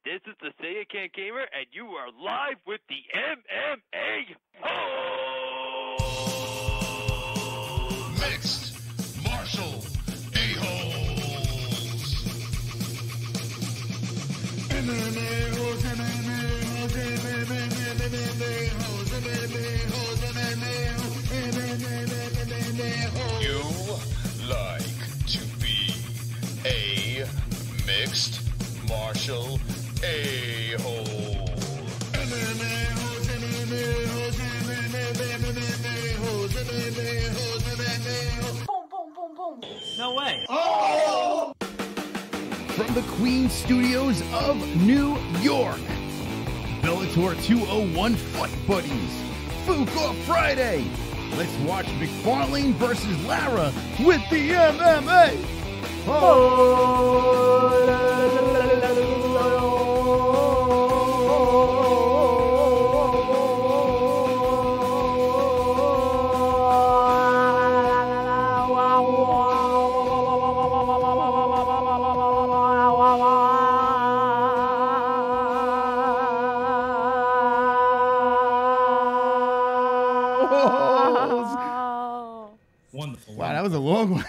This is the Say It Can't Gamer, and you are live with the MMA-Holes! Mixed martial a-holes. MMA-Holes, MMA-Holes, MMA-Holes, MMA-Holes, MMA-Holes. You like to be a mixed martial a-hole. MMA-Holes, MMA-Holes, MMA-Holes, MMA-Holes, MMA-Holes. Boom, boom, boom, boom. No way! Oh! From the Queen Studios of New York, Bellator 201 Fight Buddies, FOOK off Friday. Let's watch Macfarlane versus Lara with the MMA. Wonderful. Wow, that was a long one.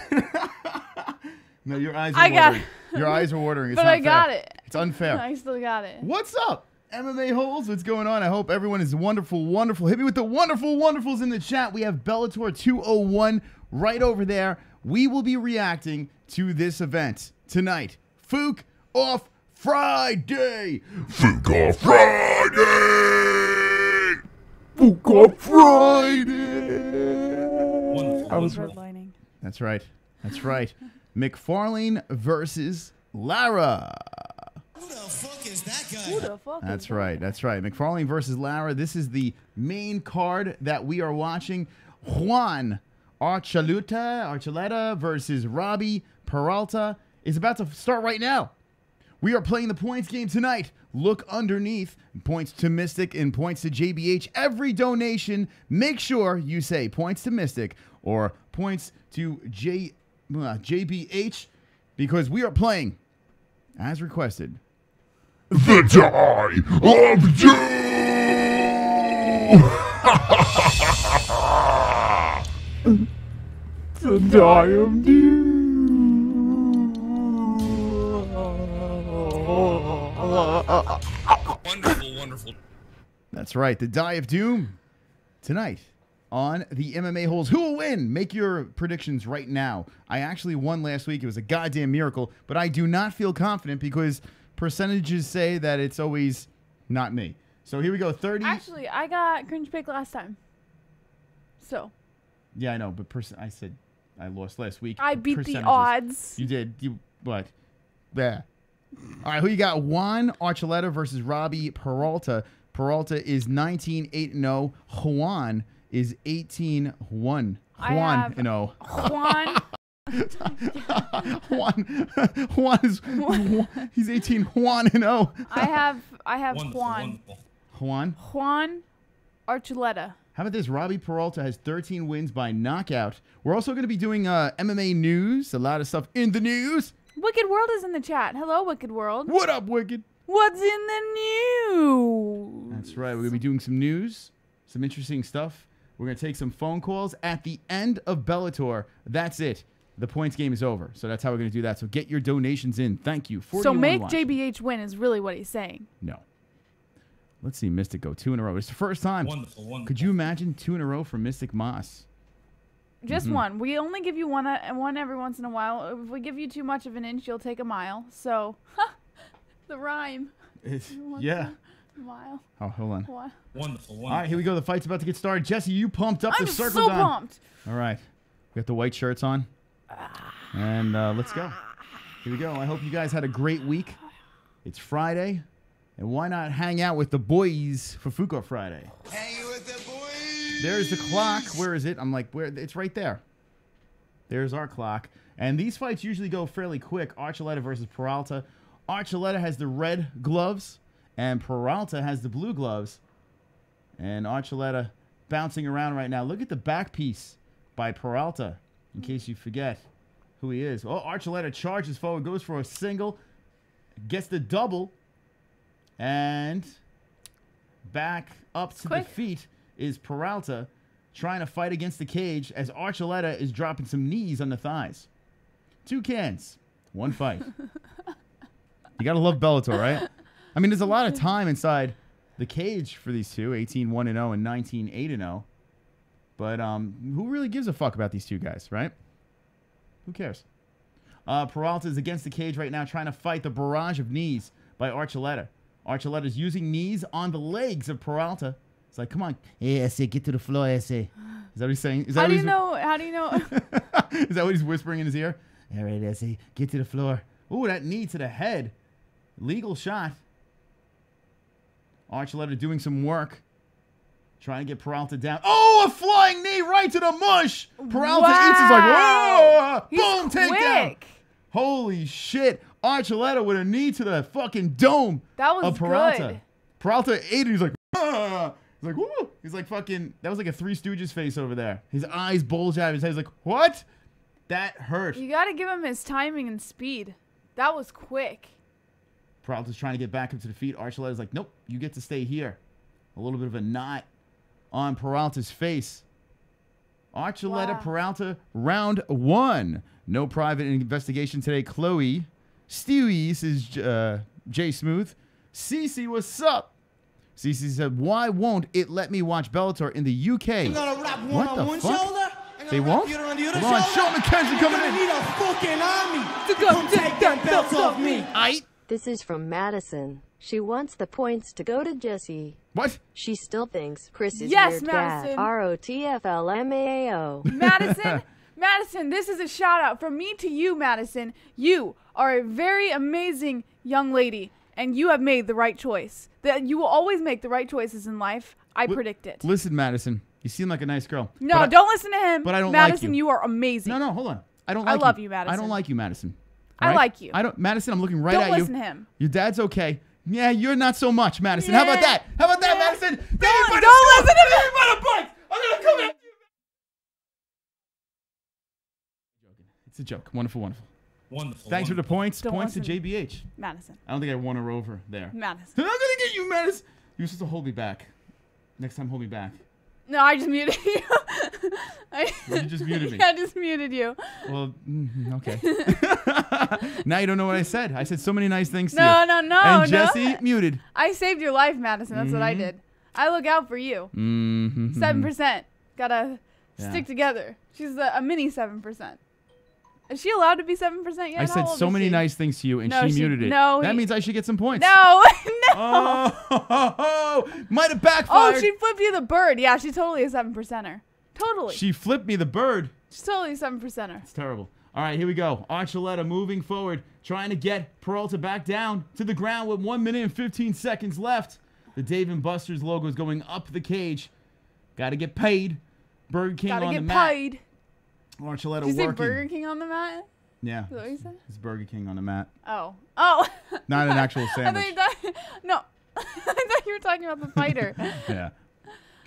No, your eyes are watering. Your eyes are watering. It's but not I got fair. it. It's unfair. I still got it. What's up, MMA-Holes? What's going on? I hope everyone is wonderful, wonderful. Hit me with the wonderful, wonderfuls in the chat. We have Bellator 201 right over there. We will be reacting to this event tonight. FOOK off Friday. FOOK off Friday! FOOK off Friday. Wonderful. I was redlining. That's right. That's right. Macfarlane versus Lara. Who the fuck is that guy? Who the fuck That's is right. That's right. Macfarlane versus Lara. This is the main card that we are watching. Juan Archuleta versus Robbie Peralta is about to start right now. We are playing the points game tonight. Look underneath. Points to Mystic and points to JBH. Every donation, make sure you say points to Mystic or points to JBH because we are playing, as requested, The Die of Doom! The Die of Doom. Wonderful, wonderful. That's right. The Die of Doom tonight on the MMA-Holes. Who will win? Make your predictions right now. I actually won last week. It was a goddamn miracle, but I do not feel confident because percentages say that it's always not me. So here we go. 30. Actually, I got cringe pick last time. So. Yeah, I know, but I said I lost last week. I beat the Percentages. odds. You did. You what? Yeah. All right, who you got? Juan Archuleta versus Robbie Peralta. Peralta is 19-8-0. Juan is 18-1. Juan, you know. Juan. Juan is he's 18-1-0. I have Wonderful, Juan. wonderful. Juan Archuleta. How about this? Robbie Peralta has 13 wins by knockout. We're also going to be doing MMA news, a lot of stuff in the news. Wicked World is in the chat. Hello, Wicked World. What up, Wicked? What's in the news? That's right. We're going to be doing some news, some interesting stuff. We're going to take some phone calls at the end of Bellator. That's it. The points game is over. So that's how we're going to do that. So get your donations in. Thank you. So make JBH win is really what he's saying. No. Let's see Mystic go 2 in a row. It's the first time. Wonderful, wonderful. Could you imagine 2 in a row for Mystic Moss? Just one. We only give you one every once in a while. If we give you too much of an inch, you'll take a mile. So, the rhyme. Yeah. Mile. Oh, hold on. What? Wonderful, wonderful. All right, here we go. The fight's about to get started. Jesse, you pumped up I'm the circle so down. pumped. All right. We got the white shirts on. And let's go. Here we go. I hope you guys had a great week. It's Friday. And why not hang out with the boys for FOOK off Friday? Hanging with the boys. There's the clock. Where is it? I'm like, where? It's right there. There's our clock. And these fights usually go fairly quick. Archuleta versus Peralta. Archuleta has the red gloves, and Peralta has the blue gloves. And Archuleta bouncing around right now. Look at the back piece by Peralta, in case you forget who he is. Oh, Archuleta charges forward, goes for a single, gets the double, And back up to the feet is Peralta trying to fight against the cage as Archuleta is dropping some knees on the thighs. 2 cans, 1 fight. You got to love Bellator, right? I mean, there's a lot of time inside the cage for these two, 18-1-0 and 19-8-0. But who really gives a fuck about these two guys, right? Who cares? Peralta is against the cage right now trying to fight the barrage of knees by Archuleta. Archuleta is using knees on the legs of Peralta. It's like, come on. Hey, Essay, get to the floor, Essay. Is that what he's saying? Is that How do you know? How do you know? Is that what he's whispering in his ear? All right, Essay, get to the floor. Ooh, that knee to the head. Legal shot. Archuleta doing some work. Trying to get Peralta down. Oh, a flying knee right to the mush. Peralta eats is like, whoa. Boom, takedown. Holy shit. Archuleta with a knee to the fucking dome of Peralta. Good. Peralta ate it. He's like, ah. He's like, woo. He's like fucking, that was like a Three Stooges face over there. His eyes bulge out of his head. He's like, what? That hurt. You got to give him his timing and speed. That was quick. Peralta's trying to get back up to the feet. Archuleta's like, nope, you get to stay here. A little bit of a knot on Peralta's face. Archuleta, Peralta, round 1. No private investigation today. Chloe. Stewie says Jay Smooth. Cece, what's up? Cece said, why won't it let me watch Bellator in the UK? What the fuck? They won't? Hold on, Sean McKenzie coming in. Need a fucking army to come take that belt off me. This is from Madison. She wants the points to go to Jessie. What? She still thinks Chris is yes, weird Madison. dad. ROTFLMAO. Madison, Madison, this is a shout out from me to you, Madison. You are a very amazing young lady, and you have made the right choice. That you will always make the right choices in life. I predict it. Listen, Madison, you seem like a nice girl. No, don't listen to him. But I don't Madison, like you. you are amazing. No, hold on. I don't like you. I love you, Madison. I don't like you, Madison. I like you. Madison, I'm looking right at you. Don't listen to him. Your dad's okay. Yeah, you're not so much, Madison. How about that? How about that, Madison? Don't listen to him. I'm gonna come at you. It's a joke. Wonderful, wonderful. Wonderful. Thanks for the points. Don't Points to listen. JBH. Madison. I don't think I won her over there. Madison. I'm not gonna get you, Madison. You're supposed to hold me back. Next time, hold me back. No, I just muted you. You just muted me. I just muted you. Well, okay. Now you don't know what I said. I said so many nice things to you. No, And Jessie muted. I saved your life, Madison. That's what I did. I look out for you. 7%. Gotta stick together. She's a mini 7%. Is she allowed to be 7% yet? I said so many nice things to you, and she muted it. No, that means I should get some points. No, Oh, might have backfired. Oh, she flipped you the bird. Yeah, she's totally a 7%er. Totally. She flipped me the bird. She's totally a 7%er. It's terrible. All right, here we go. Archuleta moving forward, trying to get Peralta back down to the ground with 1 minute and 15 seconds left. The Dave & Buster's logo is going up the cage. Got to get paid. Burger King on the mat. Gotta get paid. Archuleta Did you say working. Burger King on the mat? Yeah. Is that what you said? It's Burger King on the mat. Oh. Not an actual sandwich. I thought you no. I thought you were talking about the fighter. Yeah.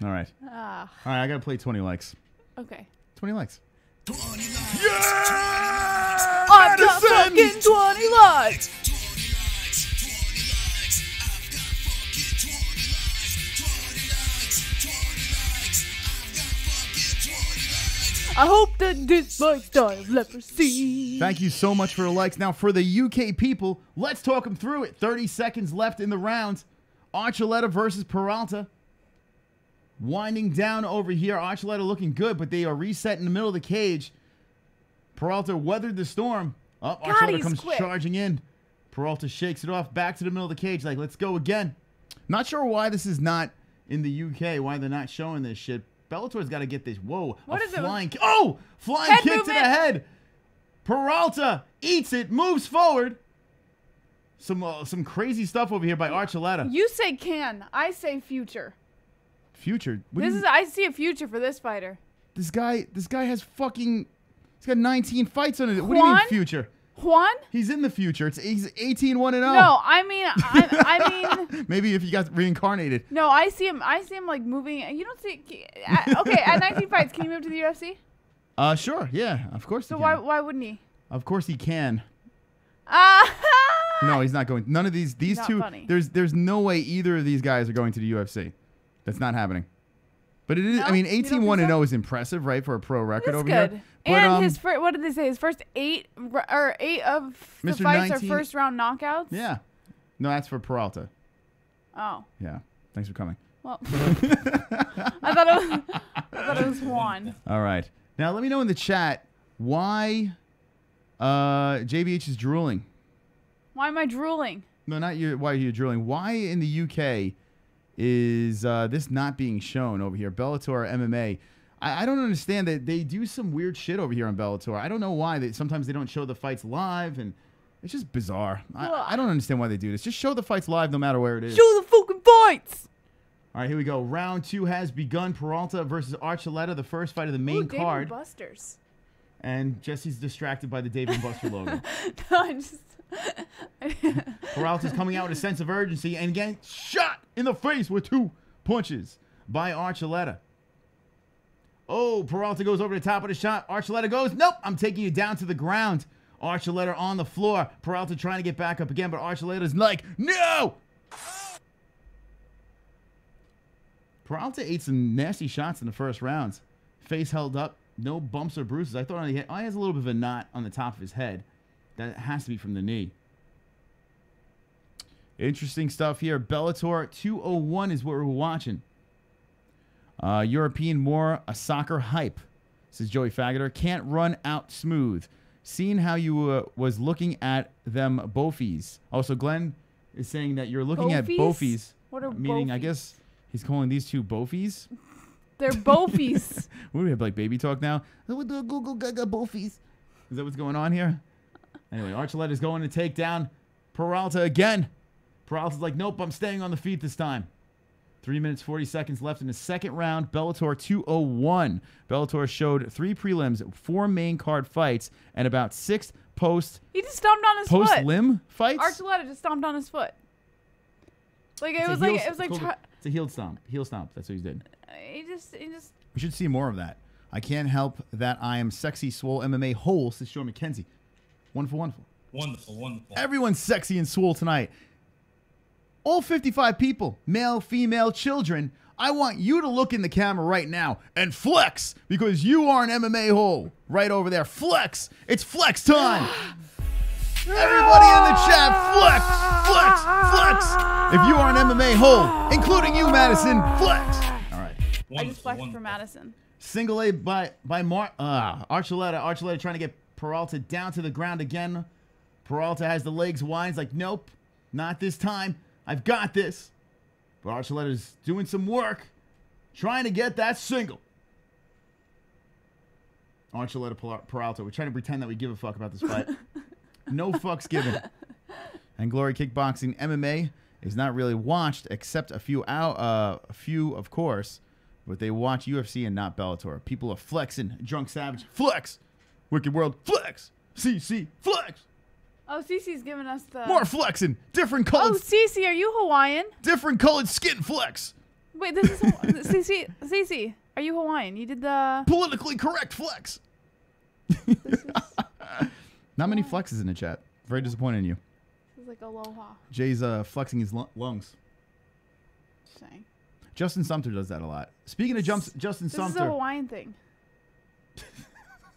All right. All right, I got to play 20 likes. Okay. 20 likes. 20 likes. Yeah! I've got fucking 20 likes. I hope that this likes die of leprosy. Thank you so much for the likes. Now, for the UK people, let's talk them through it. 30 seconds left in the round. Archuleta versus Peralta. Winding down over here. Archuleta looking good, but they are reset in the middle of the cage. Peralta weathered the storm. Oh, Archuleta comes charging in. Peralta shakes it off back to the middle of the cage like, let's go again. Not sure why this is not in the UK, why they're not showing this shit. Bellator's got to get this. Whoa. What is flying it? Oh! Flying head kick movement. to the head. Peralta eats it, moves forward. Some crazy stuff over here by Archuleta. You say can. I say future. Future? I see a future for this fighter. This guy has fucking... He's got 19 fights on it. What do you mean future? Juan? He's in the future. He's 18-1-0. No, I mean, maybe if he got reincarnated. No, I see him like moving. You don't see. Okay, at 19 fights, can he move to the UFC? Sure. Yeah, of course. So he can. why wouldn't he? Of course he can. No, he's not going. None of these Not two. funny. There's no way either of these guys are going to the UFC. That's not happening. But it is. No? I mean, You don't 18-1-0 think so? is impressive, right, for a pro record That's over good. here. But, And his first, what did they say? His first eight of the Mr. fights 19 are first round knockouts. yeah. No, that's for Peralta. Oh. Yeah. Thanks for coming. Well, I thought it was Juan. All right. Now let me know in the chat why JBH is drooling. Why am I drooling? No, not you. Why are you drooling? Why in the UK is this not being shown over here? Bellator MMA. I don't understand that they do some weird shit over here on Bellator. I don't know why. Sometimes they don't show the fights live, and it's just bizarre. I don't understand why they do this. Just show the fights live no matter where it is. Show the fucking fights! All right, here we go. Round 2 has begun. Peralta versus Archuleta, the first fight of the main card. Dave & Buster's. And Jessie's distracted by the Dave & Buster logo. No, I just... Peralta's coming out with a sense of urgency and getting shot in the face with 2 punches by Archuleta. Oh, Peralta goes over the top of the shot. Archuleta goes, nope, I'm taking you down to the ground. Archuleta on the floor. Peralta trying to get back up again, but Archuleta's like, no! Peralta ate some nasty shots in the first round. Face held up, no bumps or bruises. I thought he has a little bit of a knot on the top of his head. That has to be from the knee. Interesting stuff here. Bellator 201 is what we're watching. European more a soccer hype, says Joey Faggoter. Can't run out smooth. Seeing how you was looking at them bofies. Also, Glenn is saying that you're looking at bofies. What are meaning, bofies? I guess he's calling these 2 bofies. They're bofies. What do we have, like baby talk now? Google gaga bofies. Is that what's going on here? Anyway, Archuleta is going to take down Peralta again. Peralta's like, nope, I'm staying on the feet this time. 3 minutes, 40 seconds left in the second round. Bellator 201. Bellator showed 3 prelims, 4 main card fights, and about 6 He just stomped on his foot. post-lim fights. Archuleta just stomped on his foot. Like it was like It's a heel stomp. Heel stomp. That's what he did. he just We should see more of that. I can't help that I am sexy, swole MMA-Holes, says Sean McKenzie. Wonderful, wonderful. Wonderful, wonderful. Everyone's sexy and swole tonight. All 55 people, male, female, children, I want you to look in the camera right now and flex because you are an MMA hole right over there. Flex. It's flex time. Everybody in the chat, flex, flex, flex. If you are an MMA hole, including you, Madison, flex. All right. I just flexed for Madison. Single A by Archuleta. Archuleta trying to get Peralta down to the ground again. Peralta has the legs wide. He's like, nope, not this time. I've got this. But Archuleta's doing some work, trying to get that single. Archuleta Peralta. We're trying to pretend that we give a fuck about this fight. No fucks given. And Glory Kickboxing MMA is not really watched except a few, of course. But they watch UFC and not Bellator. People are flexing. Drunk Savage, flex. Wicked World, flex. CC, flex. Oh, Cece's giving us the... More flexing. Different colored... Oh, Cece, are you Hawaiian? Different colored skin flex. Wait, this is... Cece, are you Hawaiian? You did the... Politically correct flex. Not many flexes in the chat. Very disappointed in you. This is like aloha. Jay's flexing his lungs. Just saying. Justin Sumter does that a lot. Speaking of Justin This is a Sumter... Hawaiian thing.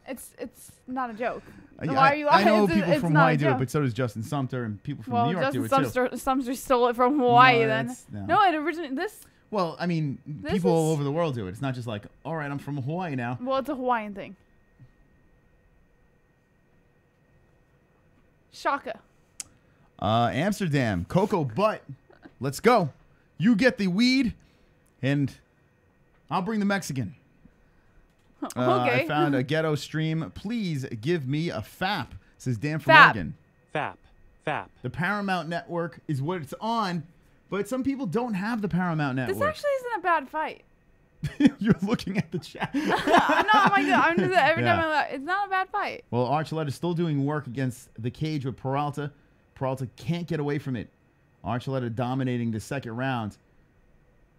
It's not a joke. Why I are you know it's people from not a Hawaii do it, joke. but so does Justin Sumter, and people from New York Justin do it too. Sumter stole it from Hawaii No, then. that's- no. No, it originally... This... Well, I mean, This people all is- over the world do it. It's not just like, all right, I'm from Hawaii now. Well, it's a Hawaiian thing. Shaka. Amsterdam, Cocoa Butt. Let's go. You get the weed, and I'll bring the Mexican. Okay. I found a ghetto stream. Please give me a FAP, says Dan from FAP. Oregon. Fap. Fap. The Paramount Network is what it's on, but some people don't have the Paramount Network. This actually isn't a bad fight. You're looking at the chat. No, I'm just every Yeah. time I look, it's not a bad fight. Well, Archuleta is still doing work against the cage with Peralta. Peralta can't get away from it. Archuleta dominating the second round.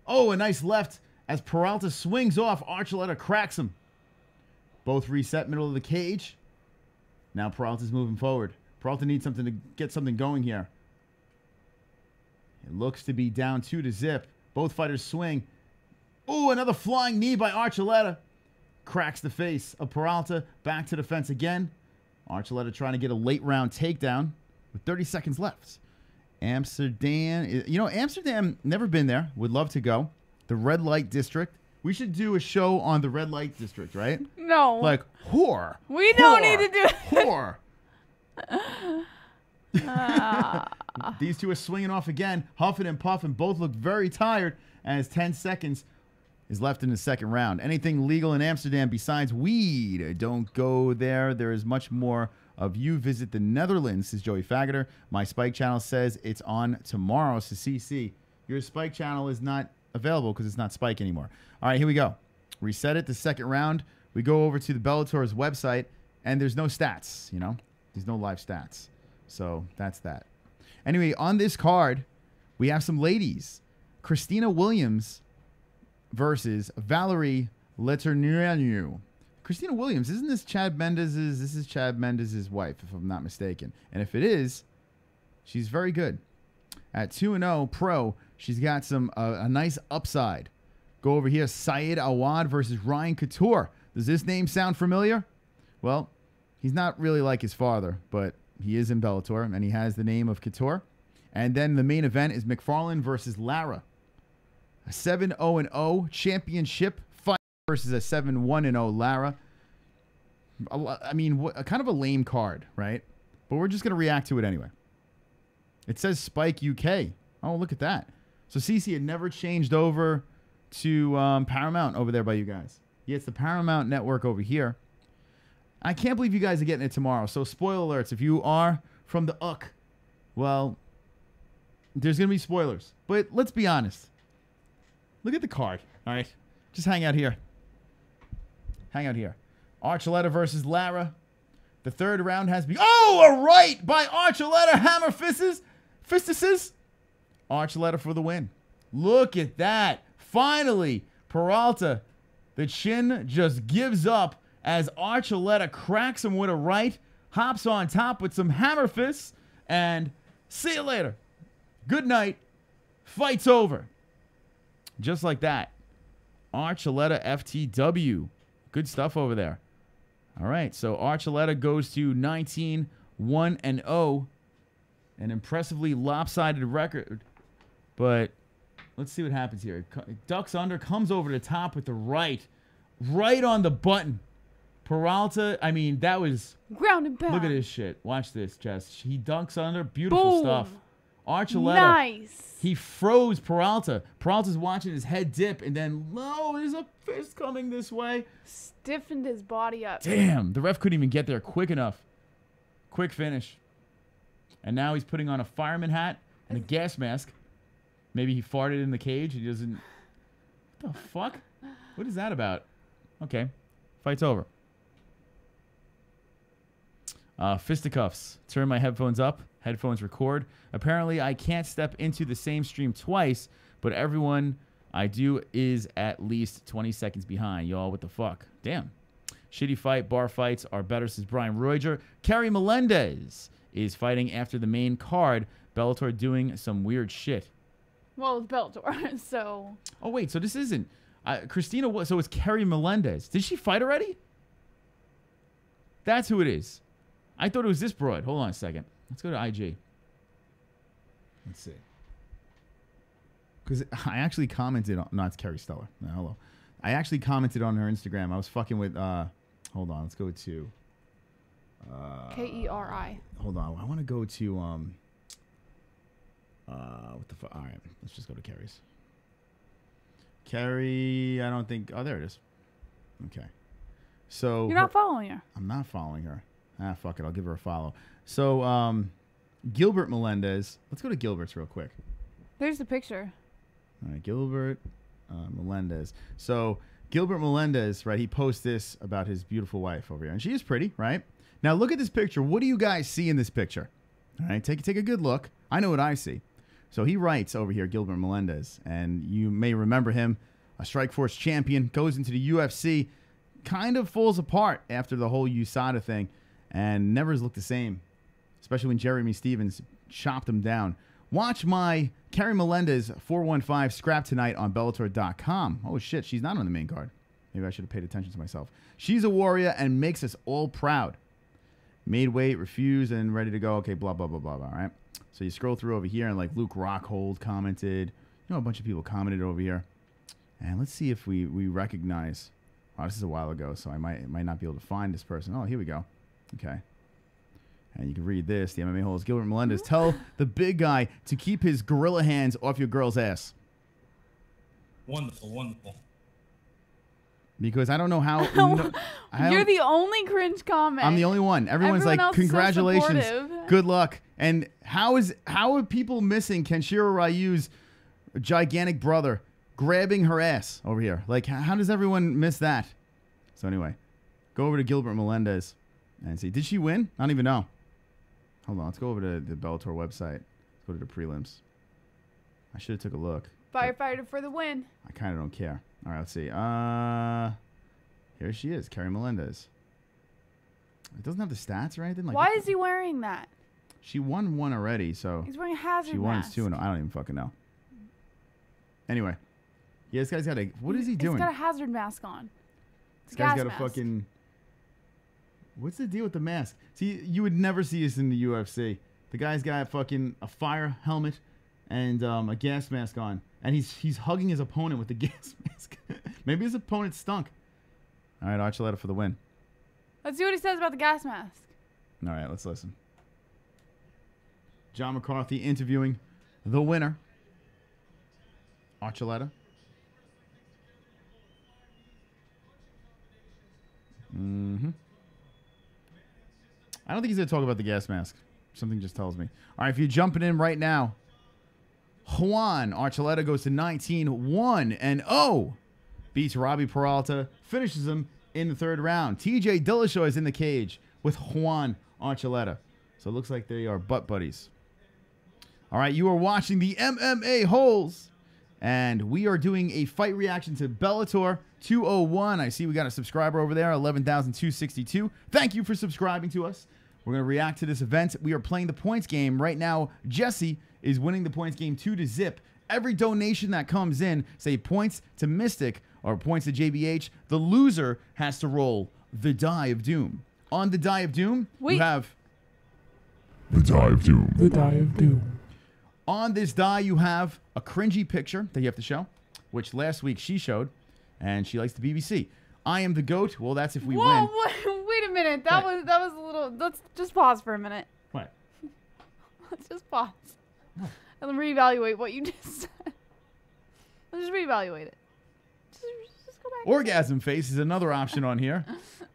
Oh, a nice left as Peralta swings off. Archuleta cracks him. Both reset middle of the cage. Now Peralta's moving forward. Peralta needs something to get something going here. It looks to be down 2-0. Both fighters swing. Ooh, another flying knee by Archuleta. Cracks the face of Peralta. Back to the fence again. Archuleta trying to get a late round takedown with 30 seconds left. Amsterdam. You know, Amsterdam, never been there. Would love to go. The red light district. We should do a show on the red light district, right? No. Like, whore. We don't need to do it. Whore. These two are swinging off again, huffing and puffing. Both look very tired as 10 seconds is left in the second round. Anything legal in Amsterdam besides weed? Don't go there. There is much more of you. Visit the Netherlands, says Joey Faggoter. My Spike channel says it's on tomorrow, says CC. Your Spike channel is not available because it's not Spike anymore. All right, here we go. Reset it, the second round. We go over to the Bellator's website, and there's no stats, you know? There's no live stats. So that's that. Anyway, on this card, we have some ladies. Christina Williams versus Valerie Letourneau. Christina Williams, isn't this Chad Mendez's? This is Chad Mendez's wife, if I'm not mistaken. And if it is, she's very good. At 2-0 pro, she's got some a nice upside. Go over here, Saeed Awad versus Ryan Couture. Does this name sound familiar? Well, he's not really like his father, but he is in Bellator, and he has the name of Couture. And then the main event is Macfarlane versus Lara. A 7-0-0 championship fight versus a 7-1-0 Lara. I mean, kind of a lame card, right? But we're just going to react to it anyway. It says Spike UK. Oh, look at that. So CC had never changed over to Paramount over there by you guys. Yeah, it's the Paramount Network over here. I can't believe you guys are getting it tomorrow. So spoiler alerts. If you are from the UK, well, there's going to be spoilers. But let's be honest. Look at the card. All right. Just hang out here. Hang out here. Archuleta versus Lara. The third round has been... Oh, a right by Archuleta. Hammer fistises. Archuleta for the win. Look at that. Finally, Peralta. The chin just gives up as Archuleta cracks him with a right. Hops on top with some hammer fists. And see you later. Good night. Fight's over. Just like that. Archuleta FTW. Good stuff over there. All right, so Archuleta goes to 19-1-0. An impressively lopsided record. But let's see what happens here. Ducks under, comes over the top with the right. Right on the button. Peralta, I mean, that was... Ground and pound. Look at this shit. Watch this, Jess. He dunks under. Beautiful stuff. Archuleta. Nice. He froze Peralta. Peralta's watching his head dip, and then, no, there's a fist coming this way. Stiffened his body up. Damn, the ref couldn't even get there quick enough. Quick finish. And now he's putting on a fireman hat and a gas mask. Maybe he farted in the cage. He doesn't... What the fuck? What is that about? Okay. Fight's over. Fisticuffs. Turn my headphones up. Headphones record. Apparently, I can't step into the same stream twice, but everyone I do is at least 20 seconds behind. Y'all, what the fuck? Damn. Shitty fight. Bar fights are better, says Brian Roiger. Kerry Melendez is fighting after the main card. Bellator doing some weird shit. Well, it's Bellator, so... Oh, wait. So this isn't... Christina... So it's Kerry Melendez. Did she fight already? That's who it is. I thought it was this broad. Hold on a second. Let's go to IG. Let's see. Because I actually commented on... No, it's Kerry Stellar. No, hello. I actually commented on her Instagram. I was fucking with... hold on. Let's go to... K-E-R-I. Hold on. I want to go to... what the fuck? All right. Let's just go to Kerry's. Kerry... I don't think... Oh, there it is. Okay. So... You're not following her. I'm not following her. Ah, fuck it. I'll give her a follow. So, Gilbert Melendez. Let's go to Gilbert's real quick. There's the picture. All right, Gilbert Melendez. So, Gilbert Melendez, right, he posts this about his beautiful wife over here. And she is pretty, right? Now, look at this picture. What do you guys see in this picture? All right, take a good look. I know what I see. So, he writes over here, Gilbert Melendez. And you may remember him, a Strikeforce champion, goes into the UFC, kind of falls apart after the whole USADA thing. And never has looked the same especially when Jeremy Stevens chopped him down. Watch my Carrie Melendez 415 scrap tonight on Bellator.com. Oh, shit. She's not on the main card. Maybe I should have paid attention to myself. She's a warrior and makes us all proud. Made weight, refused, and ready to go. Okay, blah, blah, blah, blah, blah. All right. So you scroll through over here, and like Luke Rockhold commented. You know, a bunch of people commented over here. And let's see if we recognize. Oh, this is a while ago, so I might not be able to find this person. Oh, here we go. Okay. And you can read this. The MMA-Holes. Gilbert Melendez. Tell the big guy to keep his gorilla hands off your girl's ass. Wonderful, wonderful. Because I don't know how. You're the only cringe comment. I'm the only one. Everyone's Everyone like, else is so congratulations, supportive. good luck. And how are people missing Kenshiro Ryu's gigantic brother grabbing her ass over here? Like, how does everyone miss that? So anyway, go over to Gilbert Melendez and see. Did she win? I don't even know. Hold on. Let's go over to the Bellator website. Let's go to the prelims. I should have took a look. Firefighter for the win. I kind of don't care. All right, let's see. Here she is, Carrie Melendez. It doesn't have the stats or anything. Like, Why is he wearing that? She won one already, so He's wearing a hazard she won mask. 2-0. I don't even fucking know. Anyway, yeah, this guy's got a. What is he doing? He's got a hazard mask on. It's This guy's got mask. a fucking. What's the deal with the mask? See, you would never see this in the UFC. The guy's got fucking a fire helmet and a gas mask on, and he's hugging his opponent with the gas mask. Maybe his opponent stunk. All right, Archuleta for the win. Let's see what he says about the gas mask. All right, let's listen. John McCarthy interviewing the winner, Archuleta. I don't think he's going to talk about the gas mask. Something just tells me. All right, if you're jumping in right now, Juan Archuleta goes to 19-1-0. Beats Robbie Peralta, finishes him in the third round. TJ Dillashaw is in the cage with Juan Archuleta. So it looks like they are butt buddies. All right, you are watching the MMA-Holes. And we are doing a fight reaction to Bellator 201. I see we got a subscriber over there, 11,262. Thank you for subscribing to us. We're going to react to this event. We are playing the points game. Right now, Jessie is winning the points game 2-0. Every donation that comes in, say points to Mystic or points to JBH, the loser has to roll the Die of Doom. On the Die of Doom, you have... The Die of Doom. The Die of Doom. On this die, you have a cringy picture that you have to show, which last week she showed, and she likes the BBC. I am the GOAT. Well, that's if we win. Whoa, wait a minute. That was a little. Let's just pause for a minute. What? Let's just pause. And then reevaluate what you just said. Let's just reevaluate it. Just go back. Orgasm face is another option on here.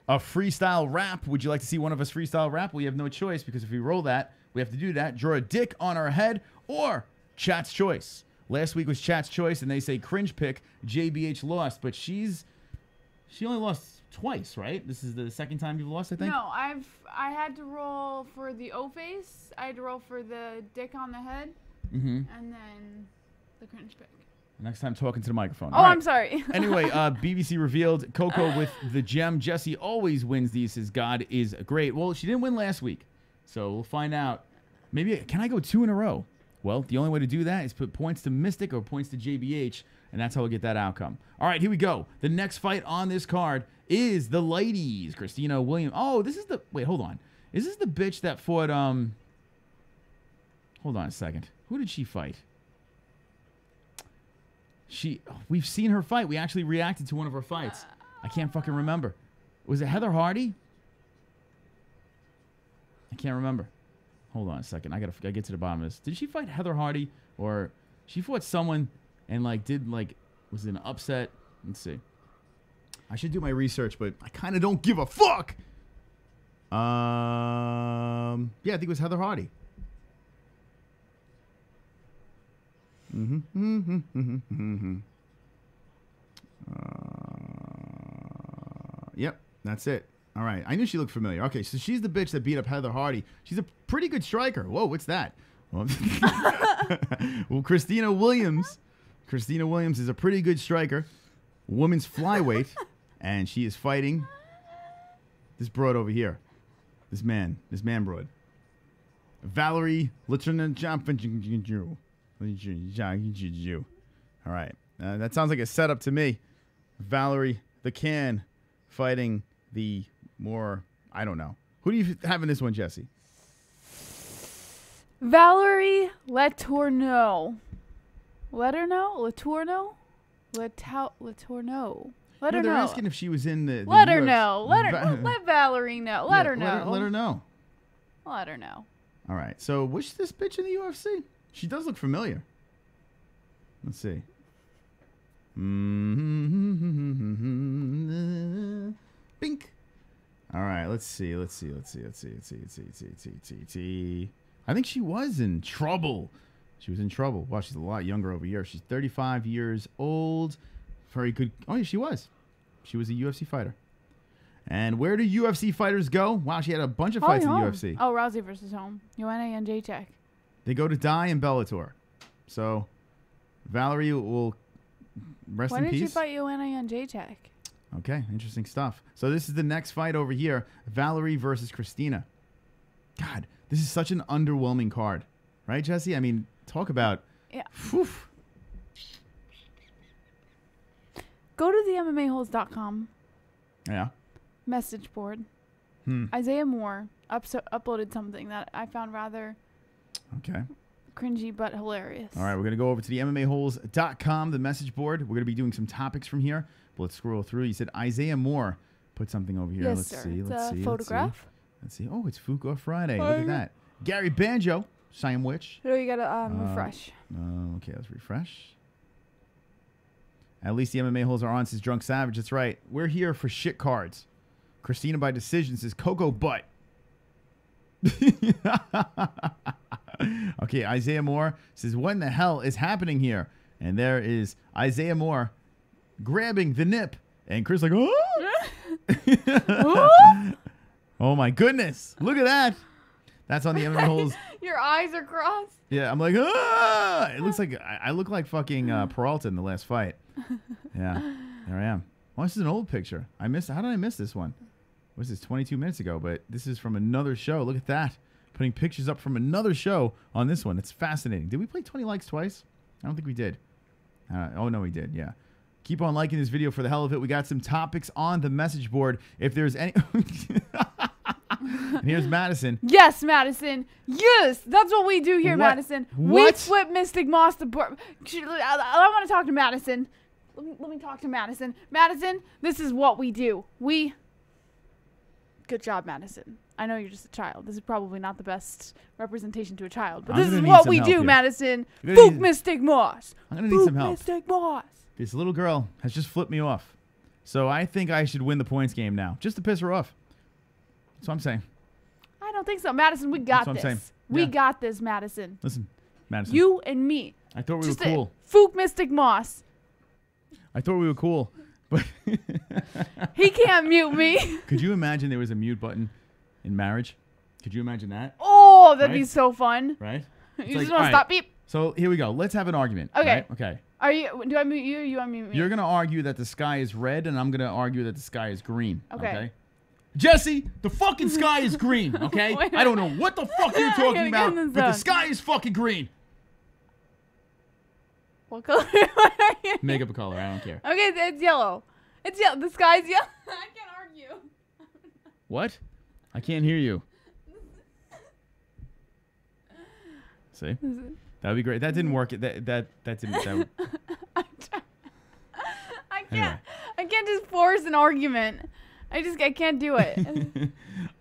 A freestyle rap. Would you like to see one of us freestyle rap? Well, you have no choice because if we roll that, we have to do that. Draw a dick on our head or Chat's choice. Last week was Chat's choice, and they say cringe pick. JBH lost, but she only lost twice, right? This is the second time you've lost, I think. No, I had to roll for the O face. I had to roll for the dick on the head, and then the cringe pick. Next time, talking to the microphone. Oh, All right. I'm sorry. Anyway, BBC revealed Coco with the gem. Jessie always wins these. Says God is great. Well, she didn't win last week, so we'll find out. Maybe can I go 2 in a row? Well, the only way to do that is put points to Mystic or points to JBH, and that's how we'll get that outcome. All right, here we go. The next fight on this card is the ladies. Christina Williams. Oh, this is the... Wait, hold on. Is this the bitch that fought... Hold on a second. Who did she fight? We've seen her fight. We actually reacted to one of her fights. I can't fucking remember. Was it Heather Hardy? I can't remember. Hold on a second. I gotta get to the bottom of this. Did she fight Heather Hardy, or she fought someone and was it an upset? Let's see. I should do my research, but I kind of don't give a fuck. Yeah, I think it was Heather Hardy. Yep, that's it. All right, I knew she looked familiar. Okay, so she's the bitch that beat up Heather Hardy. She's a pretty good striker. Whoa, what's that? Well, Christina Williams. Christina Williams is a pretty good striker, women's flyweight, and she is fighting this broad over here. This man broad. Valerie Lieutenant All right. That sounds like a setup to me. Valerie the Can fighting the more, I don't know. Who do you have in this one, Jessie? Valerie Letourneau. Let her know? Letourneau? Letourneau. Let her they're know. asking if she was in the Let her UFC. know. Let Valerie know. Let her know. Let her know. Let her know. All right. So, what's this bitch in the UFC? She does look familiar. Let's see. Bink. All right. Let's see. I think she was in trouble. She was in trouble. Wow, she's a lot younger over here. She's 35 years old. Very good. Oh, yeah, she was. She was a UFC fighter. And where do UFC fighters go? Wow, she had a bunch of fights in the UFC. Oh, Rousey versus home. Joanna and Jacek. They go to die in Bellator. So, Valerie will rest in peace. Why didn't she fight Joanna and Jacek? Okay, interesting stuff. So this is the next fight over here. Valerie versus Christina. God, this is such an underwhelming card. Right, Jessie? I mean, talk about... Yeah. Whew. Go to the MMA-Holes.com. Yeah. Message board. Isaiah Moore uploaded something that I found rather cringy but hilarious. All right, we're going to go over to the MMAHoles.com, the message board. We're going to be doing some topics from here. But let's scroll through. You said Isaiah Moore put something over here. Yes, let's sir. see. It's Let's a see. photograph. Let's see. Oh, it's FOOK off Friday. Look at that. Gary Banjo, sandwich. So you got to refresh. Okay, let's refresh. At least the MMA holes are on, says Drunk Savage. That's right. We're here for shit cards. Christina by decision says Coco Butt. Okay, Isaiah Moore says, what in the hell is happening here? And there is Isaiah Moore grabbing the nip. And Chris like, oh! Oh my goodness. Look at that. That's on the MMA holes. Your eyes are crossed. Yeah, I'm like, ah! It looks like I look like fucking Peralta in the last fight. Yeah, there I am. Oh, this is an old picture. How did I miss this one? What was this, 22 minutes ago? But this is from another show. Look at that. Putting pictures up from another show on this one. It's fascinating. Did we play 20 likes twice? I don't think we did. Oh, no, we did. Yeah. Keep on liking this video for the hell of it. We got some topics on the message board. If there's any... And here's Madison. Yes, Madison. Yes, that's what we do here, What? Madison. We What? flip Mystic Moss the board. I want to talk to Madison. Let me talk to Madison. Madison, this is what we do. Good job, Madison. I know you're just a child. This is probably not the best representation to a child, but I'm this gonna is need what some we help do, here. Madison. You're gonna Fook need- Mystic Moss. I'm going to need some help. Mystic Moss. This little girl has just flipped me off. So I think I should win the points game now, just to piss her off. That's what I'm saying. I don't think so. Madison, we got That's what I'm this. saying. We Yeah. got this, Madison. Listen, Madison. You and me. I thought we Just were cool. Fook Mystic Moss. I thought we were cool. But He can't mute me. could you imagine there was a mute button in marriage? Could you imagine that? Oh, that'd be Right? so fun. Right? You It's just like, want to all stop right, beep. So here we go. Let's have an argument. Okay. Right? Okay. Are you? Do I mute you? Or you want me to mute me? You're going to argue that the sky is red, and I'm going to argue that the sky is green. Okay. Jesse, the fucking sky is green, okay? Wait. I don't know what the fuck you're I talking gotta get about, in the but the zone. sky is fucking green. What color? What are you? Make up a color. I don't care. Okay, it's yellow. It's yellow. The sky's yellow. I can't argue. What? I can't hear you. See? That would be great. That didn't work. That didn't. That, I can't. Anyway. I can't just force an argument. I can't do it.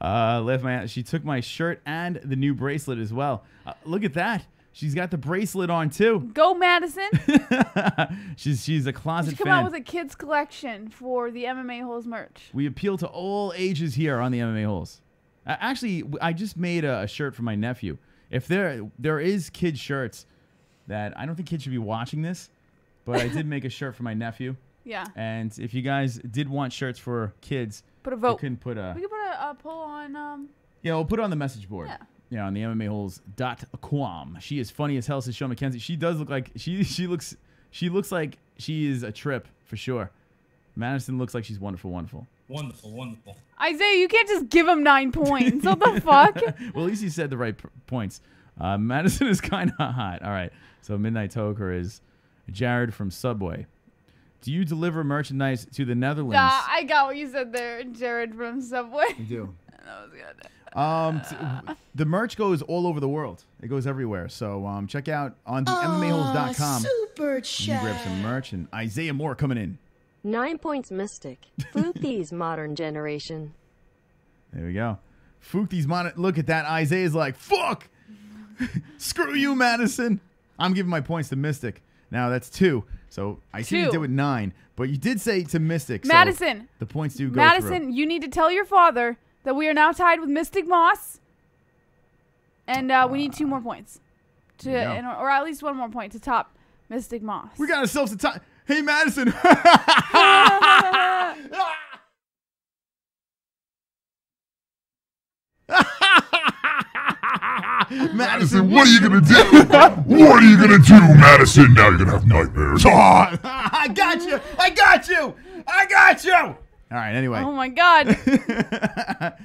left my. She took my shirt and the new bracelet as well. Look at that. She's got the bracelet on too. Go, Madison. she's a closet Come fan. out with a kids collection for the MMA Holes merch. We appeal to all ages here on the MMA Holes. Actually, I just made a shirt for my nephew. If there is kid shirts that I don't think kids should be watching this, but I did make a shirt for my nephew. Yeah. And if you guys did want shirts for kids, Put a vote. you can put a We can put a poll on. yeah, we'll put it on the message board. Yeah. Yeah, on the MMAHoles.com. She is funny as hell, says Sean McKenzie. She does look like she looks like she is a trip for sure. Madison looks like she's wonderful, wonderful. Wonderful, wonderful. Isaiah, you can't just give him 9 points. What the fuck? Well, at least you said the right points. Madison is kind of hot. All right. So Midnight Toker is Jared from Subway. Do you deliver merchandise to the Netherlands? Nah, I got what you said there, Jared from Subway. You do. That was good. The merch goes all over the world. It goes everywhere. So check out on the MMAHoles.com. SUPERCHAT. You can grab some merch. And Isaiah Moore coming in. 9 points Mystic. Foothies modern generation. There we go. Fook these look at that. Isaiah's like, fuck! Screw you, Madison. I'm giving my points to Mystic. Now that's 2. So I see you did with 9. But you did say to Mystic. Madison. So the points do go Madison, through. you need to tell your father that we are now tied with Mystic Moss. And we need 2 more points. Or at least 1 more point to top Mystic Moss. We got ourselves a tie. Hey, Madison. Madison, what are you gonna do? What are you gonna do, Madison? Now you're gonna have nightmares. I got you. I got you. I got you. All right, anyway. Oh, my God.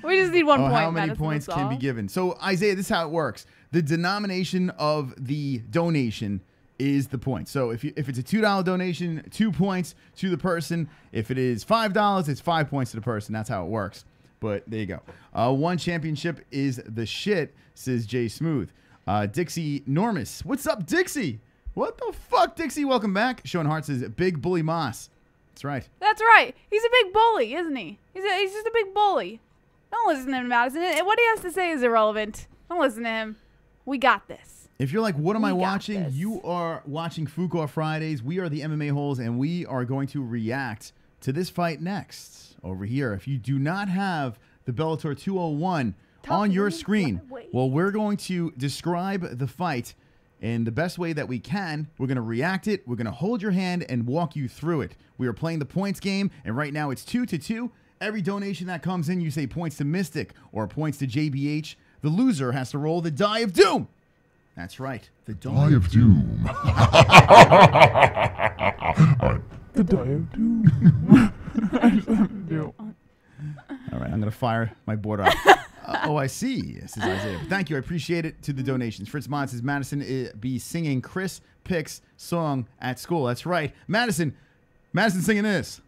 We just need 1 point. How many Madison, points that's can all. be given? So, Isaiah, this is how it works. The denomination of the donation is the point. So if it's a $2 donation, 2 points to the person. If it is $5, it's 5 points to the person. That's how it works. But there you go. 1 championship is the shit, says Jay Smooth. Dixie Normus. What's up, Dixie? What the fuck, Dixie? Welcome back. Sean Hart says Big Bully Moss. That's right. That's right. He's a big bully, isn't he? He's just a big bully. Don't listen to him, Madison. What he has to say is irrelevant. Don't listen to him. We got this. If you're like, what am I We got watching? this. You are watching FOOK Off Fridays. We are the MMA Holes, and we are going to react to this fight next over here. If you do not have the Bellator 201 on your screen, well, we're going to describe the fight in the best way that we can. We're going to react it. We're going to hold your hand and walk you through it. We are playing the points game, and right now it's 2-2. Every donation that comes in, you say points to Mystic or points to JBH. The loser has to roll the Die of Doom. That's right. The Die of Doom. The Die of Doom. All right, I'm going to fire my board up. Oh, I see. This is Isaiah. But thank you. I appreciate it to the donations. Fritz Mott says Madison be singing Chris Pick's song at school. That's right. Madison singing this.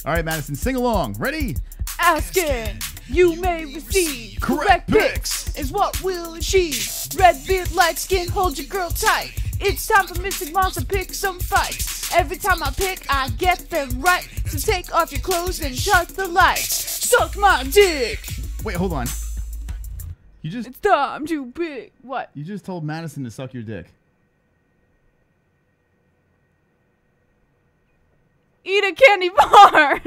All right, Madison, sing along. Ready? Asking, you may receive Correct picks. is what we'll achieve. Red beard, light skin, hold your girl tight. It's time for Mystic Monster pick some fights. Every time I pick, I get them right. So take off your clothes and shut the lights. Suck my dick. Wait, hold on. It's It's time to pick. What? You just told Madison to suck your dick. Eat a candy bar.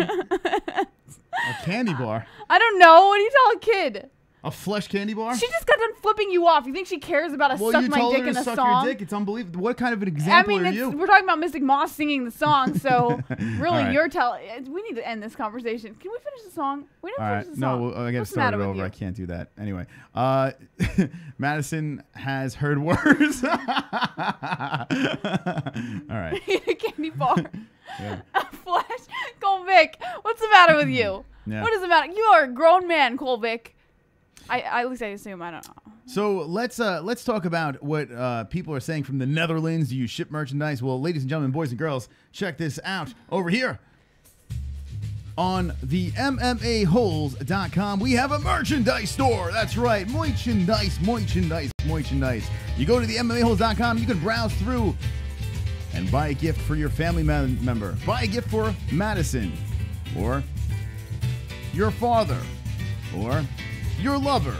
A candy bar? I don't know. What do you tell a kid? A flesh candy bar? She just got done flipping you off. You think she cares about a Well, suck you my told dick her in to a suck song? your dick. It's unbelievable. What kind of an I example mean, are you? we're talking about Mystic Moss singing the song, so really, right. you're telling. We need to end this conversation. Can we finish the song? We didn't All finish right. the song. No, I got to What's the start matter it with over. you? I can't do that. Anyway, Madison has heard words. All right. Eat a candy bar. Yeah. A flash. Colvick, what's the matter with you? Yeah. What is the matter? You are a grown man, Colvick. At least I assume. I don't know. So let's talk about what people are saying from the Netherlands. Do you ship merchandise? Well, ladies and gentlemen, boys and girls, check this out over here. On the MMAHoles.com, we have a merchandise store. That's right, merchandise. You go to the MMAHoles.com, you can browse through and buy a gift for your family member. Buy a gift for Madison, or your father, or your lover.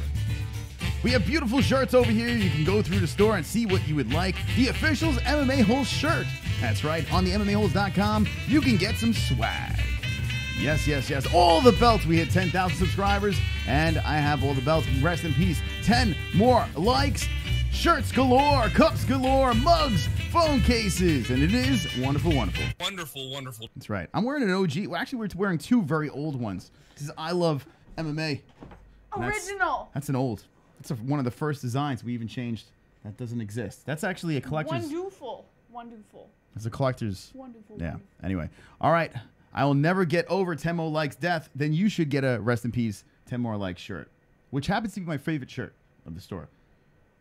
We have beautiful shirts over here. You can go through the store and see what you would like. The Officials MMA Holes shirt. That's right. On the MMAHoles.com, you can get some swag. Yes. All the belts. We hit 10,000 subscribers, and I have all the belts. Rest in peace. 10 more likes. Shirts galore, cups galore, mugs, phone cases, and it is wonderful. Wonderful. That's right. I'm wearing an OG. Well, actually, we're wearing 2 very old ones. This is I Love MMA. And Original. That's an old. That's one of the first designs we even changed. That doesn't exist. That's actually a collector's. Wonderful. Wonderful. It's a collector's. Wonderful. Yeah. Wonderful. Anyway. All right. I will never get over Temo Likes death. Then you should get a rest in peace 10 more likes shirt, which happens to be my favorite shirt of the store.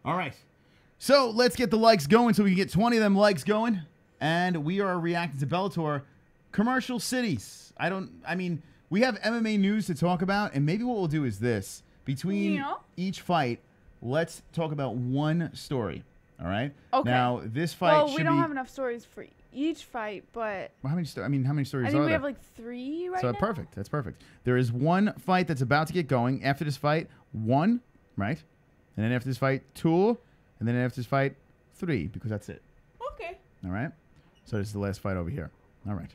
All right. So let's get the likes going so we can get 20 of them likes going. And we are reacting to Bellator commercial cities. I mean, we have MMA news to talk about. And maybe what we'll do is this. Between each fight, let's talk about one story. All right? Okay. Now, this fight well, should we don't be... have enough stories for each fight, but... Well, how many stories are there? I think we have like 3 right now. So perfect. That's perfect. There is one fight that's about to get going. After this fight, 1, right? And then after this fight, 2. And then after this fight, 3, because that's it. Okay. All right? So this is the last fight over here. All right.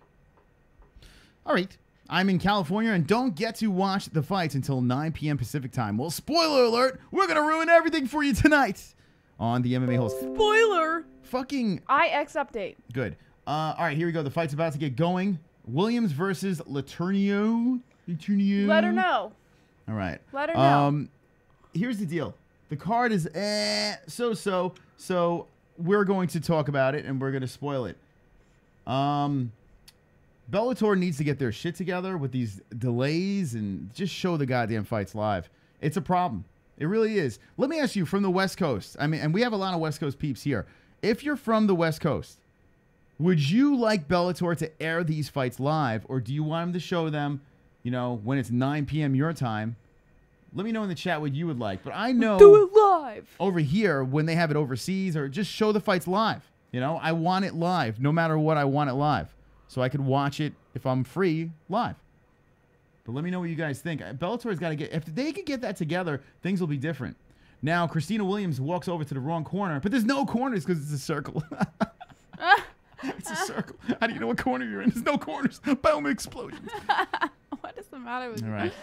All right. I'm in California and don't get to watch the fights until 9 p.m. Pacific time. Well, spoiler alert, we're going to ruin everything for you tonight on the MMA-Holes. Spoiler! Fucking... IX update. Good. All right, here we go. The fight's about to get going. Williams versus Letourneau. Let her know. All right. Let her know. Here's the deal. The card is so-so. So we're going to talk about it, and we're going to spoil it. Bellator needs to get their shit together with these delays and just show the goddamn fights live. It's a problem. It really is. Let me ask you, from the West Coast, I mean, and we have a lot of West Coast peeps here. If you're from the West Coast, would you like Bellator to air these fights live, or do you want them to show them, you know, when it's 9 p.m. your time? Let me know in the chat what you would like. But I know do it live over here when they have it overseas, or just show the fights live. You know, I want it live. No matter what, I want it live. So I could watch it if I'm free live. But let me know what you guys think. Bellator's got to get... If they could get that together, things will be different. Now, Christina Williams walks over to the wrong corner, but there's no corners because it's a circle. It's a circle. How do you know what corner you're in? There's no corners. Boom, explosions. What is the matter with All you? right.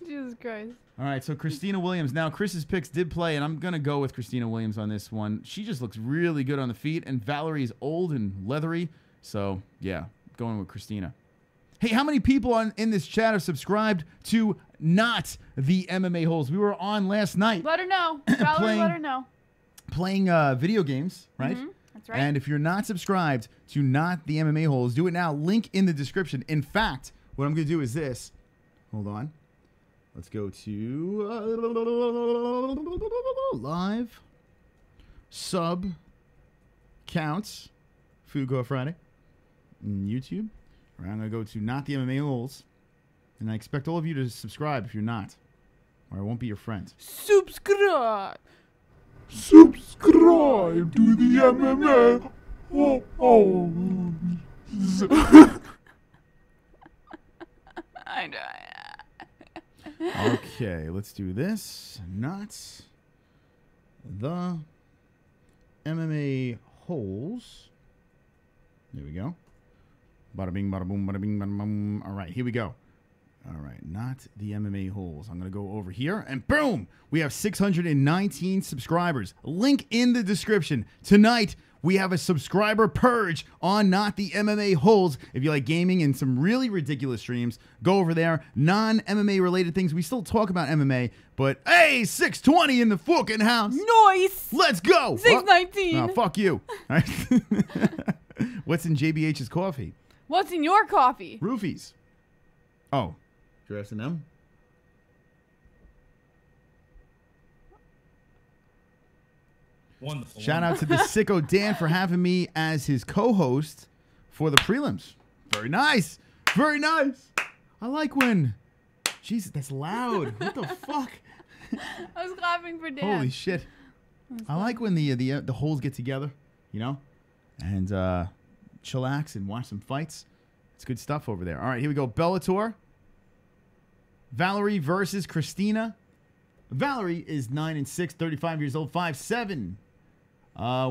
Jesus Christ. All right, so Christina Williams. Now, Chris's picks did play, and I'm going to go with Christina Williams on this one. She just looks really good on the feet, and Valerie's old and leathery. So, yeah, going with Christina. Hey, how many people in this chat are subscribed to not the MMA-Holes? We were on last night. Let her know. Valerie, let her know. Playing video games, right? Mm-hmm. That's right. And if you're not subscribed to not the MMA-Holes, do it now. Link in the description. In fact, what I'm going to do is this. Hold on. Let's go to live sub counts. Food Go Friday. YouTube. Right, I'm going to go to not the MMA-Holes. And I expect all of you to subscribe if you're not, or I won't be your friend. Subscribe. Subscribe to the MMA. I know. Okay, let's do this. Not the MMA-Holes. There we go. Bada bing, bada boom, bada bing, bada boom. All right, here we go. All right, not the MMA-Holes. I'm going to go over here, and boom! We have 619 subscribers. Link in the description. Tonight, we have a subscriber purge on Not the MMA-Holes. If you like gaming and some really ridiculous streams, go over there. Non-MMA related things. We still talk about MMA, but hey, 620 in the fucking house. Nice! Let's go! 619. Oh, fuck you. All right. What's in JBH's coffee? What's in your coffee? Roofies. Oh. You're asking them? Wonderful. Shout out to the sicko Dan for having me as his co-host for the prelims. Very nice. Very nice. I like when... Jesus, that's loud. What the fuck? I was clapping for Dan. Holy shit. I like when the holes get together, you know? And chillax and watch some fights. It's good stuff over there. All right, here we go. Bellator. Valerie versus Christina. Valerie is 9'6", 35 years old, 5'7",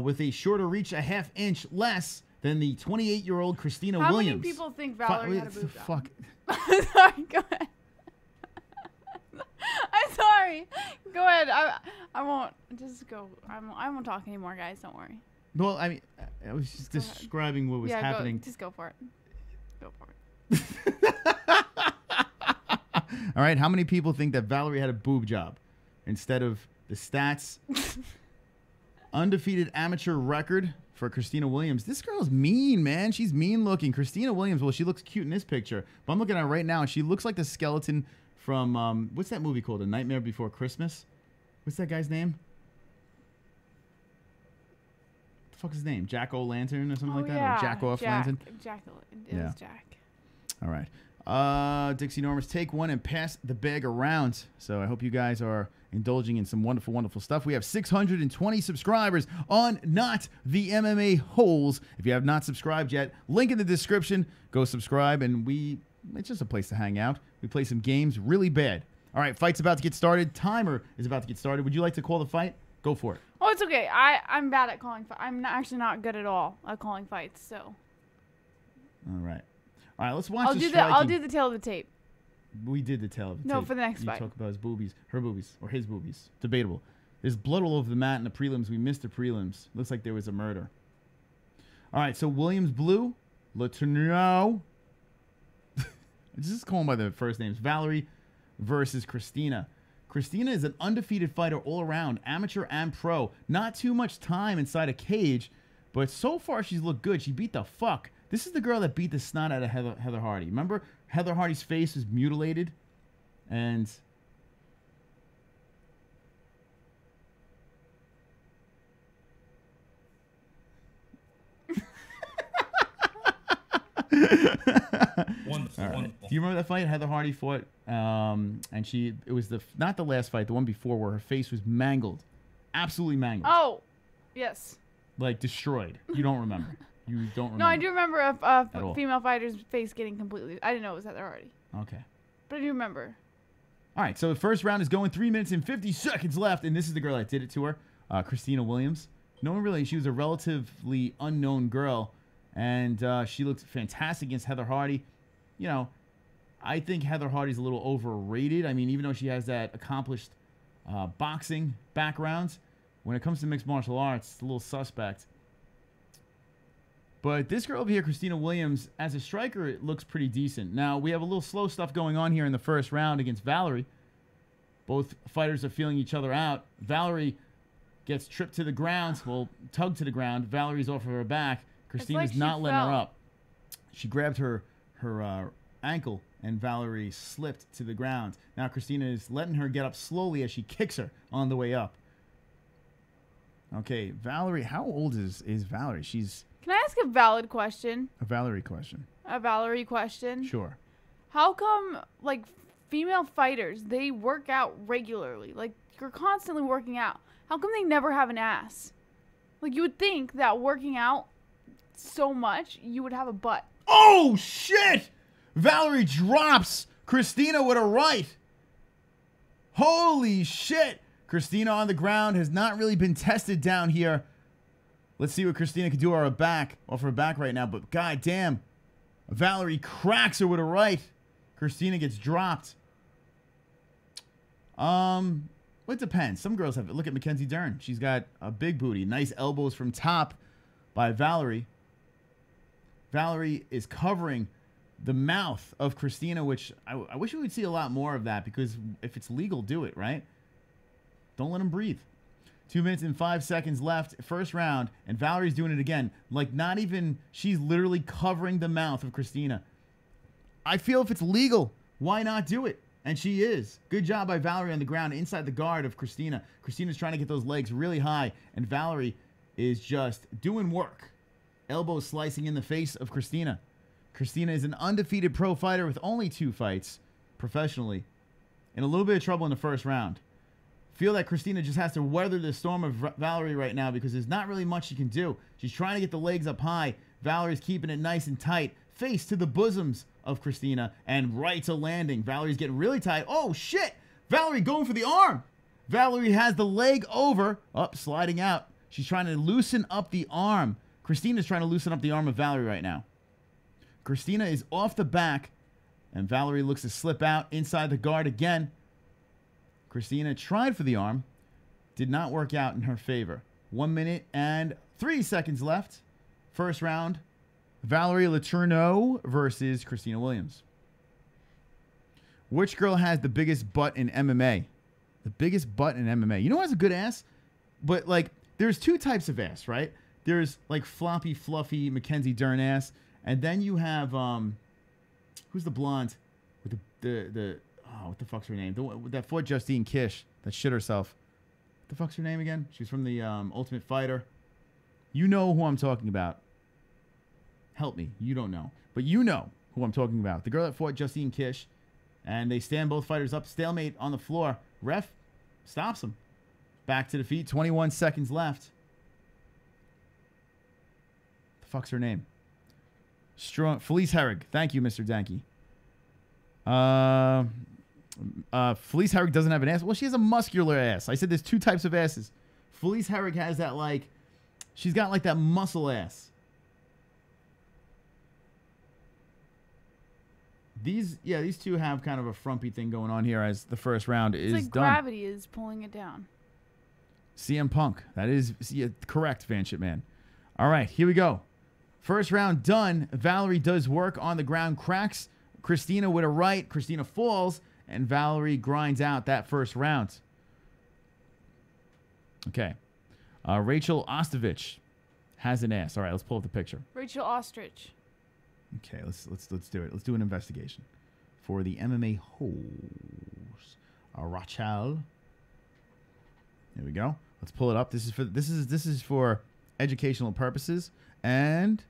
with a shorter reach, a half inch less than the 28-year-old Christina Williams. How many people think Valerie had a boob job? Fuck. Sorry, go ahead. I'm sorry. Go ahead. I won't. Just go. I won't talk anymore, guys. Don't worry. Well, I mean, I was just describing what was happening. Just go for it. Go for it. All right, how many people think that Valerie had a boob job instead of the stats? Undefeated amateur record, for Christina Williams. This girl's mean, man. She's mean looking. Christina Williams, well, she looks cute in this picture, but I'm looking at her right now, and she looks like the skeleton from, what's that movie called? A Nightmare Before Christmas? What's that guy's name? What the fuck is his name? Jack-O-Lantern or something like that? Yeah. Or Jack-Off-Lantern? It was Jack. All right. Dixie Normers, take one and pass the bag around. So I hope you guys are indulging in some wonderful, wonderful stuff. We have 620 subscribers on Not the MMA Holes. If you have not subscribed yet, link in the description. Go subscribe, and it's just a place to hang out. We play some games really bad. All right, fight's about to get started. Timer is about to get started. Would you like to call the fight? Go for it. Oh, it's okay. I'm bad at calling fights. Actually not good at all at calling fights, so. All right. All right, let's watch I'll do the tail of the tape. We did the tail of the tape. No, for the next fight. You talk about his boobies, her boobies, or his boobies. Debatable. There's blood all over the mat in the prelims. We missed the prelims. Looks like there was a murder. All right, so Williams blue. Letourneau. Just call him by the first names. Valerie versus Christina. Christina is an undefeated fighter all around, amateur and pro. Not too much time inside a cage, but so far she's looked good. She beat the fuck. This is the girl that beat the snot out of Heather Hardy. Remember, Heather Hardy's face was mutilated, and Wonderful, wonderful. Do you remember that fight Heather Hardy fought? And it was not the last fight, the one before, where her face was mangled, absolutely mangled. Oh, yes. Like destroyed. You don't remember. You don't remember. No, I do remember a female fighter's face getting completely. I didn't know it was Heather Hardy. Okay. But I do remember. All right, so the first round is going 3 minutes and 50 seconds left, and this is the girl that did it to her, Christina Williams. No one really, she was a relatively unknown girl, and she looked fantastic against Heather Hardy. You know, I think Heather Hardy's a little overrated. I mean, even though she has that accomplished boxing background, when it comes to mixed martial arts, it's a little suspect. But this girl over here, Christina Williams, as a striker, it looks pretty decent. Now, we have a little slow stuff going on here in the first round against Valerie. Both fighters are feeling each other out. Valerie gets tripped to the ground, well, tugged to the ground. Valerie's off of her back. Christina's not letting her up. She grabbed her ankle, and Valerie slipped to the ground. Now, Christina is letting her get up slowly as she kicks her on the way up. Okay, Valerie, how old is Valerie? She's... Can I ask a valid question? A Valerie question. A Valerie question? Sure. How come, like, female fighters, they work out regularly? Like, you're constantly working out. How come they never have an ass? Like, you would think that working out so much, you would have a butt. Oh, shit! Valerie drops Christina with a right. Holy shit! Christina on the ground has not really been tested down here. Let's see what Christina can do off her back right now. But goddamn, Valerie cracks her with a right. Christina gets dropped. Well, it depends. Some girls have it. Look at Mackenzie Dern. She's got a big booty. Nice elbows from top by Valerie. Valerie is covering the mouth of Christina, which I wish we would see a lot more of that, because if it's legal, do it, right? Don't let them breathe. 2 minutes and 5 seconds left, first round, and Valerie's doing it again. Like, not even, she's literally covering the mouth of Christina. I feel if it's legal, why not do it? And she is. Good job by Valerie on the ground, inside the guard of Christina. Christina's trying to get those legs really high, and Valerie is just doing work. Elbow slicing in the face of Christina. Christina is an undefeated pro fighter with only 2 fights professionally. In a little bit of trouble in the first round. Feel that Christina just has to weather the storm of Valerie right now, because there's not really much she can do. She's trying to get the legs up high. Valerie's keeping it nice and tight. Face to the bosoms of Christina and right to landing. Valerie's getting really tight. Oh, shit! Valerie going for the arm. Valerie has the leg over. Up, sliding out. She's trying to loosen up the arm. Christina's trying to loosen up the arm of Valerie right now. Christina is off the back, and Valerie looks to slip out inside the guard again. Christina tried for the arm. Did not work out in her favor. 1 minute and 3 seconds left. First round. Valerie Letourneau versus Christina Williams. Which girl has the biggest butt in MMA? The biggest butt in MMA. You know who has a good ass? But, like, there's 2 types of ass, right? There's like floppy, fluffy Mackenzie Dern ass, and then you have who's the blonde with the oh, what the fuck's her name? That fought Justine Kish that shit herself. What the fuck's her name again? She's from the Ultimate Fighter. You know who I'm talking about. Help me. You don't know, but you know who I'm talking about. The girl that fought Justine Kish, and they stand both fighters up, stalemate on the floor. Ref stops them. Back to the feet. 21 seconds left. The fuck's her name? Felice Herrig. Thank you, Mr. Danke. Felice Herrig doesn't have an ass. Well, she has a muscular ass. I said there's two types of asses. Felice Herrig has that, like, she's got like that muscle ass. These two have kind of a frumpy thing going on here as the first round is like done. gravity is pulling it down. CM Punk. That is correct, Vanship Man. All right, here we go. First round done. Valerie does work on the ground, cracks Christina with a right. Christina falls, and Valerie grinds out that first round. Okay. Rachel Ostovich has an ass. All right, let's pull up the picture. Rachel Ostrich. Okay, let's do it. Let's do an investigation for the MMA-Holes. Rachel. There we go. Let's pull it up. This is for educational purposes. And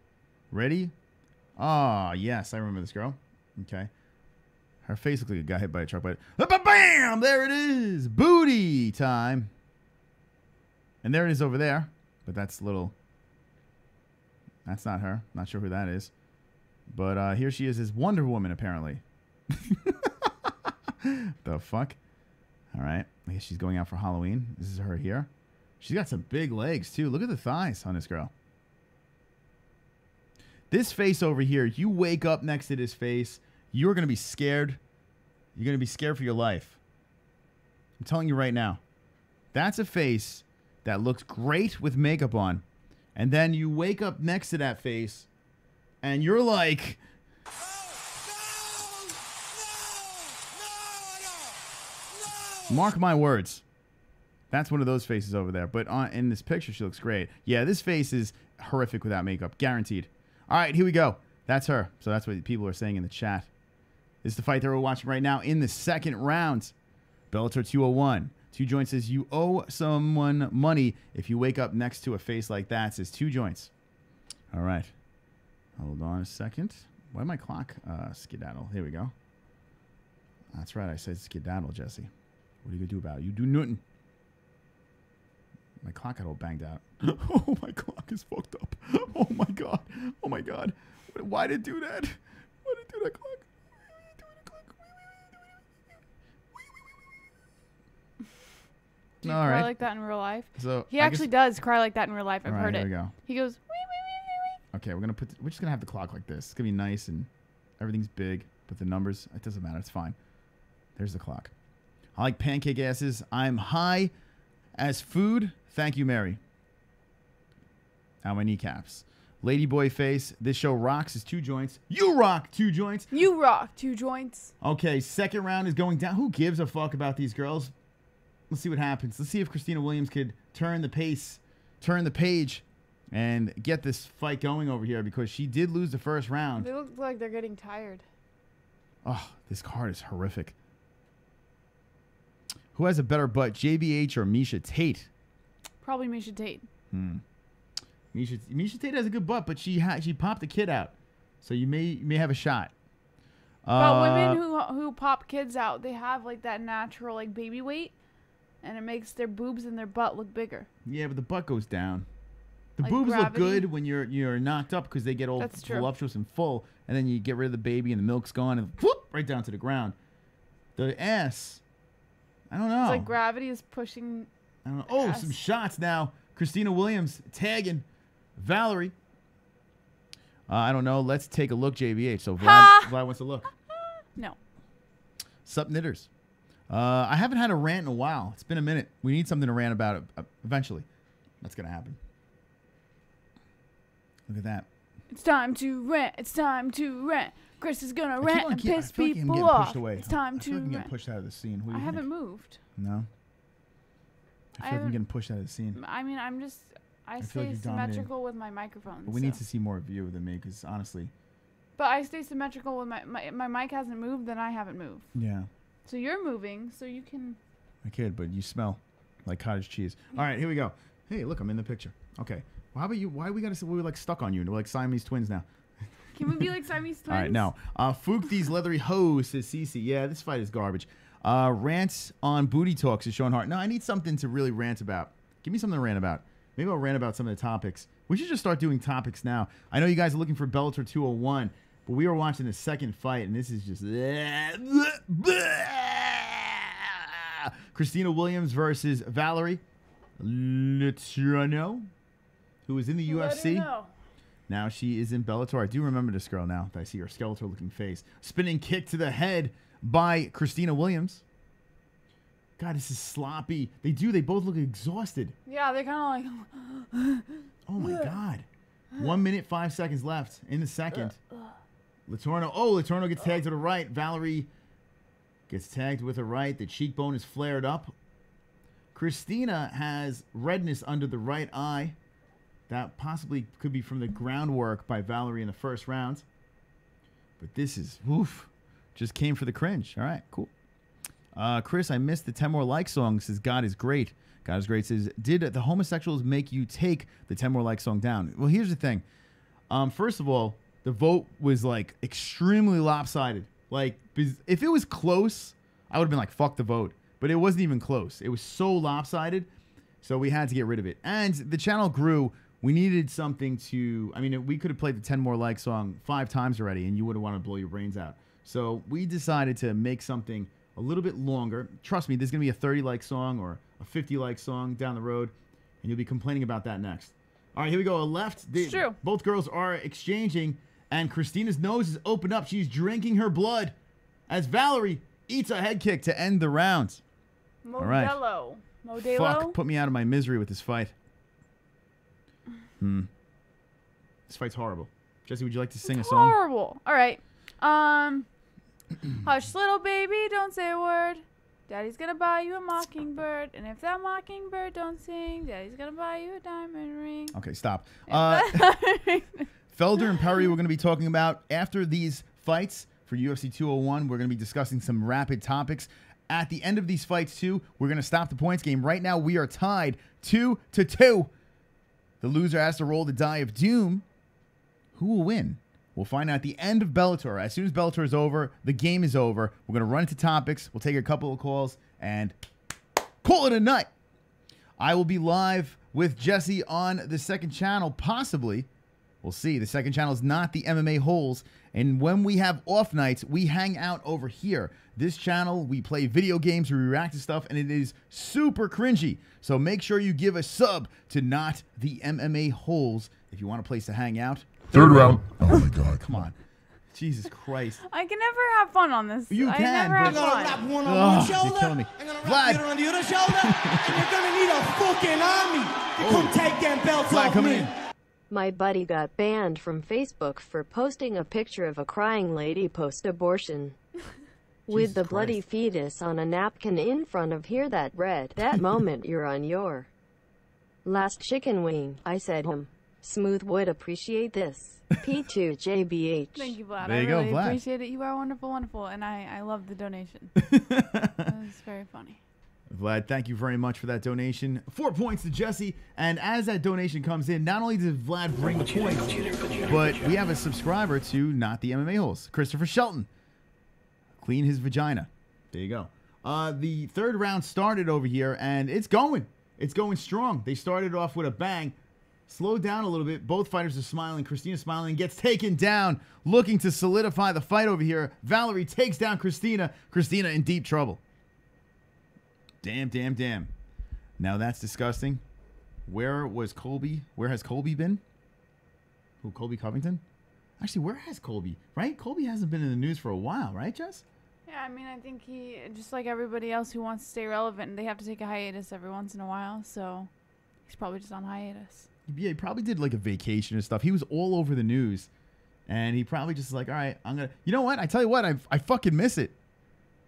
ready? Ah, yes, I remember this girl. Okay. Her face looks like it got hit by a truck, but bam! There it is. Booty time. And there it is over there. But that's little. That's not her. Not sure who that is. But here she is as Wonder Woman, apparently. The fuck? All right. I guess she's going out for Halloween. This is her here. She's got some big legs, too. Look at the thighs on this girl. This face over here, you wake up next to this face, you're going to be scared. You're going to be scared for your life. I'm telling you right now. That's a face that looks great with makeup on. And then you wake up next to that face, and you're like... Mark my words. That's one of those faces over there. But in this picture, she looks great. Yeah, this face is horrific without makeup. Guaranteed. All right, here we go. That's her. So that's what people are saying in the chat. This is the fight that we're watching right now in the second round. Bellator 201. Two Joints says you owe someone money if you wake up next to a face like that. Says Two Joints. All right. Hold on a second. Why did my clock skedaddle? Here we go. That's right. I said skedaddle, Jesse. What are you going to do about it? You do nothing. My clock got all banged out. Oh, my clock is fucked up. Oh, my God. Oh, my God. Why did it do that? Why did it do that clock? Do you all cry right. like that in real life? So he actually does cry like that in real life. I've heard it. Here we go. He goes, wee, wee, wee, wee. Okay, we're just gonna have the clock like this. It's gonna be nice and everything's big, but the numbers, it doesn't matter. It's fine. There's the clock. I like pancake asses. I'm high as food. Thank you, Mary. Now my kneecaps. Ladyboy face. This show rocks is Two Joints. You rock Two Joints. You rock Two Joints. Okay, second round is going down. Who gives a fuck about these girls? Let's see what happens. Let's see if Christina Williams could turn the page, and get this fight going over here because she did lose the first round. They look like they're getting tired. Oh, this card is horrific. Who has a better butt, JBH or Misha Tate? Probably Misha Tate. Misha Tate has a good butt, but she popped a kid out, so you may have a shot. But women who pop kids out, they have like that natural like baby weight, and it makes their boobs and their butt look bigger. Yeah, but the butt goes down. The Like boobs gravity? look good when you're knocked up because they get all That's true. voluptuous and full, and then you get rid of the baby and the milk's gone and whoop right down to the ground. The ass, I don't know. It's like gravity is pushing. I don't know. Oh, ass. some shots now. Christina Williams tagging Valerie. I don't know. Let's take a look, JBH. So Vlad wants to look. No. Sup, knitters. I haven't had a rant in a while. It's been a minute. We need something to rant about it eventually. That's going to happen. Look at that. It's time to rant. It's time to rant. Chris is gonna rant and piss I feel like I'm people getting off. pushed away. It's time I feel like I'm to getting rant. pushed out of the scene. What do I you haven't think? moved. No? I feel like I'm haven't- getting pushed out of the scene. I mean, I'm just. I feel stay like you're dominating. symmetrical with my microphone. But we need to see more of you than me, because honestly. But I stay symmetrical with my mic hasn't moved, then I haven't moved. Yeah. So you're moving, so you can. I kid, but you smell like cottage cheese. All right, here we go. Hey, look, I'm in the picture. Okay. Well, how about you? Why we gotta? We're like stuck on you. We're like Siamese twins now. Can we be like Siamese twins? All right, no. Fook these leathery hoes, says Cece. Yeah, this fight is garbage. Rants on booty talks is showing heart. No, I need something to really rant about. Give me something to rant about. Maybe I'll rant about some of the topics. We should just start doing topics now. I know you guys are looking for Bellator 201, but we were watching the second fight, and this is just... Christina Williams versus Valerie Letrano, who is in the UFC. Now she is in Bellator. I do remember this girl now. I see her skeletal-looking face. Spinning kick to the head by Christina Williams. God, this is sloppy. They both look exhausted. Yeah, they're kind of like... Oh, my God. 1 minute, 5 seconds left in the second. Letorno. Oh, Letorno gets tagged to the right. Valerie gets tagged with the right. The cheekbone is flared up. Christina has redness under the right eye. That possibly could be from the groundwork by Valerie in the first round. But this is, woof, just came for the cringe. All right, cool. Chris, I missed the 10 More Like song. Says, God is great. God is great. Says, did the homosexuals make you take the 10 More Like song down? Well, here's the thing. First of all, the vote was, like, extremely lopsided. Like, if it was close, I would have been like, fuck the vote. But it wasn't even close. It was so lopsided, so we had to get rid of it. And the channel grew. We needed something to... I mean, we could have played the 10 More Like song 5 times already, and you would have wanted to blow your brains out. So we decided to make something a little bit longer. Trust me, there's going to be a 30-like song or a 50-like song down the road, and you'll be complaining about that next. All right, here we go. Left. It's true. Both girls are exchanging, and Christina's nose is opened up. She's drinking her blood as Valerie eats a head kick to end the round. Modelo. All right. Modelo? Fuck, put me out of my misery with this fight. This fight's horrible. Jessie, would you like to sing a song? Horrible. All right. Hush, little baby, don't say a word. Daddy's gonna buy you a mockingbird, and if that mockingbird don't sing, Daddy's gonna buy you a diamond ring. Okay, stop. Felder and Perry we're going to be talking about after these fights for UFC 201. We're going to be discussing some rapid topics. At the end of these fights, too, we're going to stop the points game. Right now, we are tied 2-2. The loser has to roll the die of doom. Who will win? We'll find out at the end of Bellator. As soon as Bellator is over, the game is over. We're going to run into topics. We'll take a couple of calls and call it a night. I will be live with Jessie on the second channel, possibly. We'll see. The second channel is not the MMA-Holes. And when we have off nights, we hang out over here. This channel, we play video games, we react to stuff, and it is super cringy. So make sure you give a sub to not the MMA-Holes if you want a place to hang out. Third round. Oh, my God. Come on. Jesus Christ. I can never have fun on this. You I can, never but... have fun. Wrap one on one shoulder. You're killing me. I'm gonna Vlad. wrap the other on the other shoulder. And you're gonna need a fucking army to come take them belts Vlad, off coming me. in. My buddy got banned from Facebook for posting a picture of a crying lady post-abortion. With the bloody fetus on a napkin in front of here that read, "That moment you're on your last chicken wing." I said, Smooth would appreciate this. P2JBH. Thank you, Vlad. There you I go, really Vlad. appreciate it. You are wonderful, wonderful, and I love the donation. It was very funny. Vlad, thank you very much for that donation. 4 points to Jessie. And as that donation comes in, not only does Vlad bring the points, but we have a subscriber to Not the MMA-Holes, Christopher Shelton. Clean his vagina. There you go. The third round started over here, and it's going. It's going strong. They started off with a bang. Slowed down a little bit. Both fighters are smiling. Christina smiling, gets taken down, looking to solidify the fight over here. Valerie takes down Christina. Christina in deep trouble. Damn, damn, damn. Now that's disgusting. Where was Colby? Where has Colby been? Who, Colby Covington? Actually, where has Colby? Right? Colby hasn't been in the news for a while, right, Jess? Yeah, I mean, I think he, just like everybody else who wants to stay relevant, they have to take a hiatus every once in a while, so he's probably just on hiatus. Yeah, he probably did like a vacation and stuff. He was all over the news, and he probably just like, all right, I'm going to... You know what? I tell you what, I fucking miss it.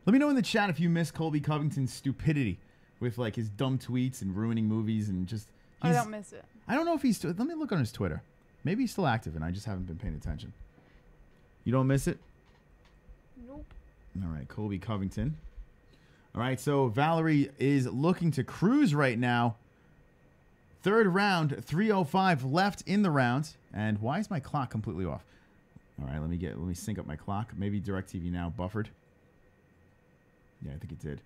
Let me know in the chat if you miss Colby Covington's stupidity with like his dumb tweets and ruining movies and just I don't miss it. I don't know if he's... Let me look on his Twitter. Maybe he's still active, and I just haven't been paying attention. You don't miss it? Nope. All right, Colby Covington. All right, so Valerie is looking to cruise right now. Third round, 3:05 left in the round. And why is my clock completely off? All right, let me sync up my clock. Maybe DirecTV Now buffered. Yeah, I think it did.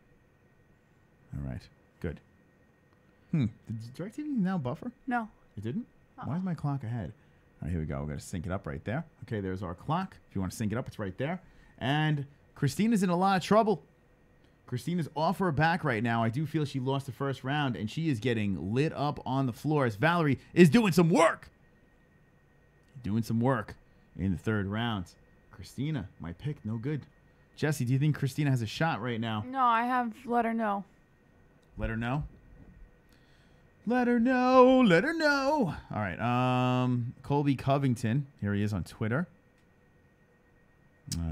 All right, good. Did DirecTV Now buffer? No. It didn't? Why is my clock ahead? All right, here we go. We're going to sync it up right there. Okay, there's our clock. If you want to sync it up, it's right there. And Christina's in a lot of trouble. Christina's off her back right now. I do feel she lost the first round, and she is getting lit up on the floor as Valerie is doing some work. Doing some work in the third round. Christina, my pick, no good. Jessie, do you think Christina has a shot right now? No, I have let her know. Let her know? Let her know. Let her know. All right. Colby Covington. Here he is on Twitter.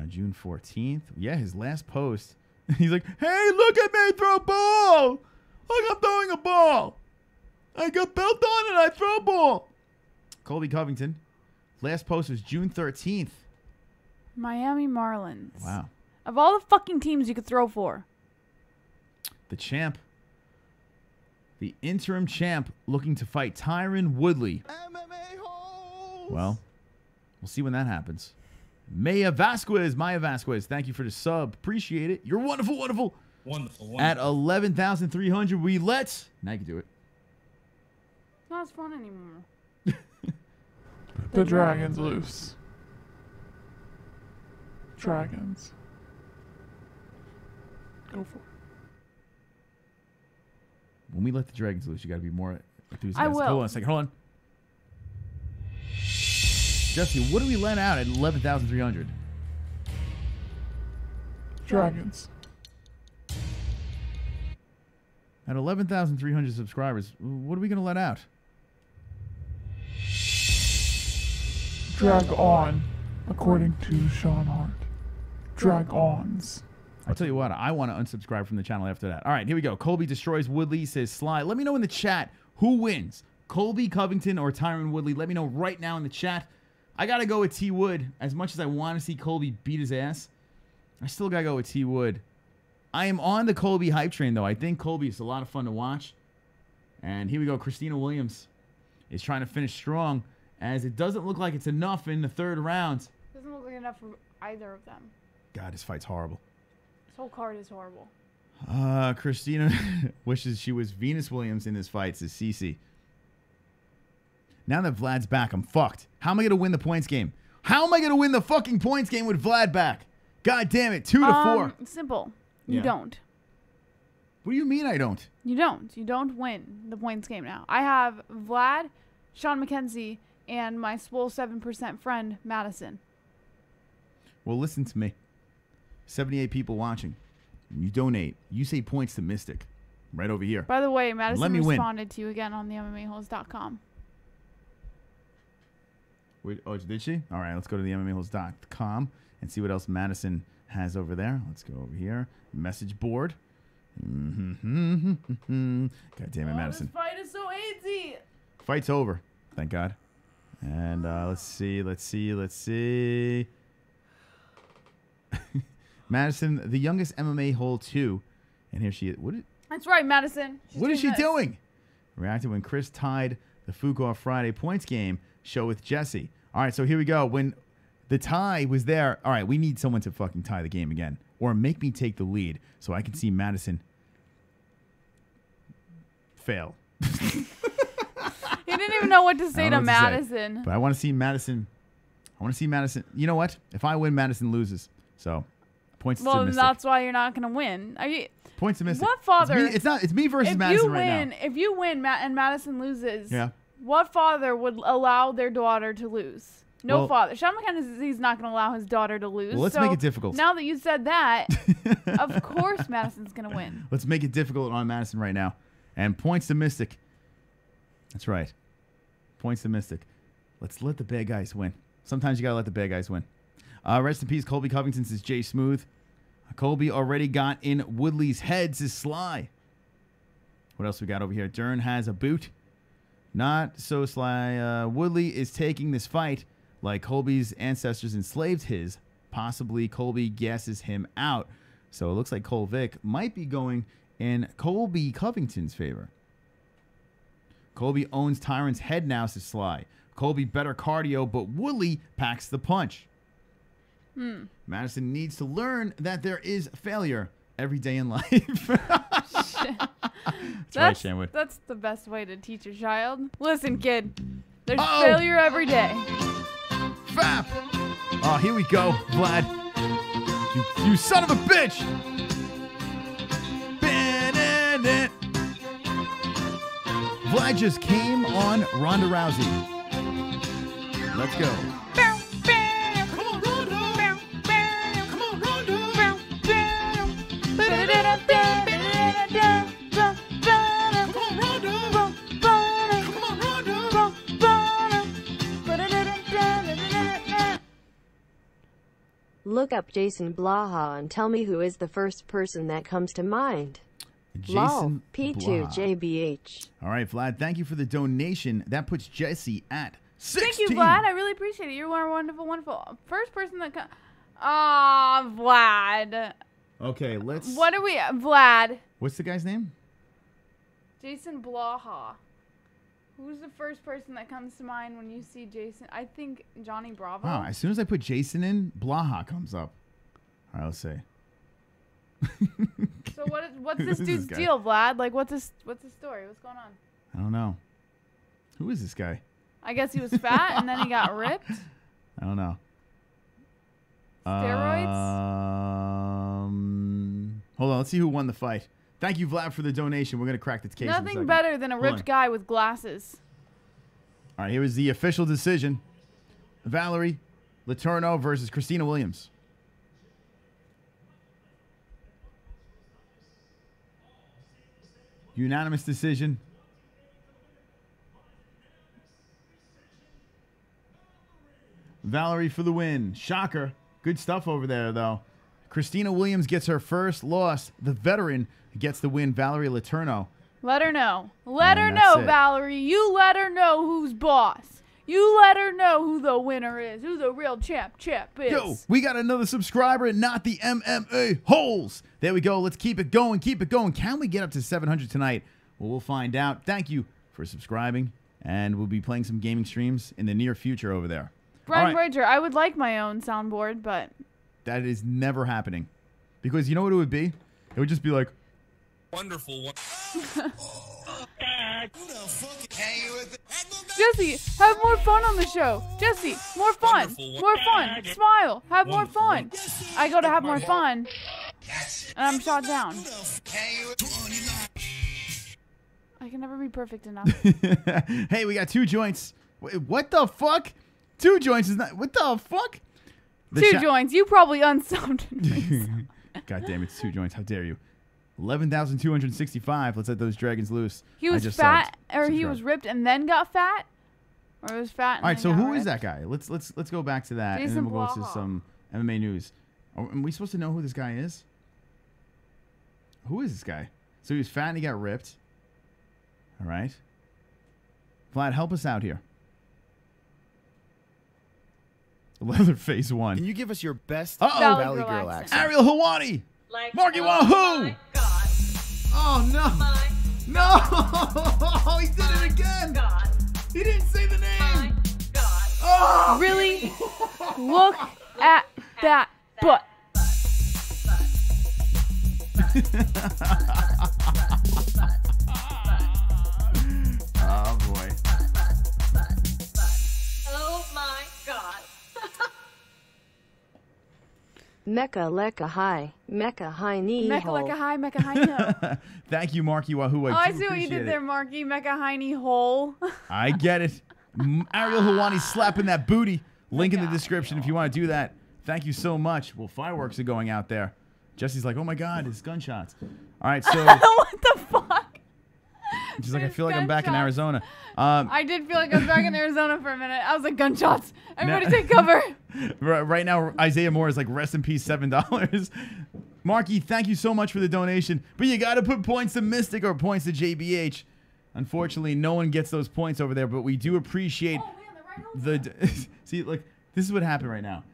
June 14th. Yeah, his last post. He's like, hey, look at me throw a ball. Look, I'm throwing a ball. I got belt on and I throw a ball. Colby Covington. Last post was June 13th. Miami Marlins. Wow. Of all the fucking teams you could throw for. The champ. The interim champ looking to fight Tyron Woodley. MMA-Holes. Well, we'll see when that happens. Maya Vasquez, thank you for the sub. Appreciate it. You're wonderful, wonderful. Wonderful. At 11,300, we let... Now you can do it. It's not as fun anymore. The dragon's loose. Dragons. Go for it. When we let the dragons loose, you got to be more enthusiastic. I will. Hold on a second. Hold on. Jessie, what do we let out at 11,300? Dragons. At 11,300 subscribers, what are we going to let out? Drag on, according to Sean Hart. Drag-ons. I'll tell you what, I want to unsubscribe from the channel after that. All right, here we go. Colby destroys Woodley, says Sly. Let me know in the chat who wins, Colby Covington or Tyron Woodley. Let me know right now in the chat. I got to go with T. Wood. As much as I want to see Colby beat his ass, I still got to go with T. Wood. I am on the Colby hype train, though. I think Colby is a lot of fun to watch. And here we go. Christina Williams is trying to finish strong, as it doesn't look like it's enough in the third round. Doesn't look like enough for either of them. God, this fight's horrible. This whole card is horrible. Christina wishes she was Venus Williams in this fight, says Cece. Now that Vlad's back, I'm fucked. How am I going to win the points game? How am I going to win the fucking points game with Vlad back? God damn it. 2-4. Simple. You Yeah. don't. What do you mean I don't? You don't. You don't win the points game now. I have Vlad, Sean McKenzie, and my swole 7% friend, Madison. Well, listen to me. 78 people watching. You donate. You say points to Mystic. Right over here. By the way, Madison me win. responded to you again on the MMAHoles.com. Wait, oh, did she? All right, let's go to the MMAHoles.com and see what else Madison has over there. Let's go over here. Message board. God damn it, Madison. This fight is so easy. Fight's over. Thank God. And let's see. Madison, the youngest MMA hole 2. And here she is. That's right, Madison. What is she doing? Reacted when Chris tied the FOOK off Friday points game show with Jessie. All right, so here we go. When the tie was there, all right, we need someone to fucking tie the game again. Or make me take the lead so I can see Madison fail. He didn't even know what to say to Madison. But I want to see Madison. You know what? If I win, Madison loses. So, points to Mystic. Well, that's why you're not going to win. Points to Mystic. What father? It's me versus Madison right now. If you win and Madison loses, yeah. What father would allow their daughter to lose? No father. Sean McKenzie's not going to allow his daughter to lose. Well, let's make it difficult. Now that you said that, of course Madison's going to win. Let's make it difficult on Madison right now. And points to Mystic. That's right. Points to Mystic. Let's let the bad guys win. Sometimes you got to let the bad guys win. Rest in peace, Colby Covington, says Jay Smooth. Colby already got in Woodley's head, says Sly. What else we got over here? Dern has a boot. Not so sly. Woodley is taking this fight like Colby's ancestors enslaved his. Possibly Colby gasses him out. So it looks like Cole Vick might be going in Colby Covington's favor. Colby owns Tyrant's head now, says Sly. Colby better cardio, but Woodley packs the punch. Madison needs to learn that there is failure every day in life. That's right, Shanwood. That's the best way to teach a child. Listen, kid. There's failure every day. Fap! Oh, here we go, Vlad. You son of a bitch! Vlad just came on Ronda Rousey. Let's go. Come on, Ronda. Come on, Ronda. Look up Jason Blaha and tell me who is the first person that comes to mind. Jason P2JBH. All right, Vlad, thank you for the donation. That puts Jessie at 16. Thank you, Vlad. I really appreciate it. You're wonderful, wonderful. First person that comes. Ah, Vlad. Okay, let's. What are we. Vlad. What's the guy's name? Jason Blaha. Who's the first person that comes to mind when you see Jason? I think Johnny Bravo. Oh, as soon as I put Jason in, Blaha comes up. All right, let's see. So what's this dude's deal, Vlad? Like, what's the story? What's going on? I don't know. Who is this guy? I guess he was fat and then he got ripped. I don't know. Steroids? Hold on. Let's see who won the fight. Thank you, Vlad, for the donation. We're going to crack this case in a Nothing second. better than a ripped guy with glasses. All right, here is the official decision. Valerie Letourneau versus Christina Williams. Unanimous decision. Valerie for the win. Shocker. Good stuff over there, though. Christina Williams gets her first loss. The veteran gets the win. Valerie Letourneau. Let her know. Let her know, Valerie. You let her know who's boss. You let her know who the winner is, who the real champ is. Yo, we got another subscriber, not the MMA-Holes. There we go. Let's keep it going. Keep it going. Can we get up to 700 tonight? Well, we'll find out. Thank you for subscribing, and we'll be playing some gaming streams in the near future over there. Brian Bridger, I would like my own soundboard, but that is never happening. Because you know what it would be? It would just be like, wonderful. Jessie, have more fun on the show. Jessie, more fun. More fun. Smile. Have more fun. I go to have more fun, and I'm shot down. I can never be perfect enough. Hey, we got 2 joints. Wait, what the fuck? 2 joints is not. What the fuck? 2 joints. You probably unsubbed. God damn, it's 2 joints. How dare you? 11,265. Let's let those dragons loose. He was fat, or he was ripped and then got fat, or he was fat. And all right, then so got who ripped? is that guy? Let's go back to that, Jason and then we'll go to Blaha. some MMA news. Are we supposed to know who this guy is? Who is this guy? So he was fat and he got ripped. All right, Vlad, help us out here. Leatherface won. Can you give us your best Valley Valley Girl Girl accent? accent? Ariel Helwani. Like, Marky oh Wahoo! my God. Oh no! My No! He did it again! God. He didn't say the My name! God. Oh! Really? Look at that butt. Oh boy. Oh my God. Mecca Lecca High. Mecca High Knee Mecca Hole. like a high, Mecca high no. Thank you, Marky Wahoo. I do see what you appreciate did it. there, Marky. Mecca hiney hole. I get it. Ariel Helwani slapping that booty. Link in the description if you want to do that. Thank you so much. Well, fireworks are going out there. Jesse's like, oh my God, it's gunshots. All right, so What the fuck? she's like, I There's feel like I'm back in gunshots. Arizona. I did feel like I was back in Arizona for a minute. I was like, gunshots. Everybody take cover. Right now, Isaiah Moore is like, rest in peace, $7. Marky, thank you so much for the donation. But you got to put points to Mystic or points to JBH. Unfortunately, no one gets those points over there, but we do appreciate see, look, this is what happened right now.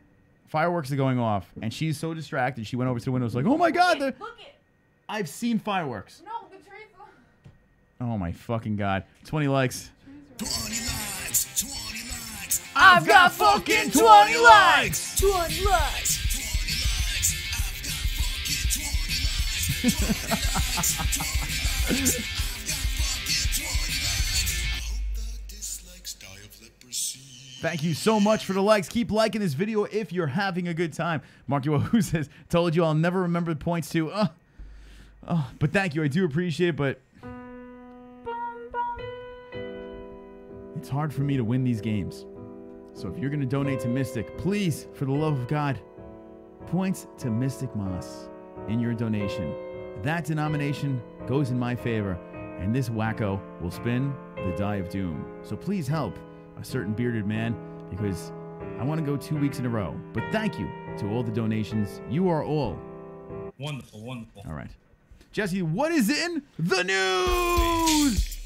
Fireworks are going off, and she's so distracted. She went over to the window, like, "Oh my God!" Look it. I've seen fireworks. No, the trees. Oh my fucking God! 20 likes. 20 likes. 20 likes. I've got fucking 20 likes. 20 likes. 20 likes. I've got fucking 20 likes. 20 likes. 20 likes. I've got fucking 20 likes. I hope the dislikes die of leprosy. Thank you so much for the likes. Keep liking this video if you're having a good time. Mark Who says, "Told you I'll never remember the points to." But thank you. I do appreciate it, but it's hard for me to win these games. So if you're going to donate to Mystic, please, for the love of God, points to Mystic Moss in your donation. That denomination goes in my favor, and this wacko will spin the die of doom. So please help a certain bearded man, because I want to go 2 weeks in a row. But thank you to all the donations. You are all wonderful, wonderful. All right. Jessie, what is in the news?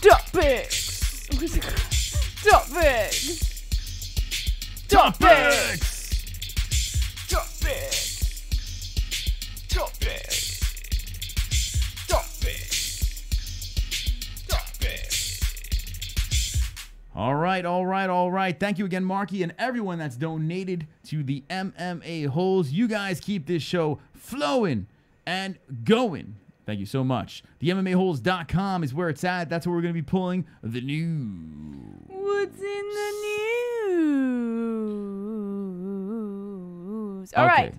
Topics. Topics. Topics. Topics. Topics. Topics. All right, all right, all right. Thank you again, Marky, and everyone that's donated to the MMA-Holes. You guys keep this show flowing and going. Thank you so much. The MMAHoles.com is where it's at. That's where we're going to be pulling the news. What's in the news? All right.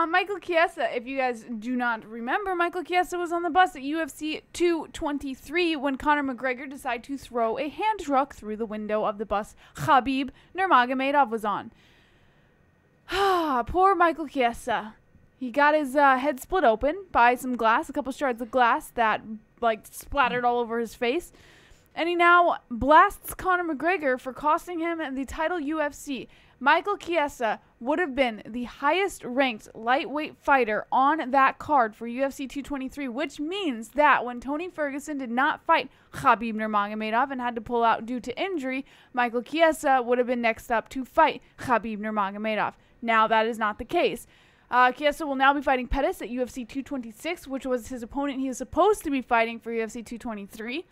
Michael Chiesa, if you guys do not remember, Michael Chiesa was on the bus at UFC 223 when Conor McGregor decided to throw a hand truck through the window of the bus Khabib Nurmagomedov was on. Poor Michael Chiesa. He got his head split open by some glass, a couple shards of glass that like splattered all over his face. And he now blasts Conor McGregor for costing him the title UFC. Michael Chiesa would have been the highest ranked lightweight fighter on that card for UFC 223, which means that when Tony Ferguson did not fight Khabib Nurmagomedov and had to pull out due to injury, Michael Chiesa would have been next up to fight Khabib Nurmagomedov. Now that is not the case. Chiesa will now be fighting Pettis at UFC 226, which was his opponent he was supposed to be fighting for UFC 223.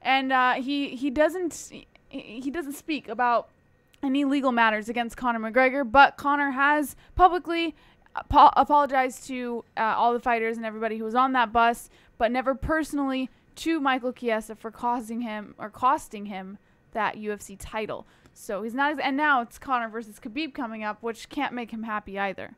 And he doesn't speak about any legal matters against Conor McGregor, but Conor has publicly apologized to all the fighters and everybody who was on that bus, but never personally to Michael Chiesa for costing him that UFC title. So he's not, and now it's Conor versus Khabib coming up, which can't make him happy either.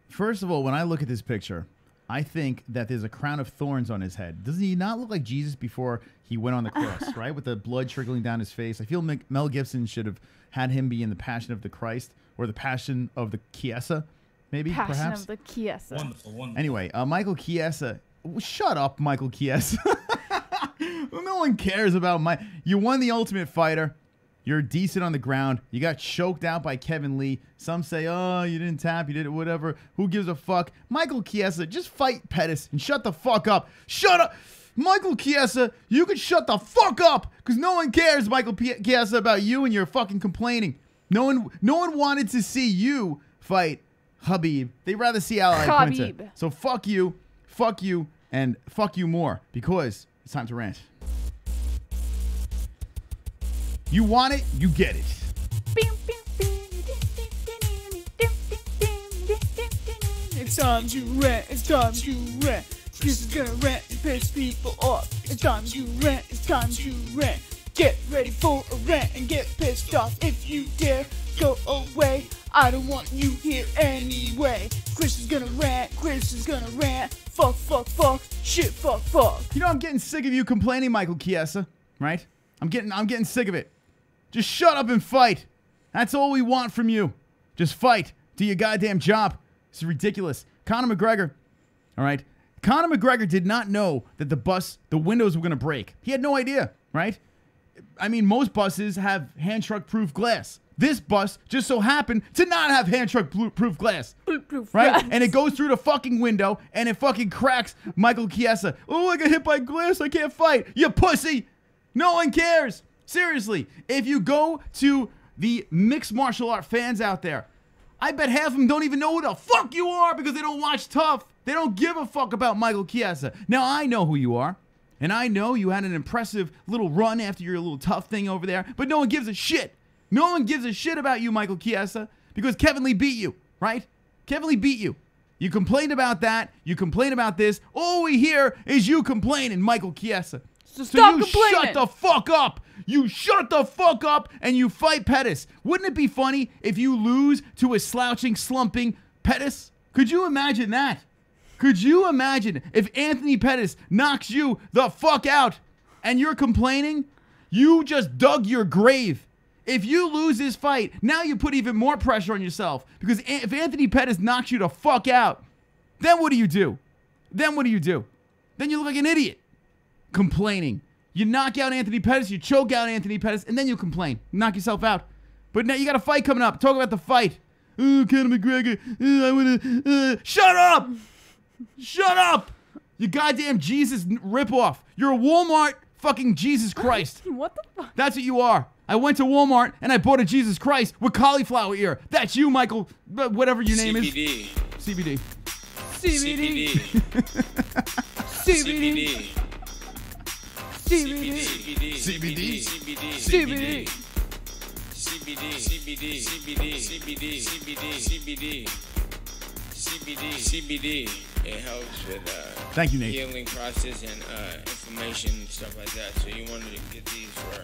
First of all, when I look at this picture, I think that there's a crown of thorns on his head. Doesn't he not look like Jesus before he went on the cross, right? With the blood trickling down his face. I feel Mel Gibson should have had him be in the Passion of the Christ or the Passion of the Chiesa, maybe, Passion perhaps. of the Chiesa. Wonderful, wonderful. Anyway, Michael Chiesa. Shut up, Michael Chiesa. No one cares about You won the Ultimate Fighter. You're decent on the ground. You got choked out by Kevin Lee. Some say, oh, you didn't tap, you did it, whatever. Who gives a fuck? Michael Chiesa, just fight Pettis and shut the fuck up. Shut up. Michael Chiesa, you can shut the fuck up because no one cares, Michael Chiesa, about you and you're fucking complaining. No one wanted to see you fight Khabib. They'd rather see Ally Quinta. So fuck you, and fuck you more because it's time to rant. You want it, you get it. It's time to rant, it's time to rant. Chris is gonna rant and piss people off. It's time to rant, it's time to rant. Get ready for a rant and get pissed off. If you dare, go away. I don't want you here anyway. Chris is gonna rant, Chris is gonna rant. Fuck, fuck, fuck, shit, fuck, fuck. You know, I'm getting sick of you complaining, Michael Chiesa, right? I'm getting sick of it. Just shut up and fight. That's all we want from you. Just fight. Do your goddamn job. This is ridiculous. Conor McGregor, all right? Conor McGregor did not know that the windows were going to break. He had no idea, right? I mean, most buses have hand truck proof glass. This bus just so happened to not have hand truck proof glass. Bulletproof Right? glass. And it goes through the fucking window and it fucking cracks Michael Chiesa. Oh, I got hit by glass. I can't fight. You pussy. No one cares. Seriously. If you go to the mixed martial art fans out there, I bet half of them don't even know who the fuck you are because they don't watch Tough. They don't give a fuck about Michael Chiesa. Now, I know who you are. And I know you had an impressive little run after your little Tough thing over there. But no one gives a shit. No one gives a shit about you, Michael Chiesa, because Kevin Lee beat you, right? Kevin Lee beat you. You complained about that. You complain about this. All we hear is you complaining, Michael Chiesa. So stop complaining. Shut the fuck up. You shut the fuck up and you fight Pettis. Wouldn't it be funny if you lose to a slouching, slumping Pettis? Could you imagine that? Could you imagine if Anthony Pettis knocks you the fuck out and you're complaining? You just dug your grave. If you lose this fight, now you put even more pressure on yourself. Because if Anthony Pettis knocks you the fuck out, then what do you do? Then what do you do? Then you look like an idiot. Complaining. You knock out Anthony Pettis, you choke out Anthony Pettis, and then you complain. Knock yourself out. But now you got a fight coming up. Talk about the fight. Conor McGregor. I wanna, shut up! Shut up! You goddamn Jesus ripoff. You're a Walmart fucking Jesus Christ. What the fuck? That's what you are. I went to Walmart and I bought a Jesus Christ with cauliflower ear. That's you, Michael. Whatever your name is. CBD. CBD. CBD. CBD. CBD. CBD. CBD. It helps with Thank you, Nate. healing process and inflammation and stuff like that. So you wanted to get these for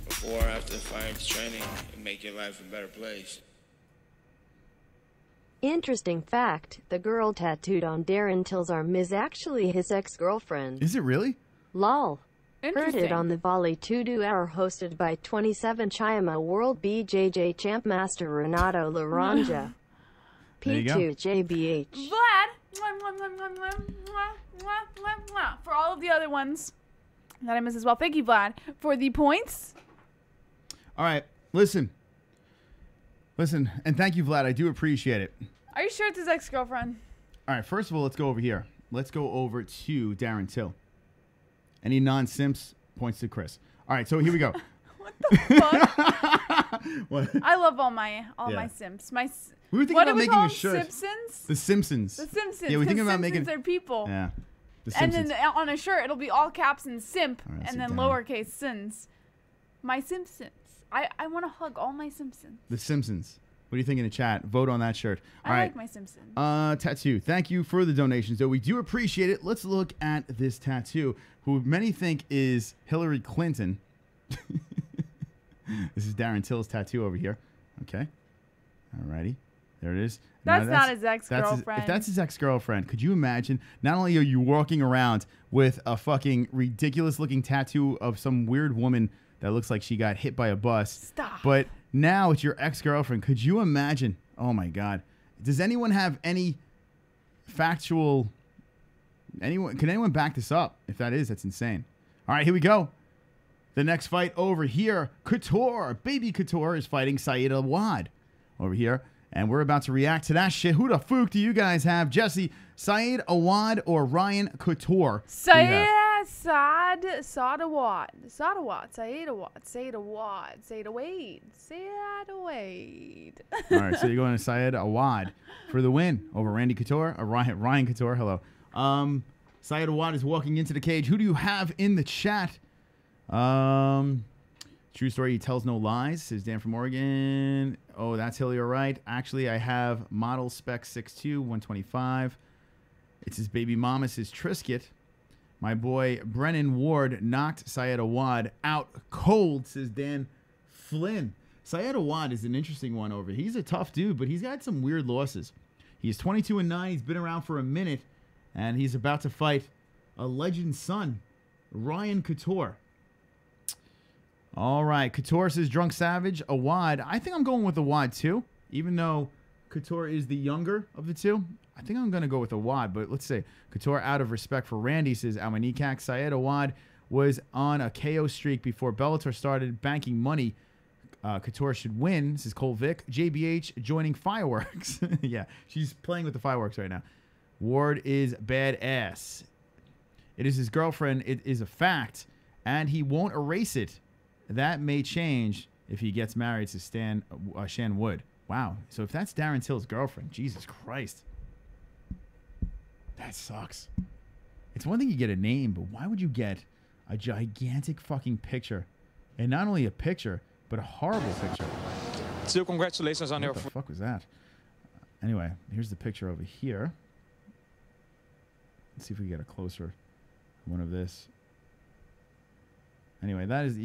before or after the fight training and make your life a better place. Interesting fact, the girl tattooed on Darren Till's arm is actually his ex-girlfriend. Is it really? Lol. Heard Interesting. it on the Volley 2 hour hosted by 27 Chima World BJJ Champ Master Renato Laranja. There you go. P2JBH. Vlad, for all of the other ones that I missed as well. Thank you, Vlad, for the points. All right. Listen, and thank you, Vlad. I do appreciate it. Are you sure it's his ex-girlfriend? All right. First of all, let's go over here. Let's go over to Darren Till. Any non-simps points to Chris. All right. So here we go. What the fuck? What? I love all my Yeah. simps. We were thinking What about do we making call a them? shirt. Simpsons? The Simpsons. The Simpsons. Yeah, we're thinking 'cause about Simpsons making. are people. Yeah. The And Simpsons. then on a shirt, it'll be all caps and simp, All right, and sit then down. lowercase sins. My Simpsons. I want to hug all my Simpsons. The Simpsons. What do you think in the chat? Vote on that shirt. All I right. like my Simpsons. Tattoo. Thank you for the donations, though. We do appreciate it. Let's look at this tattoo, who many think is Hillary Clinton. This is Darren Till's tattoo over here. Okay. Alrighty. There it is. That's Now not his ex-girlfriend. If that's his ex-girlfriend, could you imagine? Not only are you walking around with a fucking ridiculous-looking tattoo of some weird woman that looks like she got hit by a bus. Stop. But now it's your ex-girlfriend. Could you imagine? Oh, my God. Does anyone have any factual... Can anyone back this up? If that is, that's insane. All right, here we go. The next fight over here, Couture. Baby Couture is fighting Saeed Awad over here. And we're about to react to that shit. Who the fuck do you guys have? Jesse, Saeed Awad or Ryan Couture? Saeed Wade. All right, so you're going to Saeed Awad for the win over Randy Couture. Ryan Couture, hello. Saeed Awad is walking into the cage. Who do you have in the chat? True story, he tells no lies, says Dan from Oregon. Oh, that's Hilly, all right. Actually, I have model spec 6'2", 125. It's his baby mama, says Trisket. My boy Brennan Ward knocked Saeed Awad out cold, says Dan Flynn. Saeed Awad is an interesting one over. He's a tough dude, but he's got some weird losses. He's 22-9. He's been around for a minute, and he's about to fight a legend's son, Ryan Couture. All right, Couture says Drunk Savage. Awad, I think I'm going with Awad too, even though Couture is the younger of the two. I think I'm going to go with Awad, but let's say Couture, out of respect for Randy, says Almanikak. Saeed Awad was on a KO streak before Bellator started banking money. Couture should win. This is Cole Vick. JBH joining fireworks. Yeah, she's playing with the fireworks right now. Ward is badass. It is his girlfriend. It is a fact, and he won't erase it. That may change if he gets married to Shan Wood. Wow. So if that's Darren Till's girlfriend, Jesus Christ. That sucks. It's one thing you get a name, but why would you get a gigantic fucking picture? And not only a picture, but a horrible picture. So congratulations on your... What the fuck was that? Anyway, here's the picture over here. Let's see if we get a closer one of this. Anyway, that is...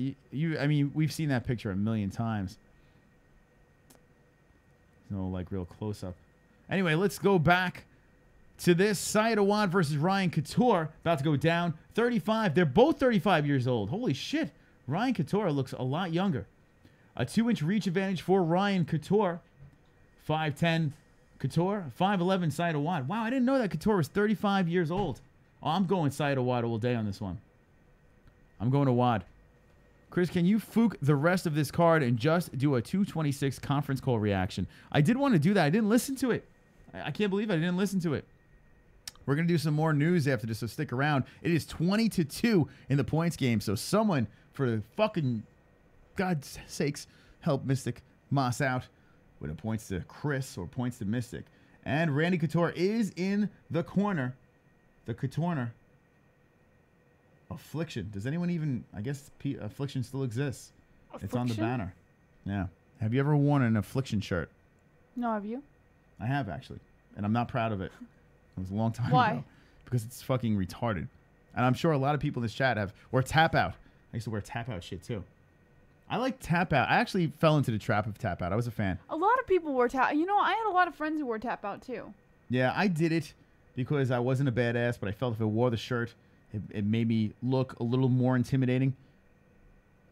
I mean, we've seen that picture a million times. No, like, real close-up. Anyway, let's go back to this. Syed Awad versus Ryan Couture. About to go down. 35. They're both 35 years old. Holy shit. Ryan Couture looks a lot younger. A 2-inch reach advantage for Ryan Couture. 5'10 Couture. 5'11 Syed Awad. Wow, I didn't know that Couture was 35 years old. Oh, I'm going Syed Awad all day on this one. I'm going Awad. Chris, can you fook the rest of this card and just do a 226 conference call reaction? I did want to do that. I didn't listen to it. I can't believe I didn't listen to it. We're going to do some more news after this, so stick around. It is 20-2 in the points game, so someone, for fucking God's sakes, help Mystic Moss out when it points to Chris or points to Mystic. And Randy Couture is in the corner. The Couture. Affliction. Does anyone even... I guess Affliction still exists. Affliction? It's on the banner. Yeah. Have you ever worn an Affliction shirt? No, have you? I have, actually. And I'm not proud of it. It was a long time Why? ago. Because it's fucking retarded. And I'm sure a lot of people in this chat have... Or Tap Out. I used to wear Tap Out shit, too. I like Tap Out. I actually fell into the trap of Tap Out. I was a fan. A lot of people wore Tap... You know, I had a lot of friends who wore Tap Out, too. Yeah, I did it because I wasn't a badass, but I felt if I wore the shirt... It made me look a little more intimidating.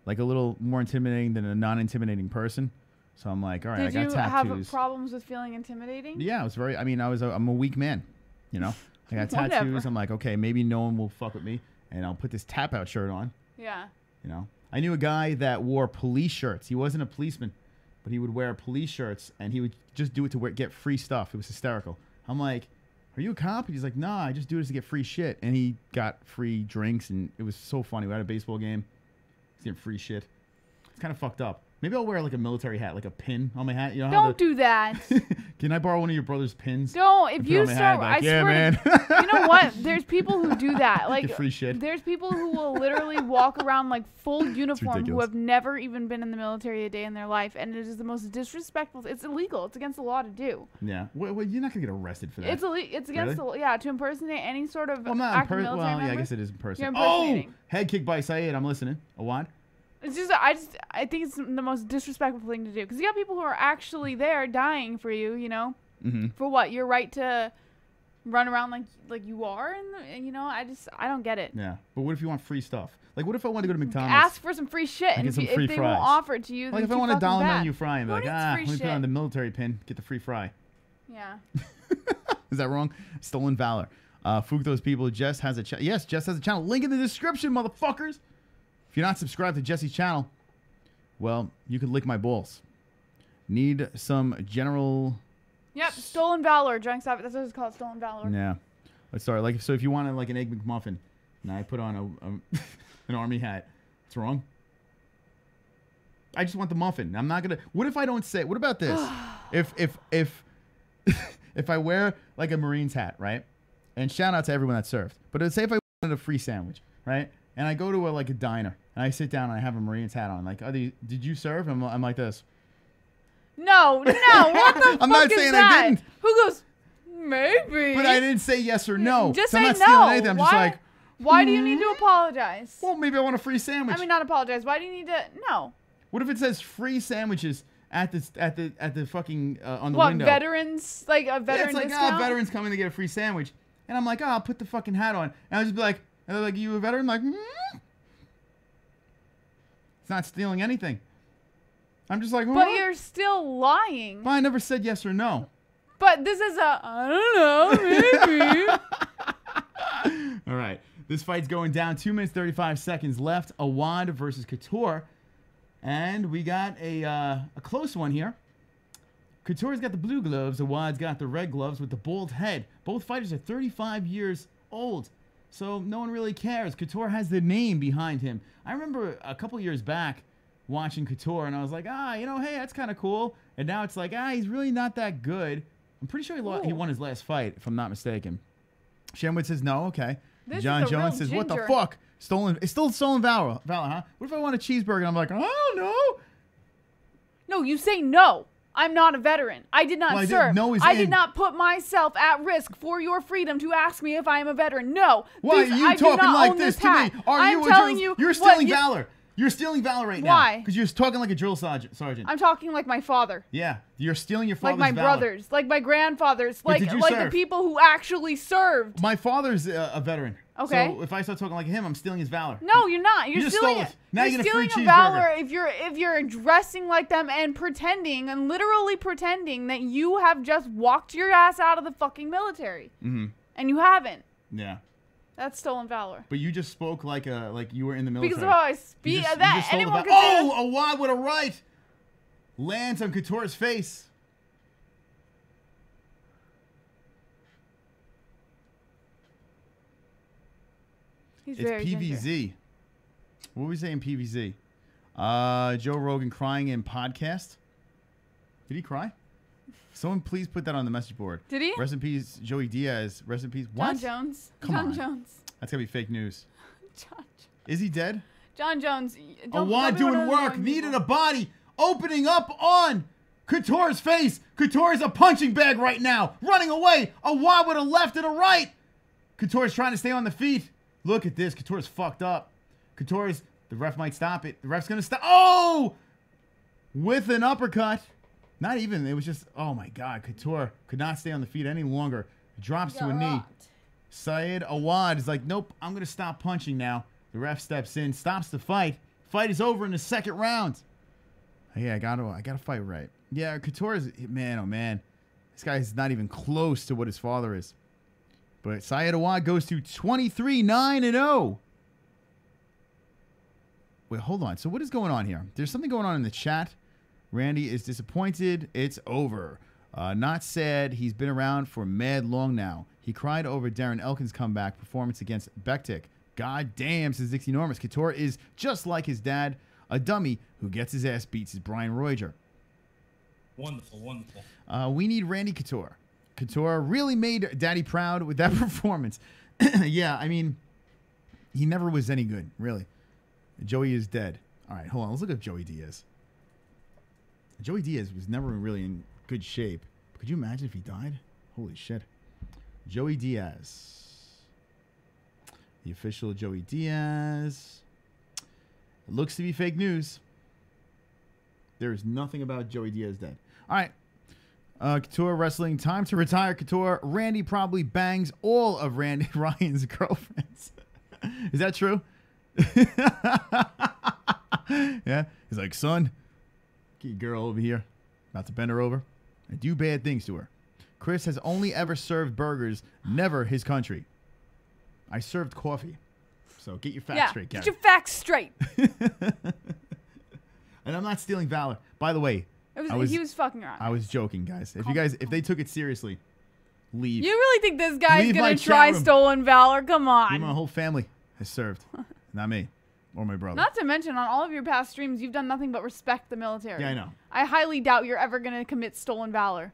Like a little more intimidating than a non-intimidating person. So I'm like, all right, I got tattoos. Did you have problems with feeling intimidating? Yeah, I was very... I mean, I'm a weak man, you know? I got tattoos. I'm like, okay, maybe no one will fuck with me. And I'll put this Tap-Out shirt on. Yeah. You know? I knew a guy that wore police shirts. He wasn't a policeman, but he would wear police shirts, and he would just do it to get free stuff. It was hysterical. I'm like... Are you a cop? And he's like, nah, I just do this to get free shit. And he got free drinks, and it was so funny. We had a baseball game. He's getting free shit. It's kind of fucked up. Maybe I'll wear like a military hat, like a pin on my hat. You know Don't do that. Can I borrow one of your brother's pins? Don't. If you start, like, I yeah, swear. Man. You know what? There's people who do that. Like get free shit. There's people who will literally walk around like full uniform who ridiculous. have never even been in the military a day in their life, and it is the most disrespectful. It's illegal. It's against the law to do. Yeah. Well, you're not gonna get arrested for that. It's against the law. Yeah, to impersonate any sort of well, not active military well, member. yeah, I guess it is impersonating. You're impersonating. Oh, head kick by Syed. I'm listening. Awad. It's just I think it's the most disrespectful thing to do, because you got people who are actually there dying for you, you know, for what, your right to run around like you are, and you know, I don't get it. Yeah, but what if you want free stuff? Like, what if I want to go to McDonald's? Ask for some free shit, and if they won't offer it to you, like then if I want a $1 bad. menu fry, I'm like, let me put on the military pin, get the free fry. Yeah. Is that wrong? Stolen valor. Fook those people. Jess has a channel. Yes, Jess has a channel. Link in the description, motherfuckers. If you're not subscribed to Jessie's channel, well, you can lick my balls. Need some general... Yep, stolen valor. Drunk savage. That's what it's called, stolen valor. Yeah. Let's start. Like, so if you want like an Egg McMuffin, and I put on an army hat, it's wrong. I just want the muffin. I'm not gonna... What if I don't say... What about this? if I wear like a Marines hat, right? And shout out to everyone that served. But let's say if I wanted a free sandwich, right? And I go to like a diner, and I sit down and I have a Marines hat on. Like, did you serve? I'm like this. No. What the fuck I'm not is saying that? I didn't. Who goes, maybe. But I didn't say yes or no. Just so say I'm not stealing no. anything. I'm just like, why do you need to apologize? Well, maybe I want a free sandwich. I mean, not apologize. Why do you need to? No. What if it says free sandwiches at the fucking on the what, window? What, veterans? Like a veteran it's like, discount? Veterans coming to get a free sandwich. And I'm like, I'll put the fucking hat on. And I'll just be like, and they're like, you a veteran? I'm like, It's not stealing anything. I'm just like, But you're still lying. Well, I never said yes or no. But this is I don't know, maybe. All right. This fight's going down. 2 minutes, 35 seconds left. Awad versus Couture. And we got a close one here. Couture's got the blue gloves. Awad's got the red gloves with the bald head. Both fighters are 35 years old, so no one really cares. Couture has the name behind him. I remember a couple years back watching Couture, and I was like, you know, hey, that's kind of cool. And now it's like, he's really not that good. I'm pretty sure he won his last fight, if I'm not mistaken. Shamwood says no. Okay. This John is a Jones real says, what the ginger. fuck? It's still stolen valor, huh? What if I want a cheeseburger and I'm like, oh, no. No, you say no. I'm not a veteran. I did not Well, serve. no is I in. did not put myself at risk for your freedom to ask me if I am a veteran. No. Why are These- you I do talking not like own this to hat. me? Are I'm you telling you. You're what stealing you- valor. You're stealing valor right now. Why? Because you're talking like a drill sergeant. I'm talking like my father. Yeah, you're stealing your Like father's my valor. brothers. Like my grandfathers. But Like did you the serve? people who actually served. My father's a veteran. Okay. So if I start talking like him, I'm stealing his valor. No, you're not. You're You just stealing stole it. it. Now you're you're gonna stealing free a cheeseburger. valor if you're dressing like them and pretending and literally pretending that you have just walked your ass out of the fucking military. Mm-hmm. And you haven't. Yeah. That's stolen valor. But you just spoke like you were in the military. Because of how I speak. You just That stole the anyone valor. could say Oh, Awad with a right. Lands on Couture's face. He's It's very PVZ. ginger. What were we saying, PVZ? Joe Rogan crying in podcast. Did he cry? Someone please put that on the message board. Did he? Rest in peace, Joey Diaz. Rest in peace. What? John Jones. Come John on. Jones. That's gotta be fake news. John, Is he dead? John Jones. Don't Awad be one of doing those work. young Needed people. a body. Opening up on Couture's face. Couture's a punching bag right now. Running away. Awad with a left and a right. Couture's trying to stay on the feet. Look at this. Couture's fucked up. Couture's, the ref might stop it. The ref's gonna stop. Oh! With an uppercut. Not even. It was just, oh my God. Couture could not stay on the feet any longer. Drops to a knee. Syed Awad is like, nope, I'm going to stop punching now. The ref steps in, stops the fight. Fight is over in the second round. Yeah, I gotta fight right. Yeah, Couture is, man, oh man. This guy is not even close to what his father is. But Syed Awad goes to 23-9-0. Wait, hold on. So what is going on here? There's something going on in the chat. Randy is disappointed. It's over. Not sad. He's been around for mad long now. He cried over Darren Elkin's comeback performance against Bektik. God damn, says Dixie Enormous. Couture is just like his dad, a dummy who gets his ass beat, says Brian Roiger. Wonderful, wonderful. We need Randy Couture. Couture really made Daddy proud with that performance. Yeah, I mean, he never was any good, really. Joey is dead. All right, hold on. Let's look at Joey Diaz. Joey Diaz was never really in good shape. Could you imagine if he died? Holy shit. Joey Diaz. The official Joey Diaz. It looks to be fake news. There is nothing about Joey Diaz dead. All right. Couture Wrestling. Time to retire Couture. Randy probably bangs all of Randy Ryan's girlfriends. Is that true? Yeah. He's like, son, get your girl over here. About to bend her over and do bad things to her. Chris has only ever served burgers, never his country. I served coffee. So get your facts straight, Gary. Get your facts straight. And I'm not stealing valor. By the way, He was fucking around. I was joking, guys. If they took it seriously, leave. You really think this guy's Leave my gonna chat try room. stolen valor? Come My on. whole family has served. Not me. Or my brother. Not to mention, on all of your past streams, you've done nothing but respect the military. Yeah, I know. I highly doubt you're ever gonna commit stolen valor.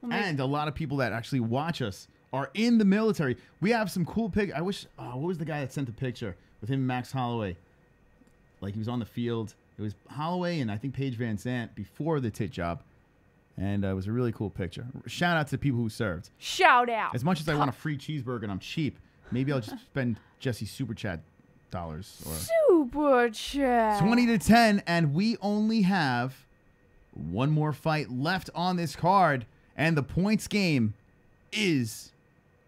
And a lot of people that actually watch us are in the military. We have some cool pic. I wish. What was the guy that sent the picture with him and Max Holloway? Like he was on the field. It was Holloway and I think Paige Van Zandt before the tit job. And it was a really cool picture. Shout out to the people who served. Shout out. As much as I want a free cheeseburger and I'm cheap, maybe I'll just spend Jesse Super Chat dollars. Or Super chat. 20-10, and we only have one more fight left on this card, and the points game is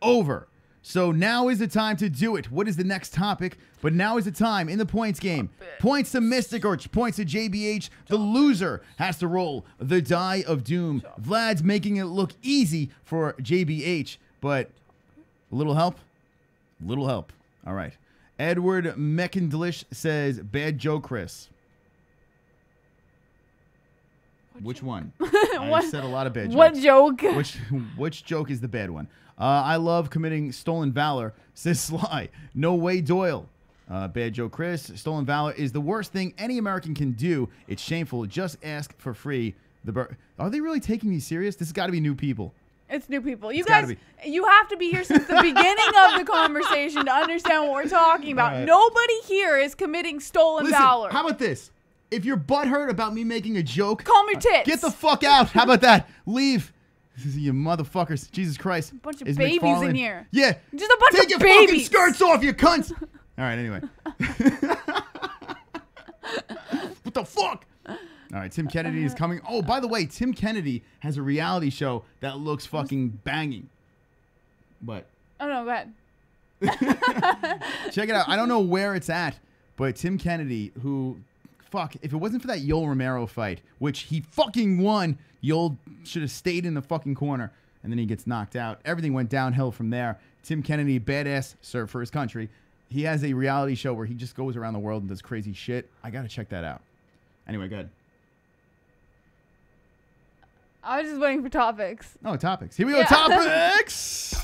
over. So now is the time to do it. What is the next topic? But now is the time in the points game. Points to Mystic or points to JBH. The loser has to roll the die of doom. Vlad's making it look easy for JBH, but a little help? Little help. All right. Edward Meckendlish says, bad joke, Chris. Which one? I said a lot of bad jokes. What joke? Which joke is the bad one? I love committing stolen valor, says Sly. No way, Doyle. Bad joke, Chris. Stolen valor is the worst thing any American can do. It's shameful. Just ask for free. Are they really taking these serious? This has got to be new people. It's new people. You guys, you have to be here since the beginning of the conversation to understand what we're talking about. Right. Nobody here is committing stolen valor. How about this? If you're butthurt about me making a joke, calm your tits. Get the fuck out. How about that? Leave. You motherfuckers. Jesus Christ. A bunch of babies McFarlane in here. Yeah. Just a bunch Take of your babies. fucking skirts off, you cunts. All right, anyway. What the fuck? All right, Tim Kennedy is coming. Oh, by the way, Tim Kennedy has a reality show that looks fucking banging. What? Oh, no, go ahead. Check it out. I don't know where it's at, but Tim Kennedy, who, fuck, if it wasn't for that Yoel Romero fight, which he fucking won, Yoel should have stayed in the fucking corner, and then he gets knocked out. Everything went downhill from there. Tim Kennedy, badass, served for his country. He has a reality show where he just goes around the world and does crazy shit. I got to check that out. Anyway, go ahead. I was just waiting for topics. Oh, topics. Here we go. Topics.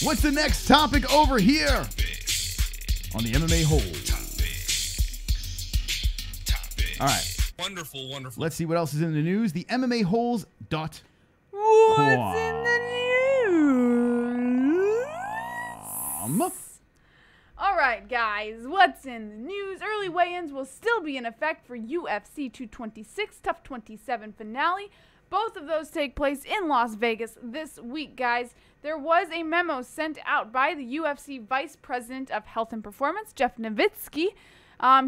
What's the next topic over here on the MMA-Holes? All right. Wonderful, wonderful. Let's see what else is in the news. The MMA-Holes.com. What's in the news? All right, guys. What's in the news? Early weigh-ins will still be in effect for UFC 226 Tough 27 finale. Both of those take place in Las Vegas this week, guys. There was a memo sent out by the UFC Vice President of Health and Performance, Jeff Nowitzki.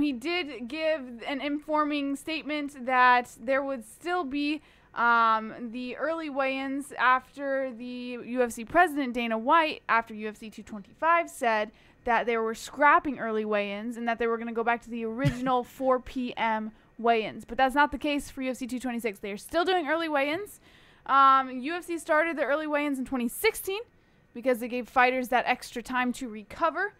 He did give an informing statement that there would still be the early weigh-ins after the UFC President, Dana White, after UFC 225, said that they were scrapping early weigh-ins and that they were going to go back to the original 4 p.m. weigh-ins. But that's not the case for UFC 226. They are still doing early weigh-ins. UFC started the early weigh-ins in 2016 because they gave fighters that extra time to recover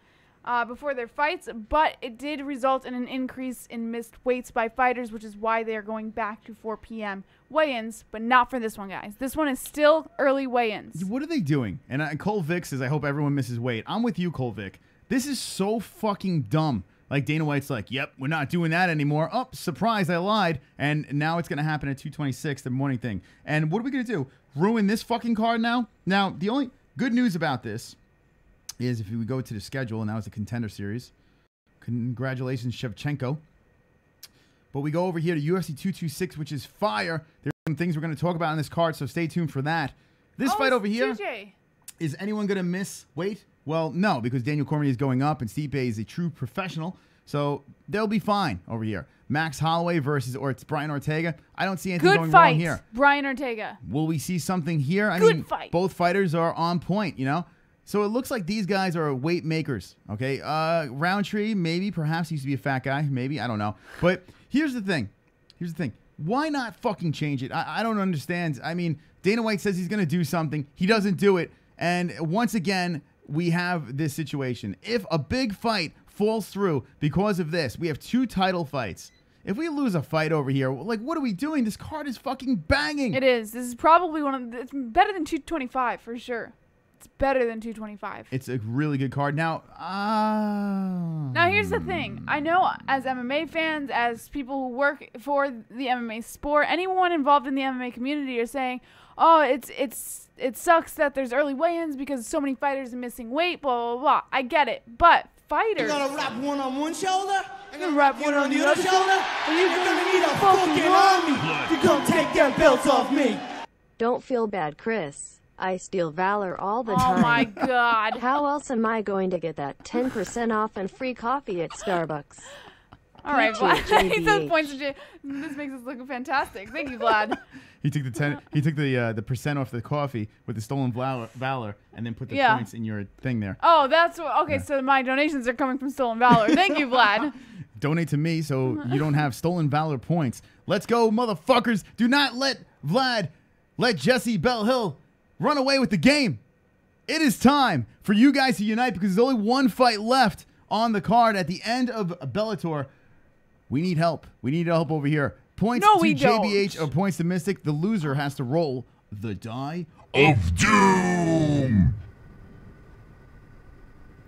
before their fights, but it did result in an increase in missed weights by fighters, which is why they are going back to 4 p.m. weigh-ins, but not for this one, guys. This one is still early weigh-ins. What are they doing? And Cole Vick says, I hope everyone misses weight. I'm with you, Cole Vick. This is so fucking dumb. Like, Dana White's like, yep, we're not doing that anymore. Oh, surprise, I lied. And now it's going to happen at 226, the morning thing. And what are we going to do? Ruin this fucking card now? Now, the only good news about this is if we go to the schedule, and now it's a contender series. Congratulations, Shevchenko. But we go over here to UFC 226, which is fire. There's some things we're going to talk about on this card, so stay tuned for that. This fight over here, TJ. Is anyone going to miss weight? Well, no, because Daniel Cormier is going up, and Stipe is a true professional, so they'll be fine over here. Max Holloway versus Brian Ortega. I don't see anything going wrong here. Brian Ortega. Will we see something here? I Good mean, fight. Both fighters are on point, you know? So it looks like these guys are weight makers, okay? Roundtree, maybe, perhaps he used to be a fat guy. Maybe, I don't know. But here's the thing. Why not fucking change it? I don't understand. I mean, Dana White says he's going to do something. He doesn't do it. And once again, we have this situation. If a big fight falls through because of this, we have 2 title fights. If we lose a fight over here, like, what are we doing? This card is fucking banging. It is. This is probably it's better than 225 for sure. It's better than 225. It's a really good card. Now, now here's the thing. I know as MMA fans, as people who work for the MMA sport, anyone involved in the MMA community are saying, oh, it sucks that there's early weigh-ins because so many fighters are missing weight, blah, blah, blah. I get it. But fighters... You're gonna wrap one on one shoulder, you're gonna wrap one on the other shoulder, and you're gonna need a fucking army to come take their belts off me. Don't feel bad, Chris. I steal valor all the time. Oh my god. How else am I going to get that 10% off and free coffee at Starbucks? All right, Vlad. He says points. This makes us look fantastic. Thank you, Vlad. He took the percent off the coffee with the stolen valor, and then put the points in your thing there. Oh, that's what. Okay, so my donations are coming from stolen valor. Thank you, Vlad. Donate to me so you don't have stolen valor points. Let's go, motherfuckers! Do not let Jessie Bell Hill run away with the game. It is time for you guys to unite because there's only one fight left on the card at the end of Bellator. We need help. We need help over here. Points No, to we don't. JBH or points to Mystic. The loser has to roll the die of doom.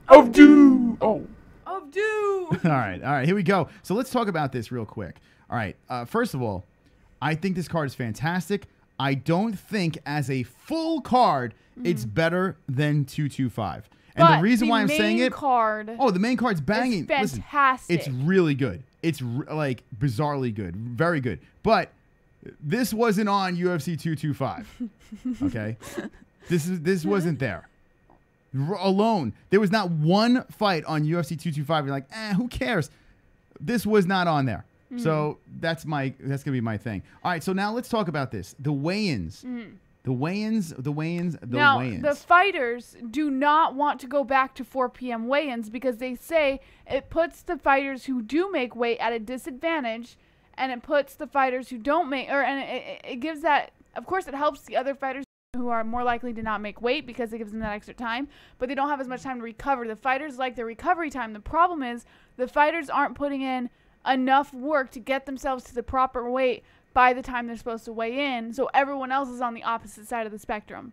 Of doom. Oh. Of doom. All right, here we go. So let's talk about this real quick. All right, first of all, I think this card is fantastic. I don't think as a full card, it's better than 225. And But the reason why I'm saying it, the main card's banging. It's fantastic. Listen, it's really good. It's like bizarrely good, very good. But this wasn't on UFC 225. Okay, this wasn't there. Alone, there was not one fight on UFC 225. You're like, who cares? This was not on there. So that's gonna be my thing. All right, so now let's talk about this. The weigh-ins. The weigh-ins. Now, the fighters do not want to go back to 4 p.m. weigh-ins because they say it puts the fighters who do make weight at a disadvantage, and it puts the fighters who don't make, it gives that. Of course, it helps the other fighters who are more likely to not make weight because it gives them that extra time, but they don't have as much time to recover. The fighters like their recovery time. The problem is the fighters aren't putting in enough work to get themselves to the proper weight by the time they're supposed to weigh in, so everyone else is on the opposite side of the spectrum.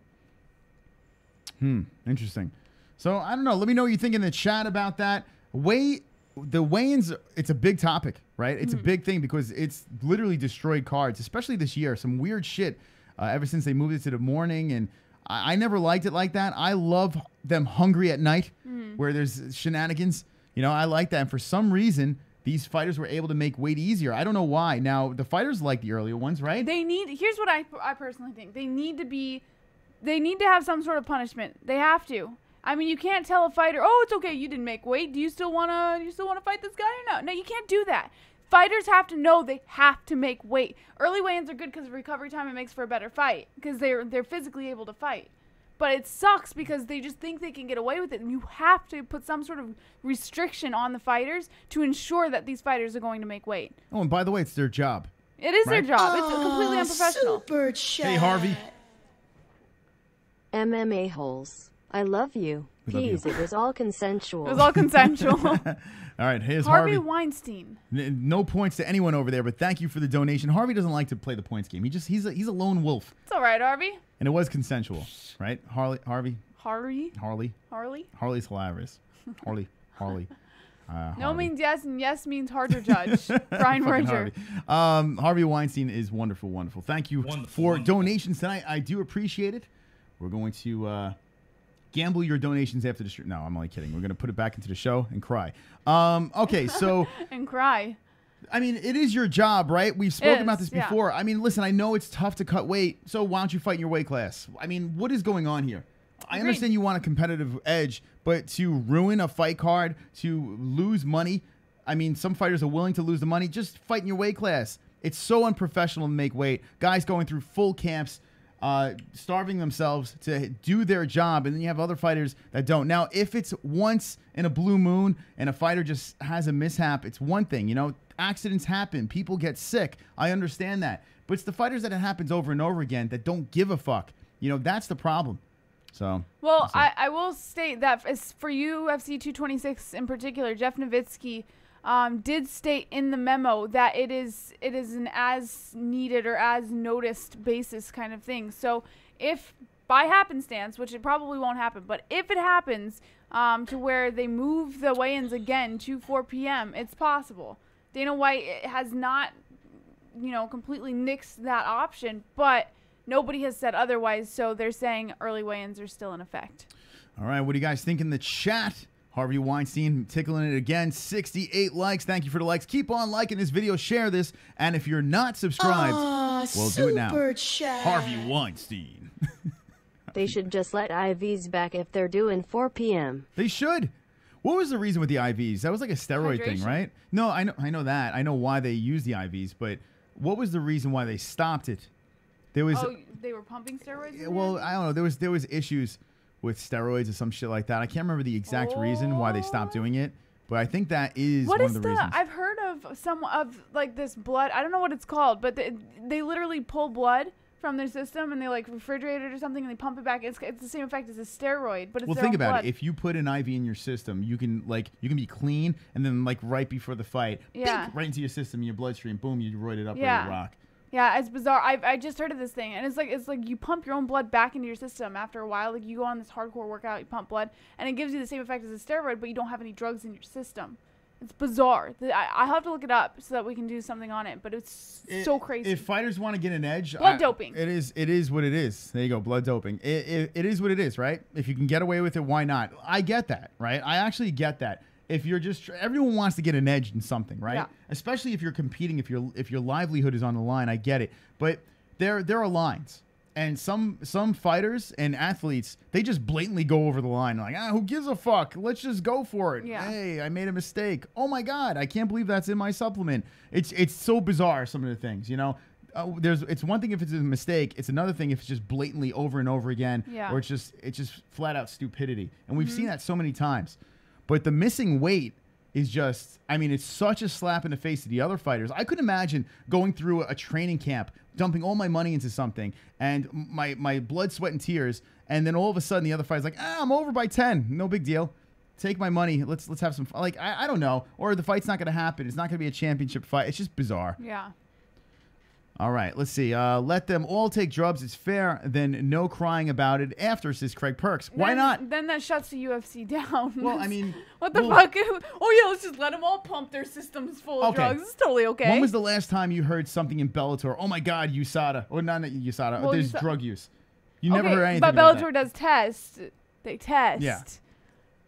Interesting. So I don't know. Let me know what you think in the chat about that. The weigh-ins, it's a big topic, right? It's a big thing because it's literally destroyed cards, especially this year. Some weird shit ever since they moved it to the morning, and I never liked it like that. I love them hungry at night where there's shenanigans. You know, I like that. And for some reason, these fighters were able to make weight easier. I don't know why. Now, the fighters like the earlier ones, right? Here's what I personally think. They need to have some sort of punishment. They have to. I mean, you can't tell a fighter, "Oh, it's okay, you didn't make weight. Do you still wanna fight this guy or no?" No, you can't do that. Fighters have to know they have to make weight. Early weigh-ins are good because of recovery time. It makes for a better fight because they're physically able to fight. But it sucks because they just think they can get away with it. And you have to put some sort of restriction on the fighters to ensure that these fighters are going to make weight. Oh, and by the way, it's their job. It is their job. It's completely unprofessional. Superchat. Hey, Harvey. MMA-Holes. I love you. Peace. It was all consensual. It was all consensual. All right, here's Harvey Harvey. Weinstein. No points to anyone over there, but thank you for the donation. Harvey doesn't like to play the points game. He's a lone wolf. It's all right, Harvey. And it was consensual, right? Harley's hilarious. Harley. No means yes, and yes means hard to judge. Brian Merger. Harvey Weinstein is wonderful. Thank you for donations tonight. I do appreciate it. We're going to gamble your donations after the show. No, I'm only kidding. We're going to put it back into the show and cry. Okay, so... and cry. I mean, it is your job, right? We've spoken about this before. Yeah. I mean, listen, I know it's tough to cut weight, so why don't you fight in your weight class? I mean, what is going on here? I understand you want a competitive edge, but to ruin a fight card, to lose money, I mean, some fighters are willing to lose the money. Just fight in your weight class. It's so unprofessional to make weight. Guys going through full camps, starving themselves to do their job, and then you have other fighters that don't. Now, if it's once in a blue moon and a fighter just has a mishap, it's one thing. You know, accidents happen. People get sick. I understand that. But it's the fighters that it happens over and over again that don't give a fuck. You know, that's the problem. So, well, I will state that for UFC 226 in particular, Jeff Nowitzki did state in the memo that it is an as needed or as noticed basis kind of thing. So if by happenstance, which it probably won't happen, but if it happens to where they move the weigh-ins again to 4 p.m., it's possible. Dana White has not, completely nixed that option, but nobody has said otherwise, so they're saying early weigh-ins are still in effect. All right, what do you guys think in the chat? Harvey Weinstein tickling it again. 68 likes. Thank you for the likes. Keep on liking this video. Share this. And if you're not subscribed, well, do it now. Chat. Harvey Weinstein. They should just let IVs back if they're doing 4 p.m. They should. What was the reason with the IVs? That was like a steroid thing, right? No, I know that. I know why they use the IVs, but what was the reason why they stopped it? There was. Oh, they were pumping steroids? Well, I don't know. There was issues with steroids or some shit like that. I can't remember the exact reason why they stopped doing it, but I think that is one of the reasons. I've heard of some of like this blood. I don't know what it's called, but they literally pull blood from their system and they like refrigerate it or something and they pump it back. It's the same effect as a steroid, but it's Well, their think own about blood. it. If you put an IV in your system, you can be clean, and then like right before the fight, Yeah. bink, right into your system, in your bloodstream, boom, you roided up, ready Yeah. to rock. Yeah, it's bizarre. I just heard of this thing, and it's like you pump your own blood back into your system after a while. Like you go on this hardcore workout, you pump blood, and it gives you the same effect as a steroid, but you don't have any drugs in your system. It's bizarre. I have to look it up so that we can do something on it, but it's so crazy. If fighters want to get an edge, Blood doping. It is what it is. There you go, blood doping. It is what it is, right? If you can get away with it, why not? I get that, right? I actually get that. If you're just everyone wants to get an edge in something, right? Yeah. Especially if you're competing, if your livelihood is on the line. I get it, but there are lines. And some fighters and athletes, they just blatantly go over the line. Like, who gives a fuck? Let's just go for it. Yeah. Hey, I made a mistake. Oh my God, I can't believe that's in my supplement. It's so bizarre, some of the things, you know. It's one thing if it's a mistake. It's another thing if it's just blatantly over and over again, Yeah. or it's just flat out stupidity. And we've seen that so many times. But the missing weight is just, I mean, it's such a slap in the face to the other fighters. I couldn't imagine going through a training camp, dumping all my money into something, and my blood, sweat, and tears, and then all of a sudden the other fighter's like, I'm over by 10. No big deal. Take my money. Let's have some fun. Like, I don't know. Or the fight's not going to happen. It's not going to be a championship fight. It's just bizarre. Yeah. All right, let's see. Let them all take drugs. It's fair. Then no crying about it after, says Craig Perks. Why not? Then that shuts the UFC down. Well, I mean, what the fuck? Oh yeah, let's just let them all pump their systems full of drugs. It's totally okay. When was the last time you heard something in Bellator? Oh my God, USADA. Or not USADA. Well, There's drug use. You never heard anything but about Bellator that. does test. They test. Yeah.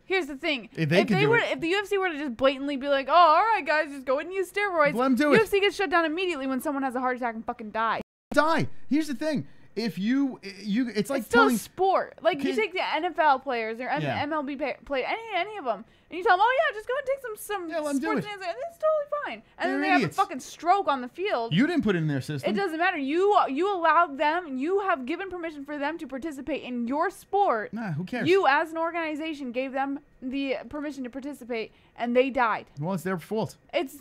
Here's the thing. If the UFC were to just blatantly be like, oh, all right, guys, just go ahead and use steroids. Let 'em do it. UFC gets shut down immediately when someone has a heart attack and fucking die. Die. Here's the thing. If you it's like It's still telling a sport. Like you take the NFL players or Yeah. MLB players, any of them, and you tell them, oh yeah, just go and take some let 'em do sports it. and it's totally fine. And They're then they have idiots. a fucking stroke on the field. You didn't put it in their system. It doesn't matter. You allowed them. You have given permission for them to participate in your sport. Nah, who cares? You, as an organization, gave them the permission to participate, and they died. Well, it's their fault. It's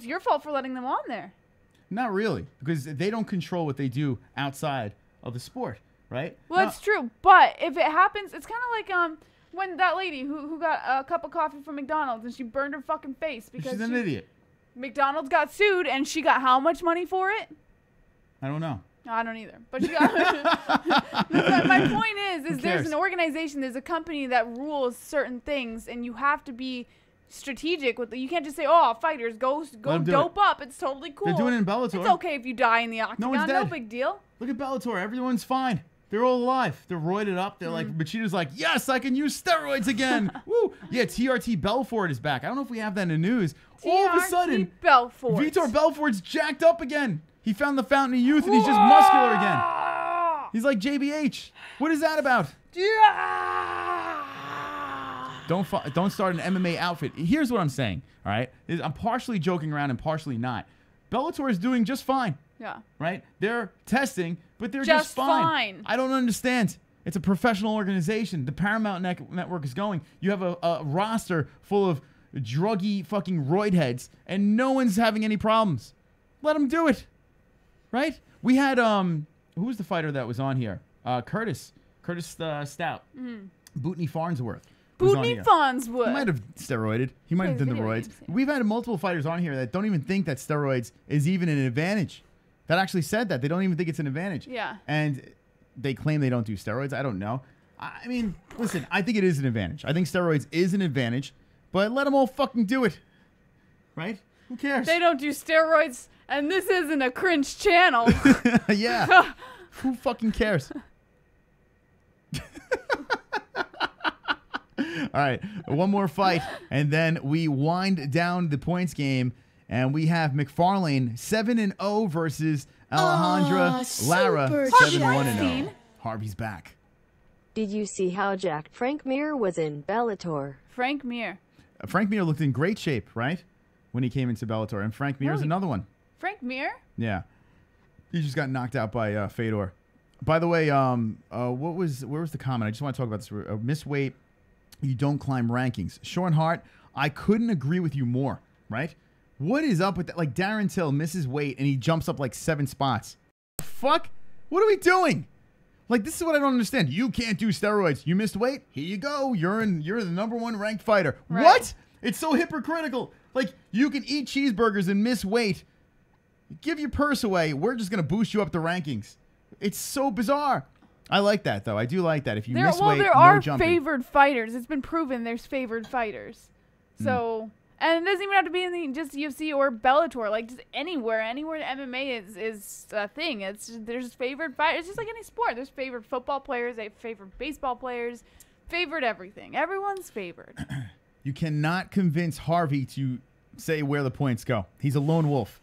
your fault for letting them on there. Not really, because they don't control what they do outside of the sport, right? Well, that's true. But if it happens, it's kind of like when that lady who got a cup of coffee from McDonald's and she burned her fucking face because She's an idiot. McDonald's got sued and she got how much money for it? I don't know. I don't either. But she got my point is there's cares? an organization, there's a company that rules certain things, and you have to be strategic with it. You can't just say, "Oh, fighters, go them do dope up." It's totally cool. They're doing it in Bellator. It's okay if you die in the octagon. one's No dead. big deal. Look at Bellator. Everyone's fine. They're all alive. They're roided up. They're like, Machida's like, yes, I can use steroids again. Woo. Yeah, TRT Belfort is back. I don't know if we have that in the news. All of a sudden, Belfort. Vitor Belfort's jacked up again. He found the fountain of youth and he's just muscular again. He's like JBH. What is that about? Don't start an MMA outfit. Here's what I'm saying, all right? I'm partially joking around and partially not. Bellator is doing just fine. Yeah. Right? They're testing, but they're Just just fine. fine. I don't understand. It's a professional organization. The Paramount Network is going. You have a roster full of druggy fucking roid heads, and no one's having any problems. Let them do it. Right? We had, who was the fighter that was on here? Curtis Stout. Bootney Farnsworth. was on Bootney here. Farnsworth. He might have steroided. He might have done the video roids. games, We've had multiple fighters on here that don't even think that steroids is even an advantage. That actually said that. They don't even think it's an advantage. Yeah. And they claim they don't do steroids. I don't know. I mean, listen, I think it is an advantage. I think steroids is an advantage, but let them all fucking do it. Right? Who cares? They don't do steroids, and this isn't a cringe channel. Yeah. Who fucking cares? All right, one more fight, and then we wind down the points game, and we have Macfarlane 7-0 versus Alejandra Lara 7-1-0. Harvey's back. Did you see how jacked Frank Mir was in Bellator? Frank Mir. Frank Mir looked in great shape, right, when he came into Bellator, and Frank Mir is another one. Frank Mir? Yeah, he just got knocked out by Fedor. By the way, where was the comment? I just want to talk about this. Miss weight. You don't climb rankings. Sean Hart, I couldn't agree with you more, right? What is up with that? Like, Darren Till misses weight, and he jumps up like 7 spots. Fuck? What are we doing? Like, this is what I don't understand. You can't do steroids. You missed weight? Here you go. You're the #1 ranked fighter. Right. What? It's so hypocritical. Like, you can eat cheeseburgers and miss weight. Give your purse away. We're just going to boost you up the rankings. It's so bizarre. I like that, though. I do like that. If you miss weight, there no are jumping. favored fighters. It's been proven there's favored fighters. So, and it doesn't even have to be in just UFC or Bellator. Like, just anywhere MMA is a thing. There's favored fighters. It's just like any sport. There's favored football players. They favored baseball players. Favored everything. Everyone's favored. You cannot convince Harvey to say where the points go. He's a lone wolf.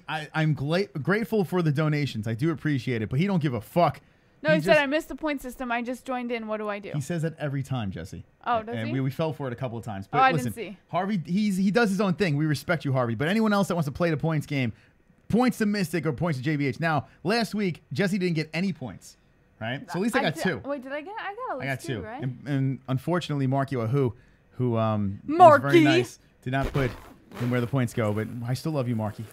I'm grateful for the donations. I do appreciate it, but he don't give a fuck. No, he said, I missed the point system. I just joined in. What do I do? He says that every time, Jessie. Oh, does he? We fell for it a couple of times. But I listen, didn't see. Harvey, he does his own thing. We respect you, Harvey. But anyone else that wants to play the points game, points to Mystic or points to JBH. Now, last week, Jessie didn't get any points, right? So at least I got 2. Wait, did I get? I got at least I got 2, right? And unfortunately, Marky Wahoo, who was Marky. very nice, did not put in where the points go. But I still love you, Marky,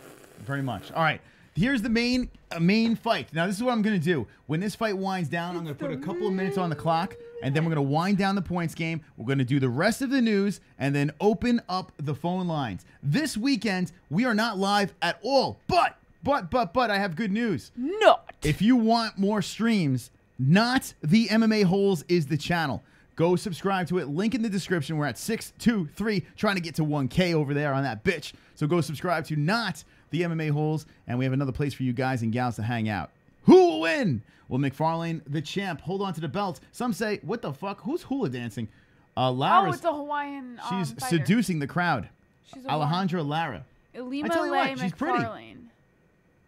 very much. All right. Here's the main fight. Now, this is what I'm going to do. When this fight winds down, I'm going to put a couple of minutes on the clock, and then we're going to wind down the points game. We're going to do the rest of the news, and then open up the phone lines. This weekend, we are not live at all. But, I have good news. Not. If you want more streams, not the MMA-Holes is the channel. Go subscribe to it. Link in the description. We're at 623, trying to get to 1K over there on that bitch. So go subscribe to not the MMA-Holes, and we have another place for you guys and gals to hang out. Who will win? Well, Macfarlane, the champ, hold on to the belt. Some say, what the fuck? Who's hula dancing? Lara's, it's a Hawaiian she's fighter. seducing the crowd. She's Alejandra Lara. Ilima I tell you what, she's pretty. Macfarlane.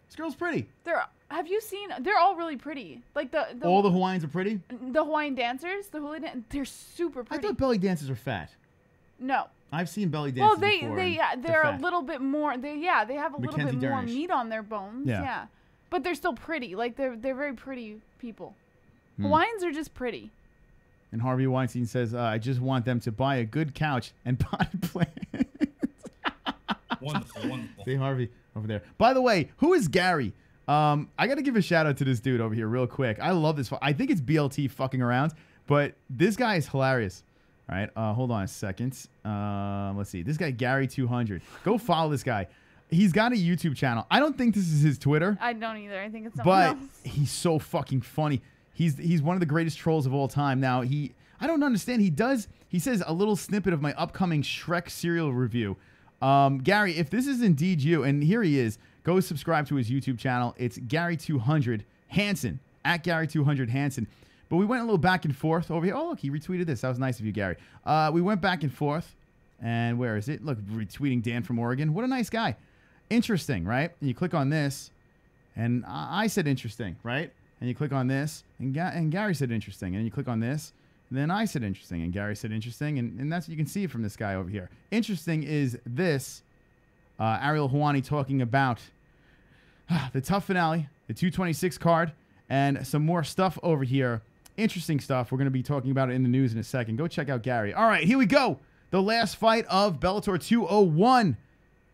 This girl's pretty. Have you seen? They're all really pretty. Like all the Hawaiians are pretty? The Hawaiian dancers, the hula they're super pretty. I thought belly dancers are fat. No. I've seen belly dancers before. They're a little bit more. They have a little bit more Durnish. meat on their bones. Yeah. But they're still pretty. Like they're very pretty people. Hawaiians are just pretty. And Harvey Weinstein says, I just want them to buy a good couch and potted plants. Wonderful. See Harvey over there. By the way, who is Gary? I got to give a shout out to this dude over here real quick. I love this. I think it's BLT fucking around, but this guy is hilarious. All right, hold on a second. Let's see. This guy, Gary 200. Go follow this guy. He's got a YouTube channel. I don't think this is his Twitter. I don't either. I think it's something else. But he's so fucking funny. He's one of the greatest trolls of all time. Now, I don't understand. He says a little snippet of my upcoming Shrek cereal review. Gary, if this is indeed you, and here he is, go subscribe to his YouTube channel. It's Gary200 Hansen, at Gary200 Hansen. But we went a little back and forth over here. Oh, look, he retweeted this. That was nice of you, Gary. We went back and forth. And where is it? Look, retweeting Dan from Oregon. What a nice guy. Interesting, right? And you click on this, and I said interesting, right? And you click on this, and Gary said interesting. And you click on this, and then I said interesting, and Gary said interesting. And that's what you can see from this guy over here. Interesting is this. Ariel Helwani talking about the tough finale, the 226 card, and some more stuff over here. Interesting stuff. We're going to be talking about it in the news in a second. Go check out Gary. All right, here we go. The last fight of Bellator 201.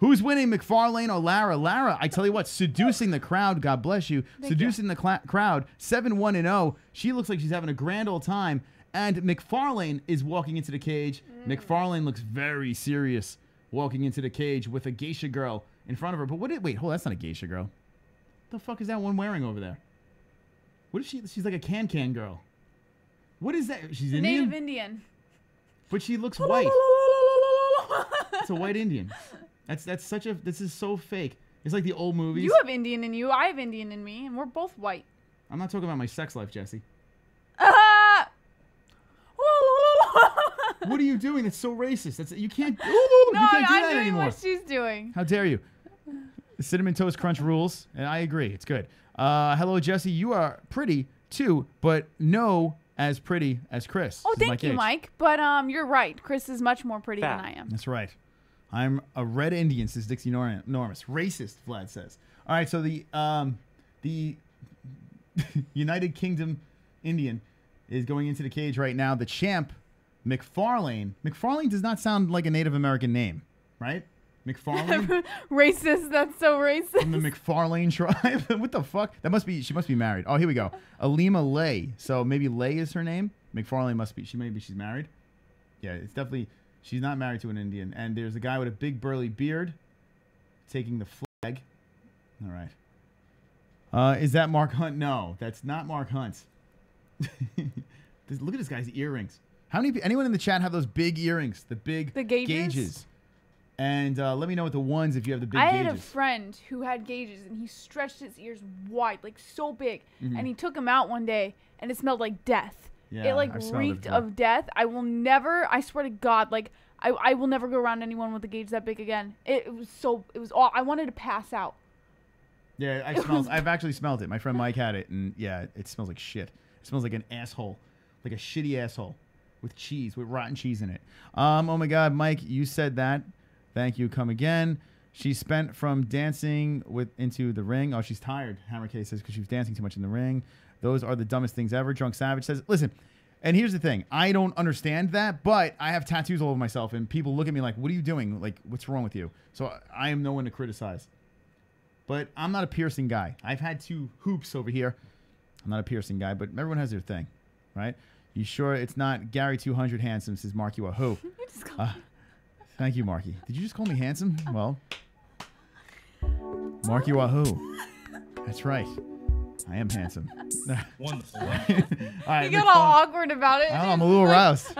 Who's winning, Macfarlane or Lara? Lara, I tell you what, seducing the crowd. God bless you. Seducing the crowd. 7-1-0. She looks like she's having a grand old time. And Macfarlane is walking into the cage. Macfarlane looks very serious walking into the cage with a geisha girl in front of her. But wait, hold on, that's not a geisha girl. What the fuck is that one wearing over there? What is she? She's like a can girl. What is that? She's Indian? Native Indian. But she looks white. It's a white Indian. This is so fake. It's like the old movies. You have Indian in you. I have Indian in me, and we're both white. I'm not talking about my sex life, Jessie. What are you doing? That's so racist. You can't. You can't do that anymore. What she's doing. How dare you? Cinnamon Toast Crunch rules, and I agree. It's good. Hello, Jessie. You are pretty too, but no as pretty as Chris. Oh, thank you, Mike. But you're right. Chris is much more pretty than I am. That's right. I'm a red Indian, says Dixie Normus. Racist, Vlad says. All right, so the United Kingdom Indian is going into the cage right now. The champ, Macfarlane. Macfarlane does not sound like a Native American name, right? McFarlane? Racist. That's so racist. From the McFarlane tribe? What the fuck? That must be, she must be married. Oh, here we go. Alima Lay. So maybe Lay is her name? McFarlane must be, maybe she's married? Yeah, it's definitely, she's not married to an Indian. And there's a guy with a big burly beard taking the flag. All right. Is that Mark Hunt? No, that's not Mark Hunt. Look at this guy's earrings. How many? Anyone in the chat have those big earrings? The gauges. And let me know with the ones if you have the big gauges. I had a friend who had gauges, and he stretched his ears wide, like so big. And he took them out one day, and it smelled like death. Yeah, it like reeked of death. I will never. I swear to God, like I will never go around anyone with a gauge that big again. It was so. It was all. I wanted to pass out. Yeah, I've actually smelled it. My friend Mike had it, and yeah, it smells like shit. It smells like an asshole, like a shitty asshole with cheese, with rotten cheese in it. Oh my God, Mike, you said that. Thank you. Come again. She spent from dancing into the ring. Oh, she's tired. Hammer K says because she was dancing too much in the ring. Those are the dumbest things ever. Drunk Savage says, listen. And here's the thing. I don't understand that, but I have tattoos all over myself, and people look at me like, what are you doing? Like, what's wrong with you? So I am no one to criticize. But I'm not a piercing guy. I've had 2 hoops over here. I'm not a piercing guy, but everyone has their thing, right? You sure it's not Gary 200 handsome, says Marky Wahoo. Thank you, Marky. Did you just call me handsome? Well, Marky Wahoo. That's right. I am handsome. Wonderful. All right, you got all awkward about it. I'm a little aroused.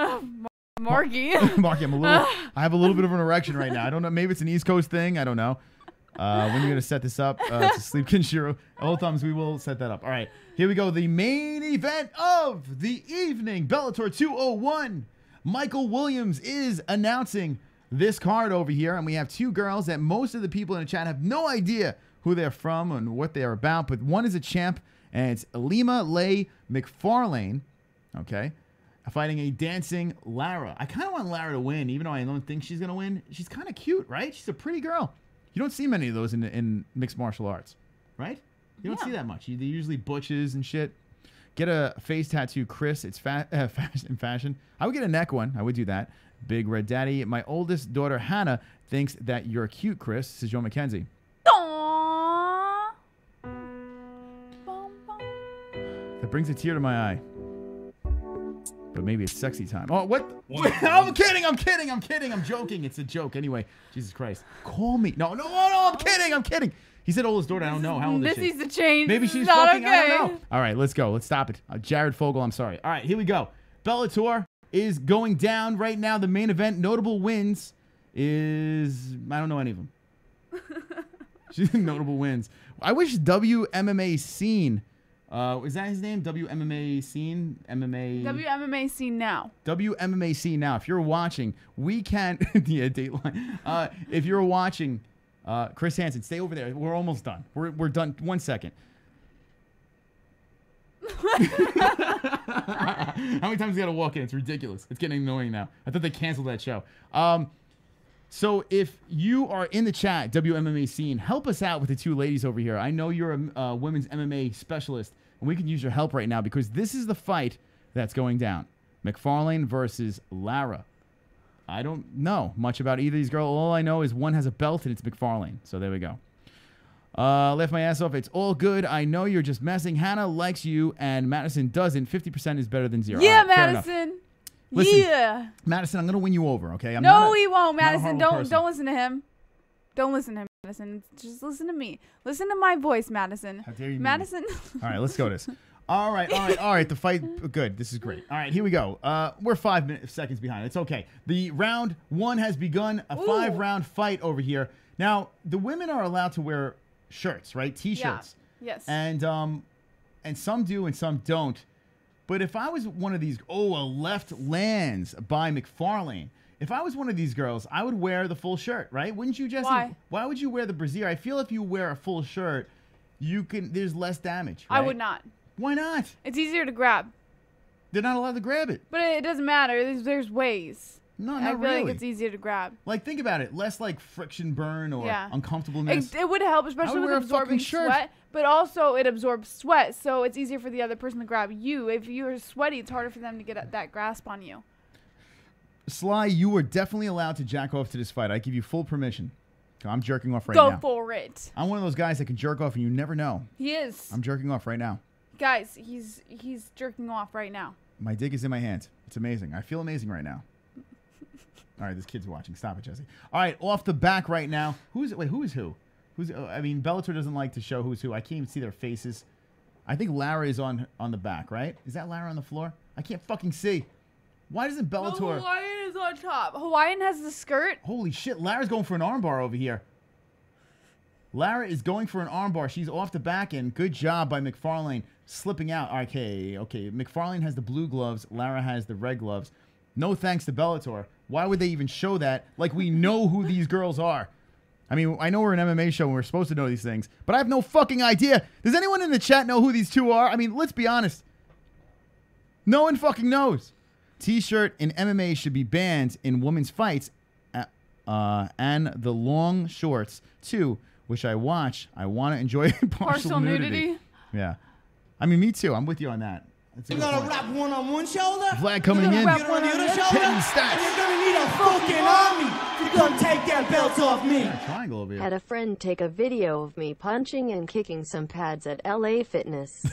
Marky. Marky, I have a little bit of an erection right now. I don't know. Maybe it's an East Coast thing. I don't know. When are you going to set this up to Sleep Kinshiro? All thumbs, we will set that up. All right, here we go. The main event of the evening, Bellator 201. Michael Williams is announcing this card over here, and we have 2 girls that most of the people in the chat have no idea who they're from and what they're about, but one is a champ, and it's Alima Lay McFarlane, okay, fighting a dancing Lara. I kind of want Lara to win, even though I don't think she's going to win. She's kind of cute, right? She's a pretty girl. You don't see many of those in mixed martial arts, right? You don't see that much. They're usually butches and shit. Get a face tattoo, Chris. It's fashion. I would get a neck one. I would do that. Big Red Daddy. My oldest daughter, Hannah, thinks that you're cute, Chris. This is Joe McKenzie. Aww. That brings a tear to my eye. But maybe it's sexy time. Oh, what? I'm kidding. I'm joking. It's a joke. Anyway, Jesus Christ. Call me. No, I'm kidding. He said oldest daughter. I don't know. How old is she? This needs to change. Maybe she's not fucking, okay. I don't know. All right, let's go. Let's stop it. Jared Fogle, I'm sorry. All right, here we go. Bellator is going down right now. The main event, notable wins, is... I don't know any of them. Notable wins. I wish WMMA Scene... is that his name? WMMA Scene? MMA... WMMA Scene Now. WMMA Scene Now. If you're watching, we can... yeah, Dateline. If you're watching... Chris Hansen, stay over there. We're almost done. We're done. 1 second. How many times you gotta walk in? It's ridiculous. It's getting annoying now. I thought they canceled that show. So if you are in the chat, WMMA Scene, help us out with the 2 ladies over here. I know you're a women's MMA specialist, and we can use your help right now because this is the fight that's going down. McFarlane versus Lara. I don't know much about either of these girls. All I know is one has a belt and it's McFarlane. So there we go. Left my ass off. It's all good. I know you're just messing. Hannah likes you and Madison doesn't. 50% is better than 0. Yeah, right, Madison. Listen, yeah. Madison, I'm going to win you over, okay? No, he won't, Madison. Don't listen to him. Don't listen to him, Madison. Just listen to me. Listen to my voice, Madison. How dare you, Madison. All right, let's go this. All right. The fight, good. This is great. All right, here we go. We're 5 seconds behind. It's okay. The round 1 has begun. A 5-round fight over here. Now, the women are allowed to wear shirts, right? T-shirts. Yeah. Yes. And some do and some don't. But if I was one of these, a left lands by McFarlane. If I was one of these girls, I would wear the full shirt, right? Wouldn't you, Jessie? Why would you wear the brassiere? I feel if you wear a full shirt, there's less damage, right? I would not. Why not? It's easier to grab. They're not allowed to grab it. But it doesn't matter. There's ways. No, not really. I feel like it's easier to grab. Like, think about it. Less like friction burn or uncomfortableness. It would help, especially with absorbing sweat. But also, it absorbs sweat, so it's easier for the other person to grab you. If you're sweaty, it's harder for them to get that grasp on you. Sly, you are definitely allowed to jack off to this fight. I give you full permission. I'm jerking off right Go now. Go for it. I'm one of those guys that can jerk off and you never know. He is. I'm jerking off right now. Guys, he's jerking off right now. My dick is in my hand. It's amazing. I feel amazing right now. All right, this kid's watching. Stop it, Jessie. All right, off the back right now. Who is who? I mean, Bellator doesn't like to show who's who. I can't even see their faces. I think Lara is on the back, right? Is that Lara on the floor? I can't fucking see. Why doesn't Bellator... No, Hawaiian is on top. Hawaiian has the skirt. Holy shit, Lara's going for an armbar over here. Lara is going for an armbar. She's off the back end. Good job by Macfarlane slipping out. Okay. Macfarlane has the blue gloves. Lara has the red gloves. No thanks to Bellator. Why would they even show that? Like, we know who these girls are. I mean, I know we're an MMA show and we're supposed to know these things, but I have no fucking idea. Does anyone in the chat know who these two are? I mean, let's be honest. No one fucking knows. T-shirt in MMA should be banned in women's fights, and the long shorts, too, which I watch. I want to enjoy partial nudity. Yeah. I mean, me too. I'm with you on that. You're gonna wrap one on one shoulder. Vlad coming in. Get on the other shoulder. And you're gonna need a fucking army to come take that belt off me. Triangle over here. Had a friend take a video of me punching and kicking some pads at LA Fitness.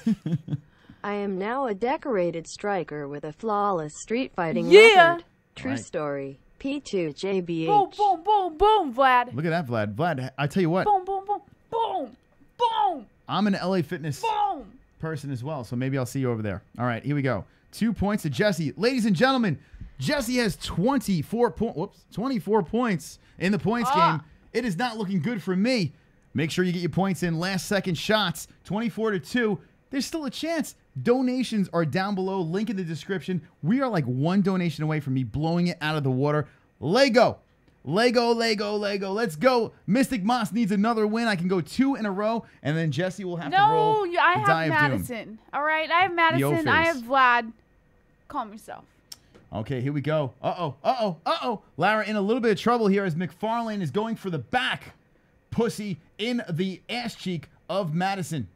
I am now a decorated striker with a flawless street fighting record. True story. P2JBH. Boom, boom, boom, boom, Vlad. Look at that, Vlad. Vlad, I tell you what. Boom, boom, boom, boom, boom. I'm an LA Fitness boom. Person as well, so maybe I'll see you over there. All right, here we go. 2 points to Jessie. Ladies and gentlemen, Jessie has 24 points in the points game. It is not looking good for me. Make sure you get your points in. Last second shots, 24-2. There's still a chance. Donations are down below. Link in the description. We are like one donation away from me blowing it out of the water. Lego. Let's go. Mystic Moss needs another win. I can go 2 in a row, and then Jessie will have to roll. No, I have Madison. All right, I have Madison. I have Vlad. Calm yourself. Okay, here we go. Lara in a little bit of trouble here as Macfarlane is going for the back pussy in the ass cheek of Madison.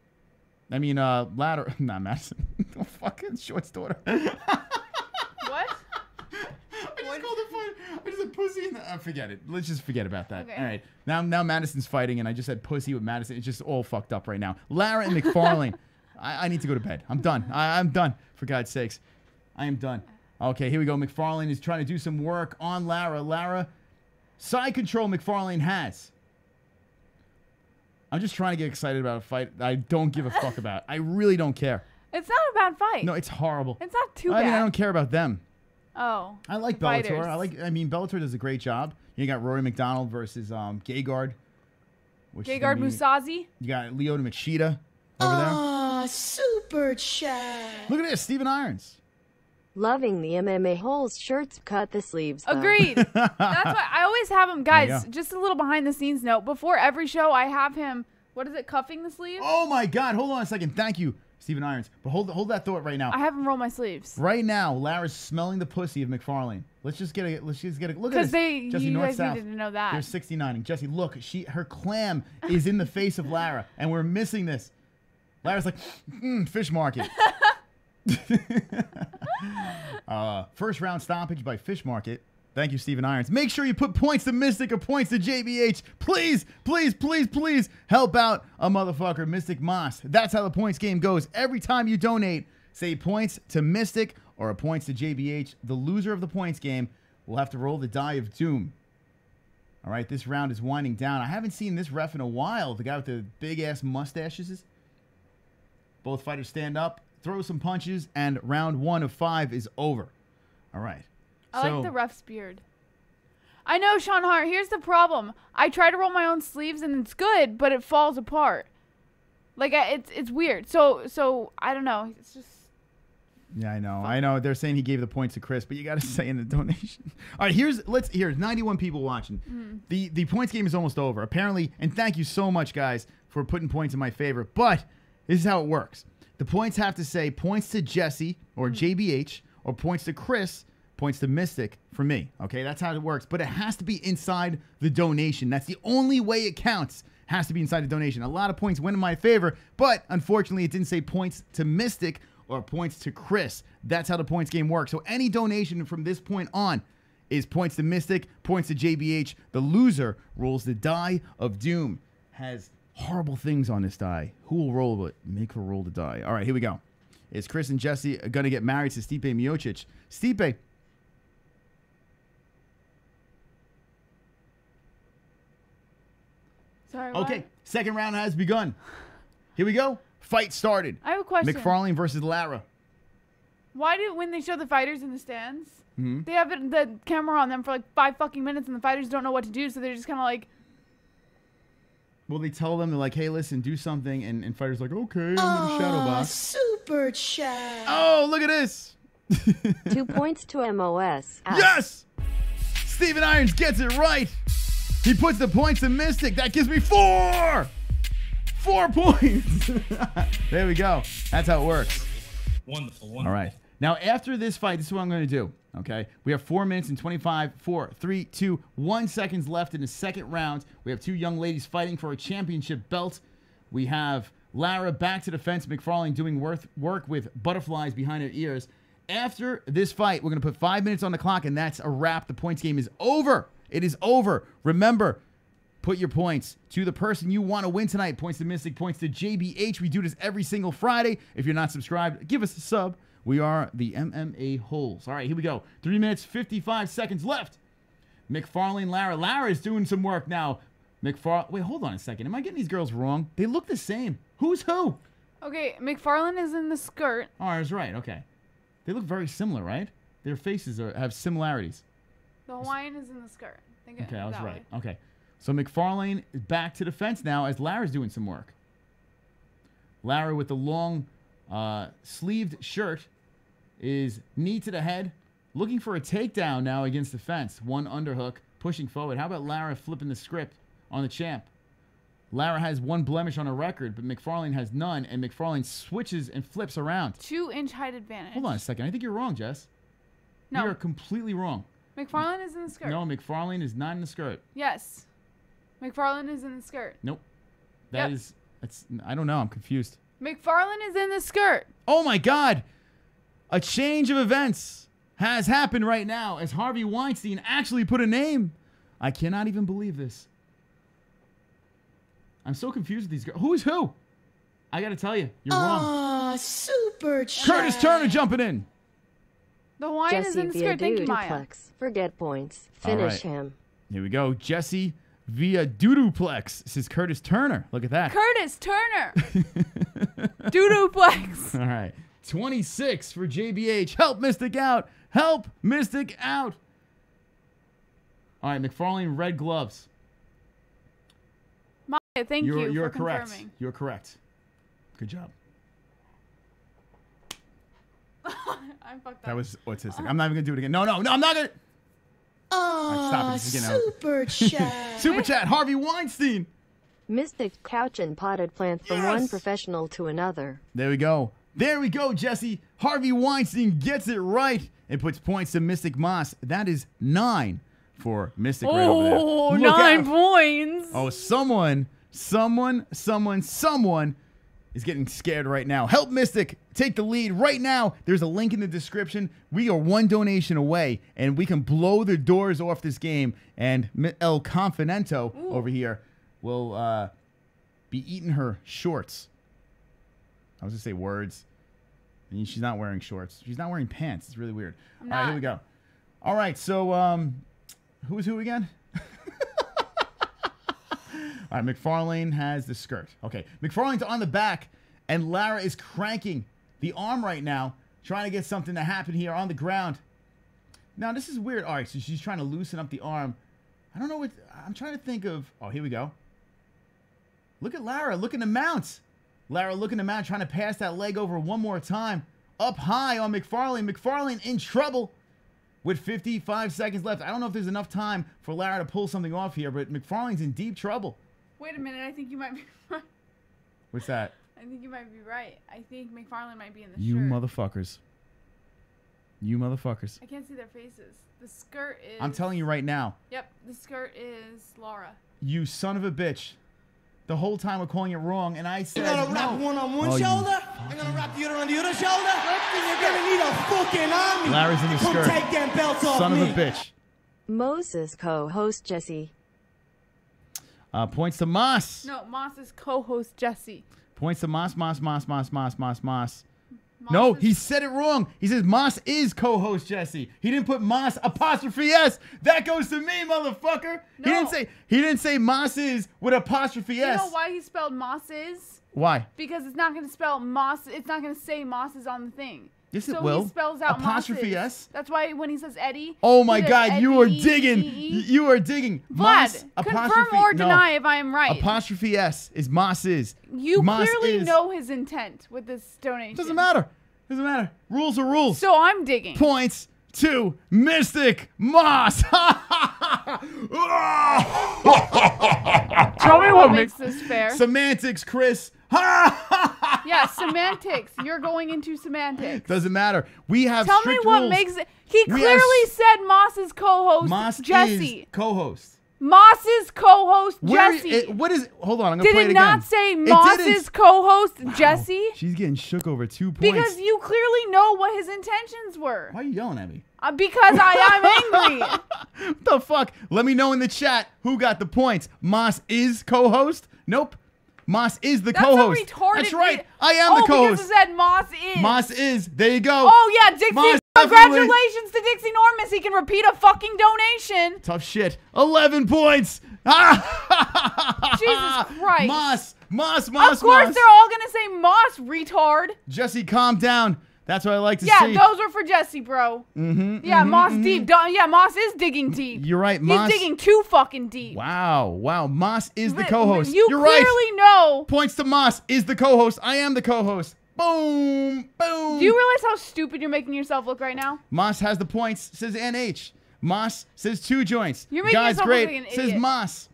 I mean, Lara, not Madison. Oh, fucking Short's daughter. What? I just said pussy in the... forget it. Let's just forget about that. Okay. All right. Now Madison's fighting, and I just said pussy with Madison. It's just all fucked up right now. Lara and Macfarlane. I need to go to bed. I'm done. I'm done, for God's sakes. I am done. Okay, here we go. Macfarlane is trying to do some work on Lara. Lara, side control Macfarlane has. I'm just trying to get excited about a fight I don't give a fuck about. I really don't care. It's not a bad fight. No, it's horrible. It's not too bad. I mean, I don't care about them. Oh. I like Bellator. I mean, Bellator does a great job. You got Rory McDonald versus Gegard. Gegard Mousasi. You got Lyoto Machida over there. Oh, super chat. Look at this, Steven Irons. Loving the MMA-Holes shirts. Cut the sleeves. Though. Agreed. That's why I always have him. Guys, just a little behind the scenes note. Before every show, I have him, what is it, cuffing the sleeves? Oh my God. Hold on a second. Thank you, Steven Irons. But hold that thought right now. I have him roll my sleeves. Right now, Lara's smelling the pussy of Macfarlane. Let's just get a look at this. Because you North, guys South. needed to know that. There's 69. Jesse, look, her clam is in the face of Lara, and we're missing this. Lara's like, fish market. First round stoppage by Fish Market. Thank you, Steven Irons. Make sure you put points to Mystic or points to JBH. Please, please, please, please help out a motherfucker, Mystic Moss. That's how the points game goes. Every time you donate, say points to Mystic or points to JBH. The loser of the points game will have to roll the die of doom. All right, this round is winding down. I haven't seen this ref in a while. The guy with the big-ass mustaches. Both fighters stand up, throw some punches, and round 1 of 5 is over. All right. I like the ref's beard. I know, Sean Hart. Here's the problem. I try to roll my own sleeves, and it's good, but it falls apart. Like, it's weird. So I don't know. It's just... Yeah, I know. They're saying he gave the points to Chris, but you got to say in the donation. All right, here's 91 people watching. The points game is almost over. Apparently, and thank you so much, guys, for putting points in my favor. But this is how it works. The points have to say points to Jessie or JBH or points to Chris, points to Mystic for me. Okay, that's how it works. But it has to be inside the donation. That's the only way it counts. Has to be inside the donation. A lot of points went in my favor, but unfortunately, it didn't say points to Mystic or points to Chris. That's how the points game works. So any donation from this point on is points to Mystic, points to JBH. The loser rolls the die of doom. Has horrible things on this die. Who will roll it? Make her roll the die. All right, here we go. Is Chris and Jessie going to get married to Stipe Miocic? Stipe. Sorry, Okay, what? second round has begun. Here we go. Fight started. I have a question. Macfarlane versus Lara. Why do, when they show the fighters in the stands, Mm-hmm. they have the camera on them for like 5 fucking minutes and the fighters don't know what to do, so they're just kind of like... Well, they tell them, they're like, hey, listen, do something. And fighters like, okay, I'm going to shadow box. Super chat. Oh, look at this. 2 points to MOS. Yes! Steven Irons gets it right. He puts the points to Mystic. That gives me 4! 4 points. There we go. That's how it works. Wonderful, wonderful. All right. Now, after this fight, this is what I'm going to do. Okay? We have 4 minutes and 25, 4, 3, 2, 1 seconds left in the second round. We have 2 young ladies fighting for a championship belt. We have Lara back to the fence. Macfarlane doing work with butterflies behind her ears. After this fight, we're going to put 5 minutes on the clock, and that's a wrap. The points game is over. It is over. Remember, put your points to the person you want to win tonight. Points to Mystic, points to JBH. We do this every single Friday. If you're not subscribed, give us a sub. We are the MMA-Holes. All right, here we go. 3 minutes, 55 seconds left. Macfarlane, Lara. Lara is doing some work now. Wait, hold on a second. Am I getting these girls wrong? They look the same. Who's who? Okay, Macfarlane is in the skirt. Oh, I was right. Okay. They look very similar, right? Their faces have similarities. The Hawaiian is in the skirt. Think Okay, I was that right. way. Okay. So Macfarlane is back to the fence now as Lara's doing some work. Lara with the long sleeved shirt is knee to the head, looking for a takedown now against the fence. One underhook, pushing forward. How about Lara flipping the script on the champ? Lara has 1 blemish on her record, but Macfarlane has none, and Macfarlane switches and flips around. 2-inch height advantage. Hold on a second. I think you're wrong, Jess. No. You are completely wrong. Macfarlane is in the skirt. No, Macfarlane is not in the skirt. Yes. Macfarlane is in the skirt. Nope. That is... That's. I don't know. I'm confused. Macfarlane is in the skirt. Oh, my God. A change of events has happened right now as Harvey Weinstein actually put a name. I cannot even believe this. I'm so confused with these girls. Who is who? I got to tell you, you're wrong. Super chat. Curtis Turner jumping in. The Hawaiian is Jessie in the via skirt. Thank you, Maya. duplex. Forget points. All Finish right. him. Here we go. Jessie via Dooduplex. This is Curtis Turner. Look at that. Curtis Turner. Dooduplex. All right. 26 for JBH. Help Mystic out. Help Mystic out. All right, Macfarlane, red gloves. Maya, thank you You're for correct. confirming. You're correct. Good job. I fucked up. That was autistic. I'm not even going to do it again. No, I'm not going to. Stop it. This is getting out. Super chat. Super chat. Harvey Weinstein. Mystic couch and potted plant from one professional to another. There we go. There we go, Jesse. Harvey Weinstein gets it right and puts points to Mystic Moss. That is 9 for Mystic right over there. Oh, Look 9 out. points. Oh, someone is getting scared right now. Help Mystic take the lead right now. There's a link in the description. We are 1 donation away, and we can blow the doors off this game. And El Confidento over here will be eating her shorts. I was going to say words. And she's not wearing shorts. She's not wearing pants. It's really weird. All right, here we go. All right, so who's who again? All right, Macfarlane has the skirt. Okay, Macfarlane's on the back, and Lara is cranking the arm right now, trying to get something to happen here on the ground. Now, this is weird. All right, so she's trying to loosen up the arm. I don't know what... I'm trying to think of... Oh, here we go. Look at Lara looking to mount. Lara looking to mount, trying to pass that leg over one more time. Up high on Macfarlane. Macfarlane in trouble with 55 seconds left. I don't know if there's enough time for Lara to pull something off here, but Macfarlane's in deep trouble. Wait a minute. I think you might be right. What's that? I think you might be right. I think Macfarlane might be in the You shirt. motherfuckers. You motherfuckers. I can't see their faces. The skirt is... I'm telling you right now. Yep, the skirt is Lara. You son of a bitch. The whole time we're calling it wrong, and I said You're gonna wrap one on one shoulder. You're gonna wrap the other on the other shoulder. And you're gonna need a fucking army. Lara's in the Come skirt. take them belts off Son me. of a bitch. Moses co-host Jessie. Points to Moss. No, Moss's co-host Jessie. Points to Moss. No, he said it wrong. He says Moss is co-host Jessie. He didn't put Moss apostrophe S. That goes to me, motherfucker. No. He didn't say Moss is with apostrophe S. You know why he spelled Mosses? Why? Because it's not going to spell Moss. It's not going to say Mosses on the thing. Yes, it so will. He spells out apostrophe Mosses. S. That's why when he says Eddie. Oh my God, Eddie, you are digging. You are digging. Vlad, Moss, confirm or deny if I am right. Apostrophe S is Moss is. You Moss clearly is. know his intent with this donation. Doesn't matter. Doesn't matter. Rules are rules. So I'm digging. Points to Mystic Moss. Tell me what makes this fair. Semantics, Chris. Yeah, semantics. You're going into semantics. Doesn't matter. We have Tell me strict what rules. makes it. He clearly said Moss's co-host Moss Jessie. is co-host. Moss's co-host Where- Jessie. what is? Hold on, I'm gonna Did play it it again. not say It Moss's didn't. co-host Jessie? She's getting shook over 2 points. Because you clearly know what his intentions were. Why are you yelling at me? Because I'm angry. What the fuck? Let me know in the chat who got the points. Moss is co-host? Nope. Moss is the co-host. That's a retarded. That's right. I am the because co-host. it said Moss is. Moss is. There you go. Oh yeah, Dixie. Moss Congratulations to Dixie Normus. He can repeat a fucking donation. Tough shit. 11 points. Jesus Christ. Moss. Of course they're all gonna say Moss, retard. Jessie, calm down. That's what I like to see. Yeah, those were for Jessie, bro. Yeah, Moss deep. Yeah, Moss is digging deep. You're right, Moss. He's digging too fucking deep. Wow. Moss is the co-host. You You're clearly right. know. Points to Moss is the co-host. I am the co-host. Boom. Do you realize how stupid you're making yourself look right now? Moss has the points, says NH. Moss says 2 joints. You're making Guys, yourself great, look like an says idiot. Moss.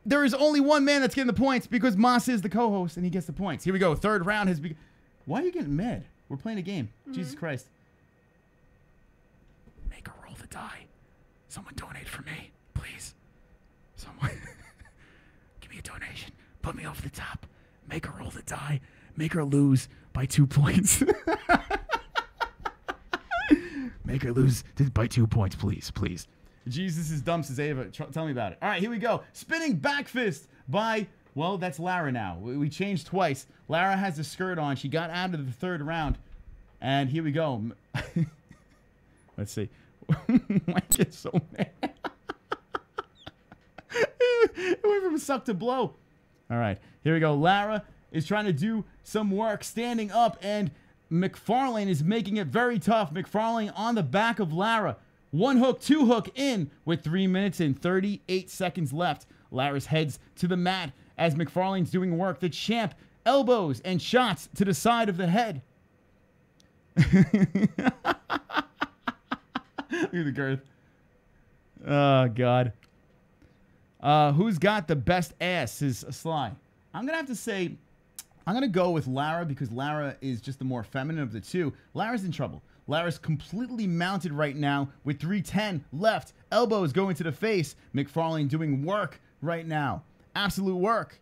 There is only one man that's getting the points because Moss is the co-host and he gets the points. Here we go. Third round has begun. Why are you getting mad? We're playing a game. Jesus Christ. Make her roll the die. Someone donate for me, please. Someone. Give me a donation. Put me off the top. Make her roll the die. Make her lose by 2 points. Make her lose by 2 points, please. Jesus is dumb, says Ava. Tell me about it. All right, here we go. Spinning back fist by, well, that's Lara now. We changed twice. Lara has a skirt on. She got out of the third round. And here we go. Let's see. I get so mad. It went from suck to blow. All right, here we go. Lara is trying to do some work standing up, and Macfarlane is making it very tough. Macfarlane on the back of Lara. 1 hook, 2 hook in with 3 minutes and 38 seconds left. Lara's heads to the mat as Macfarlane's doing work. The champ elbows and shots to the side of the head. Look at the girth. Oh, God. Who's got the best ass is Sly. I'm going to have to say, I'm going to go with Lara because Lara is just the more feminine of the two. Lara's in trouble. Lara's completely mounted right now with 310 left. Elbows going to the face. Macfarlane doing work right now. Absolute work.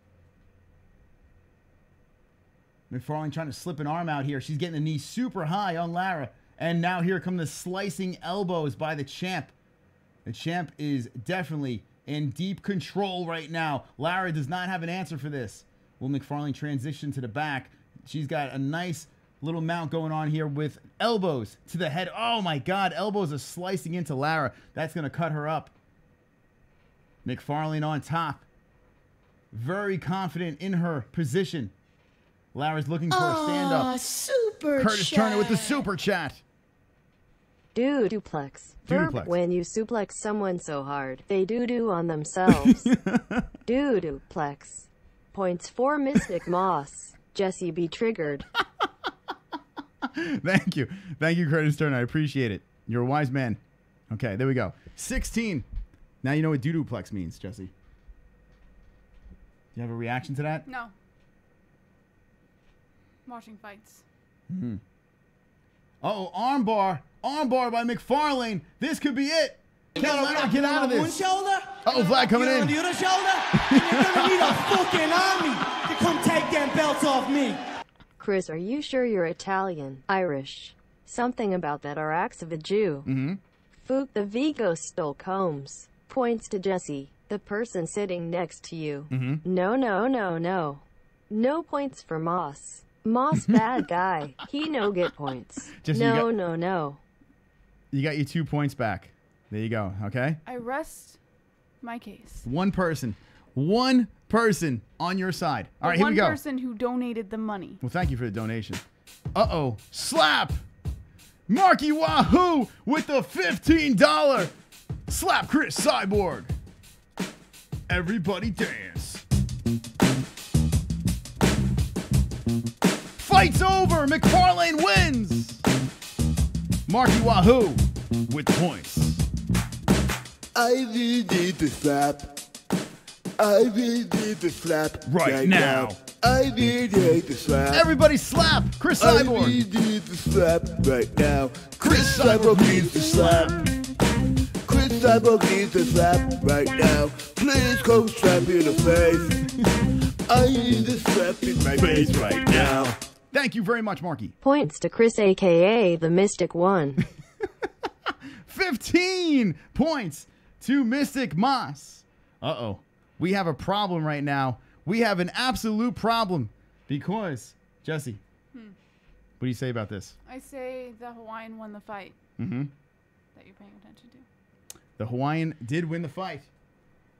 Macfarlane trying to slip an arm out here. She's getting the knee super high on Lara. And now here come the slicing elbows by the champ. The champ is definitely in deep control right now. Lara does not have an answer for this. Will Macfarlane transition to the back? She's got a nice little mount going on here with elbows to the head. Oh my God, elbows are slicing into Lara. That's going to cut her up. Macfarlane on top. Very confident in her position. Lara's looking for a stand-up. Super Curtis Turner with the super chat. Duplex. Verb Duplex. when you suplex someone so hard, they do on themselves. Duplex. Points for Mystic Moss. Jessie be triggered. Thank you. Thank you, Curtis Turner. I appreciate it. You're a wise man. Okay, there we go. 16. Now you know what duplex means, Jessie. Do you have a reaction to that? No. Watching fights. Mm-hmm. Uh-oh, armbar. Armbar by Macfarlane. This could be it. Can Lara get out of this? Uh-oh, Vlad coming in. On the other shoulder, and you're gonna need a fucking army to come take them belts off me. Chris, are you sure you're Italian? Irish? Something about that are acts of a Jew. Mm-hmm. FOOK, the Vigo stole combs. Points to Jessie, the person sitting next to you. No, no, no, no. No points for Moss. Moss bad guy. He no get points. Jessie, No. You got your 2 points back. There you go, okay? I rest my case. One person on your side. All right, here we go. One person who donated the money. Well, thank you for the donation. Uh-oh. Slap! Marky Wahoo with the $15 slap Chris Cyborg. Everybody dance. Fight's over. Macfarlane wins. Marky Wahoo with points. I really need to slap. I really need to slap right now. I really need to slap. Everybody slap Chris Cyborg. I really need to slap right now. Chris Cyborg needs to slap. Chris Cyborg needs to slap right now. Please come slap me in the face. I need to slap in my face right now. Thank you very much, Marky. Points to Chris, a.k.a. the Mystic One. 15 points to Mystic Moss. Uh-oh. We have a problem right now. We have an absolute problem because, Jessie, what do you say about this? I say the Hawaiian won the fight. That you're paying attention to. The Hawaiian did win the fight,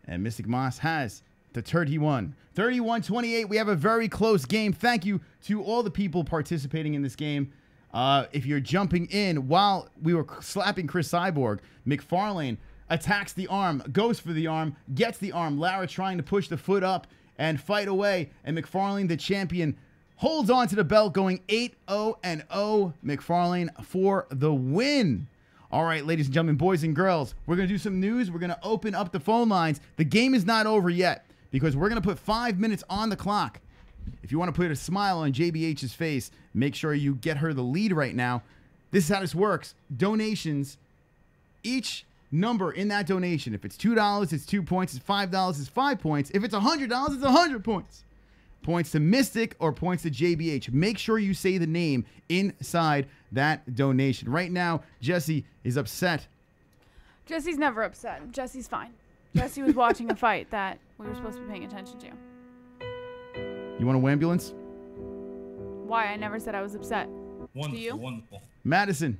and Mystic Moss has the 31. 31-28. We have a very close game. Thank you to all the people participating in this game. If you're jumping in while we were slapping Chris Cyborg, Macfarlane attacks the arm, goes for the arm, gets the arm. Lara trying to push the foot up and fight away. And Macfarlane, the champion, holds on to the belt, going 8-0-0. Macfarlane for the win. All right, ladies and gentlemen, boys and girls, we're going to do some news. We're going to open up the phone lines. The game is not over yet because we're going to put 5 minutes on the clock. If you want to put a smile on JBH's face, make sure you get her the lead right now. This is how this works. Donations, each number in that donation, if it's $2, it's 2 points. It's $5, it's 5 points. If it's $100, it's 100 points. Points to Mystic or points to JBH. Make sure you say the name inside that donation. Right now, Jessie is upset. Jessie's never upset. Jessie's fine. Jessie was watching a fight that we were supposed to be paying attention to. You want a ambulance? Why? I never said I was upset. Wonderful, Do you? wonderful. Madison,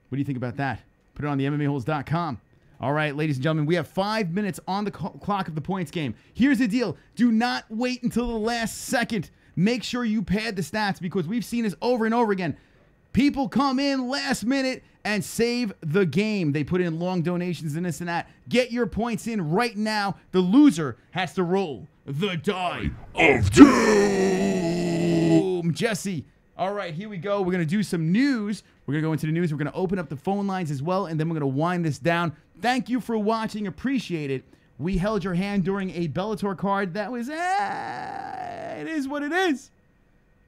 what do you think about that? Put it on the MMA-Holes.com. All right, ladies and gentlemen, we have 5 minutes on the clock of the points game. Here's the deal. Do not wait until the last second. Make sure you pad the stats because we've seen this over and over again. People come in last minute and save the game. They put in long donations and this and that. Get your points in right now. The loser has to roll the die of doom. Jessie. All right, here we go. We're going to do some news. We're going to go into the news. We're going to open up the phone lines as well, and then we're going to wind this down. Thank you for watching. Appreciate it. We held your hand during a Bellator card that was, it is what it is.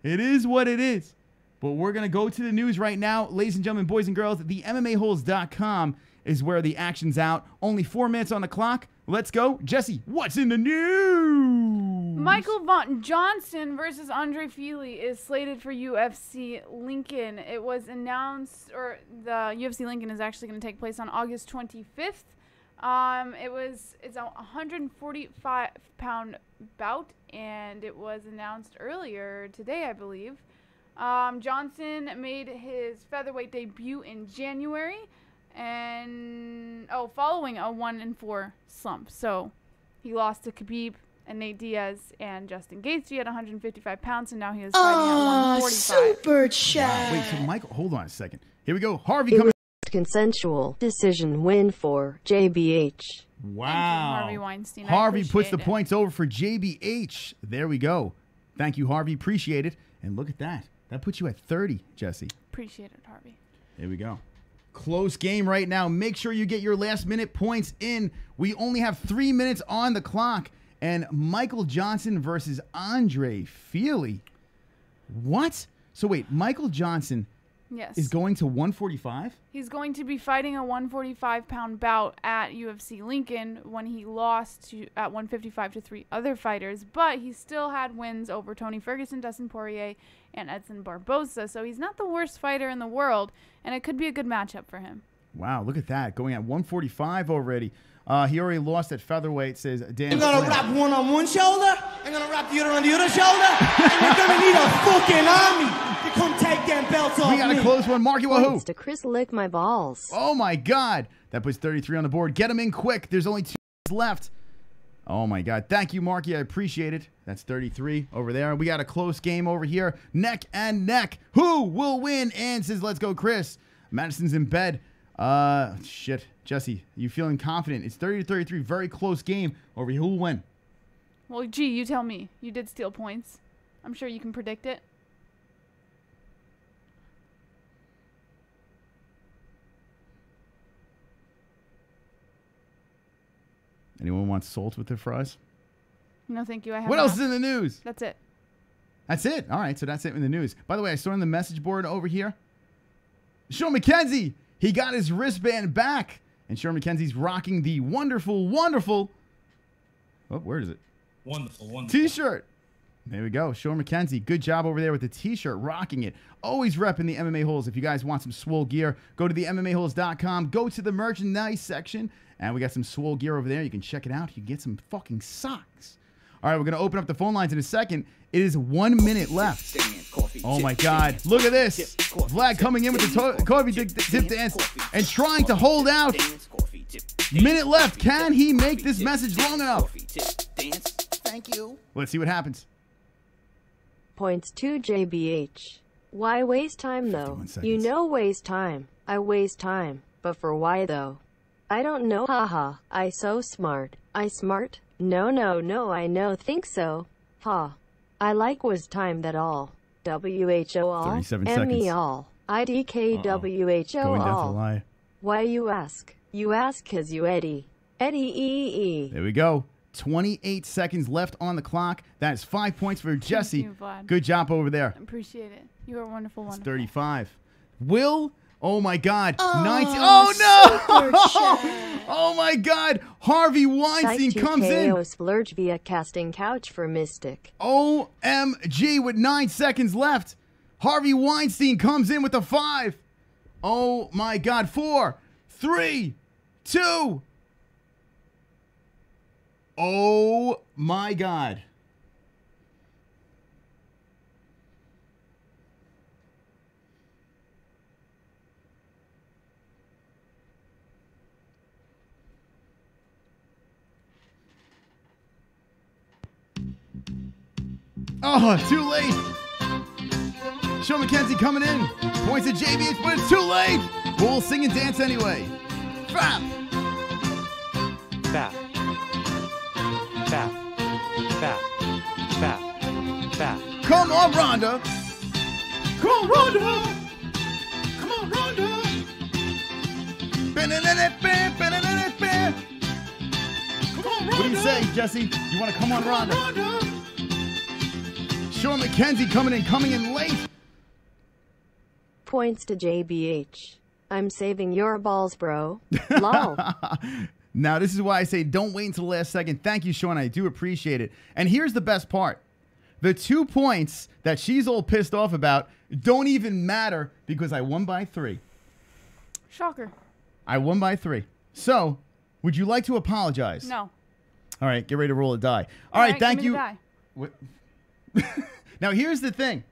It is what it is. But we're going to go to the news right now. Ladies and gentlemen, boys and girls, the MMAHoles.com is where the action's out. Only 4 minutes on the clock. Let's go. Jessie, what's in the news? Michael Johnson versus Andre Fili is slated for UFC Lincoln. It was announced, or the UFC Lincoln is actually going to take place on August 25th. It's a 145-pound bout, and it was announced earlier today, I believe. Johnson made his featherweight debut in January, and following a 1-4 slump. So he lost to Khabib and Nate Diaz and Justin Gaethje at 155 pounds, and now he is fighting at 145. Super chat. Wait, so Michael, hold on a second. Here we go. Harvey coming. Consensual decision win for JBH. Wow. Thank you, Harvey Weinstein. Harvey puts the it. points over for JBH. There we go. Thank you, Harvey. Appreciate it. And look at that. That puts you at 30, Jessie. Appreciate it, Harvey. There we go. Close game right now. Make sure you get your last minute points in. We only have 3 minutes on the clock. And Michael Johnson versus Andre Fili. What? So wait, Michael Johnson is going to 145? He's going to be fighting a 145-pound bout at UFC Lincoln when he lost at 155 to 3 other fighters, but he still had wins over Tony Ferguson, Dustin Poirier, and Edson Barboza, so he's not the worst fighter in the world, and it could be a good matchup for him. Wow, look at that. Going at 145 already. He already lost at featherweight, says Dan. I'm gonna wrap one on one shoulder, I'm gonna wrap the other on the other shoulder, and you're gonna need a fucking army to come take them belts off me. We got a close one. Marky Wahoo. Points to Chris lick my balls. Oh, my God. That puts 33 on the board. Get him in quick. There's only 2 left. Oh, my God. Thank you, Marky. I appreciate it. That's 33 over there. We got a close game over here. Neck and neck. Who will win? And says, let's go, Chris. Madison's in bed. Shit. Jessie, you feeling confident? It's 30-33. Very close game over here. Who will win? Well, gee, you tell me. You did steal points. I'm sure you can predict it. Anyone want salt with their fries? No, thank you. I have What else is in the news? That's it. That's it. All right, so that's it in the news. By the way, I saw on the message board over here, Sean McKenzie, he got his wristband back. And Sean McKenzie's rocking the wonderful, wonderful, oh, where is it? Wonderful, wonderful. T-shirt. There we go. Sean McKenzie, good job over there with the T-shirt, rocking it. Always repping the MMA-Holes. If you guys want some swole gear, go to the MMA-Holes.com. Go to the merchandise section, and we got some swole gear over there. You can check it out. You can get some fucking socks. All right, we're going to open up the phone lines in a second. It is 1 minute left. Oh, my God. Look at this. Vlad coming in with the coffee tip dance and trying to hold out. Minute left. Can he make this message long enough? Thank you. Let's see what happens. Points to JBH. Why waste time, though? You know waste time. I waste time. But for why, though? I don't know, haha. I so smart. I smart? No, I know think so. Ha. I like was time that all. WHO all. 37 ME seconds. all. IDK WHO Going down to the all. lie. Why you ask? You ask 'cause you Eddie. Eddie. There we go. 28 seconds left on the clock. That is 5 points for Jessie. you, Vlad. Good job over there. I appreciate it. You are wonderful, It's wonderful. 35. Will, oh my God, 19. Oh no! Oh my God, Harvey Weinstein comes in. Splurge via casting couch for Mystic. OMG with 9 seconds left. Harvey Weinstein comes in with a 5. Oh my God, 4, 3, 2. Oh my God. Oh, too late. Sean McKenzie coming in. Points at JBH, but it's too late. But we'll sing and dance anyway. Fap. Fap. Fap. Fap. Fap. Fap. Come on, Ronda. Come on, Ronda. Come on, Ronda. Come on, Ronda. What do you say, Jessie? You want to come on, Ronda? Sean McKenzie coming in late. Points to JBH. I'm saving your balls, bro. Lol. Now, this is why I say don't wait until the last second. Thank you, Sean. I do appreciate it. And here's the best part. The 2 points that she's all pissed off about don't even matter because I won by 3. Shocker. I won by 3. So, would you like to apologize? No. All right, get ready to roll a die. All right, thank give me you. the die. What? Now, here's the thing.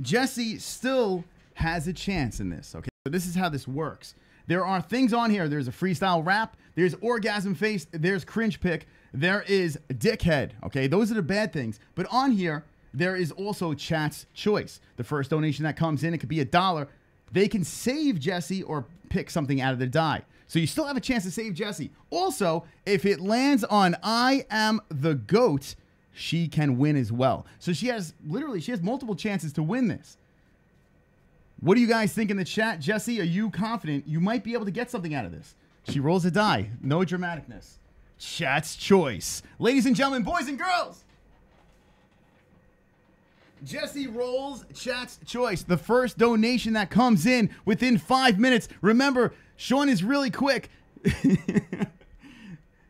Jessie still has a chance in this, okay? So this is how this works. There are things on here. There's a freestyle rap. There's orgasm face. There's cringe pick. There is dickhead, okay? Those are the bad things. But on here, there is also chat's choice. The first donation that comes in, it could be $1. They can save Jessie or pick something out of the die. So you still have a chance to save Jessie. Also, if it lands on I am the GOAT, she can win as well. So she has multiple chances to win this. What do you guys think in the chat? Jessie, are you confident you might be able to get something out of this? She rolls a die. No dramaticness. Chat's choice. Ladies and gentlemen, boys and girls. Jessie rolls chat's choice. The first donation that comes in within 5 minutes. Remember, Sean is really quick.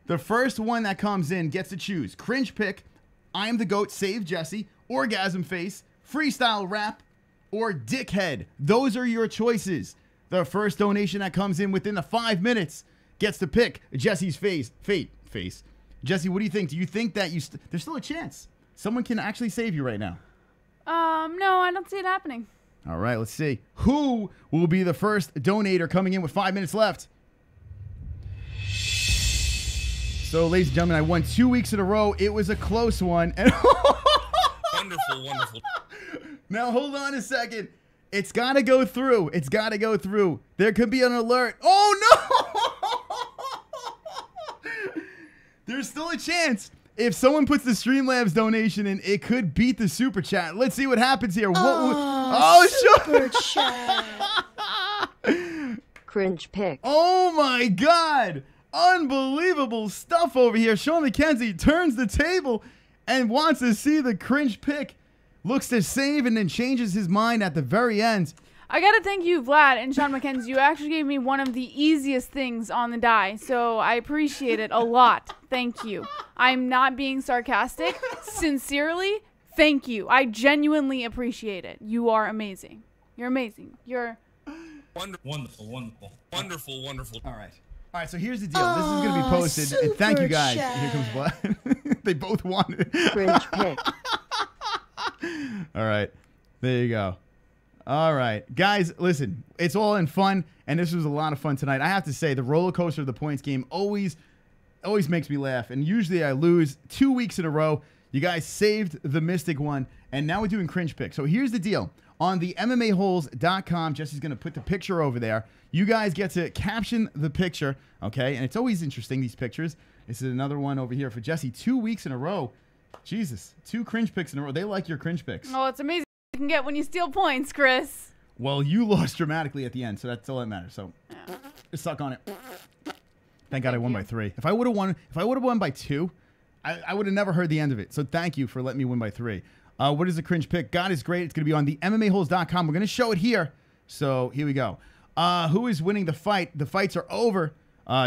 The first one that comes in gets to choose. Cringe pick, I am the GOAT, save Jessie, orgasm face, freestyle rap, or dickhead. Those are your choices. The first donation that comes in within the 5 minutes gets to pick Jessie's face. Jessie, what do you think? Do you think that there's still a chance someone can actually save you right now? No, I don't see it happening. All right, let's see. Who will be the first donator coming in with 5 minutes left? So, ladies and gentlemen, I won 2 weeks in a row. It was a close one. Wonderful, wonderful. Now, hold on a second. It's got to go through. It's got to go through. There could be an alert. Oh, no! There's still a chance. If someone puts the Streamlabs donation in, it could beat the Super Chat. Let's see what happens here. Super Chat. Cringe pick. Oh, my God. Unbelievable stuff over here. Sean McKenzie turns the table and wants to see the cringe pick. Looks to save and then changes his mind at the very end. I got to thank you, Vlad and Sean McKenzie. You actually gave me one of the easiest things on the die, so I appreciate it a lot. Thank you. I'm not being sarcastic. Sincerely, thank you. I genuinely appreciate it. You are amazing. You're amazing. You're... Wonderful, wonderful. Wonderful, wonderful. All right, so here's the deal. This is going to be posted. And thank you, guys. Here comes Vlad. They both wanted it. Cringe pick. All right. There you go. All right. Guys, listen. It's all in fun, and this was a lot of fun tonight. I have to say, the roller coaster of the points game always makes me laugh, and usually I lose 2 weeks in a row. You guys saved the Mystic one, and now we're doing cringe picks. So here's the deal. On the MMAHoles.com, Jessie's going to put the picture over there. You guys get to caption the picture, okay? And it's always interesting, these pictures. This is another one over here for Jessie. 2 weeks in a row. Jesus, 2 cringe picks in a row. They like your cringe picks. Oh, it's amazing you can get when you steal points, Chris. Well, you lost dramatically at the end, so that's all that matters. So, just suck on it. Thank God I won by 3. If I would have won by 2, I would have never heard the end of it. So thank you for letting me win by 3. What is the cringe pick? God is great. It's going to be on the MMAHoles.com. We're going to show it here. So here we go. Who is winning the fight? The fights are over.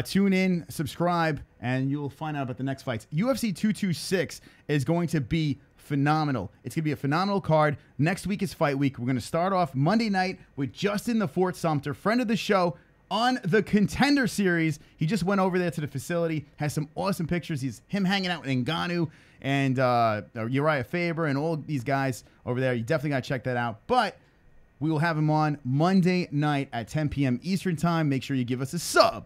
Tune in, subscribe, and you'll find out about the next fights. UFC 226 is going to be phenomenal. It's going to be a phenomenal card. Next week is fight week. We're going to start off Monday night with Justin the Fort Sumter, friend of the show, on the Contender Series. He just went over there to the facility, has some awesome pictures. He's him hanging out with Ngannou and Uriah Faber and all these guys over there. You definitely got to check that out. But we will have him on Monday night at 10 p.m. Eastern Time. Make sure you give us a sub.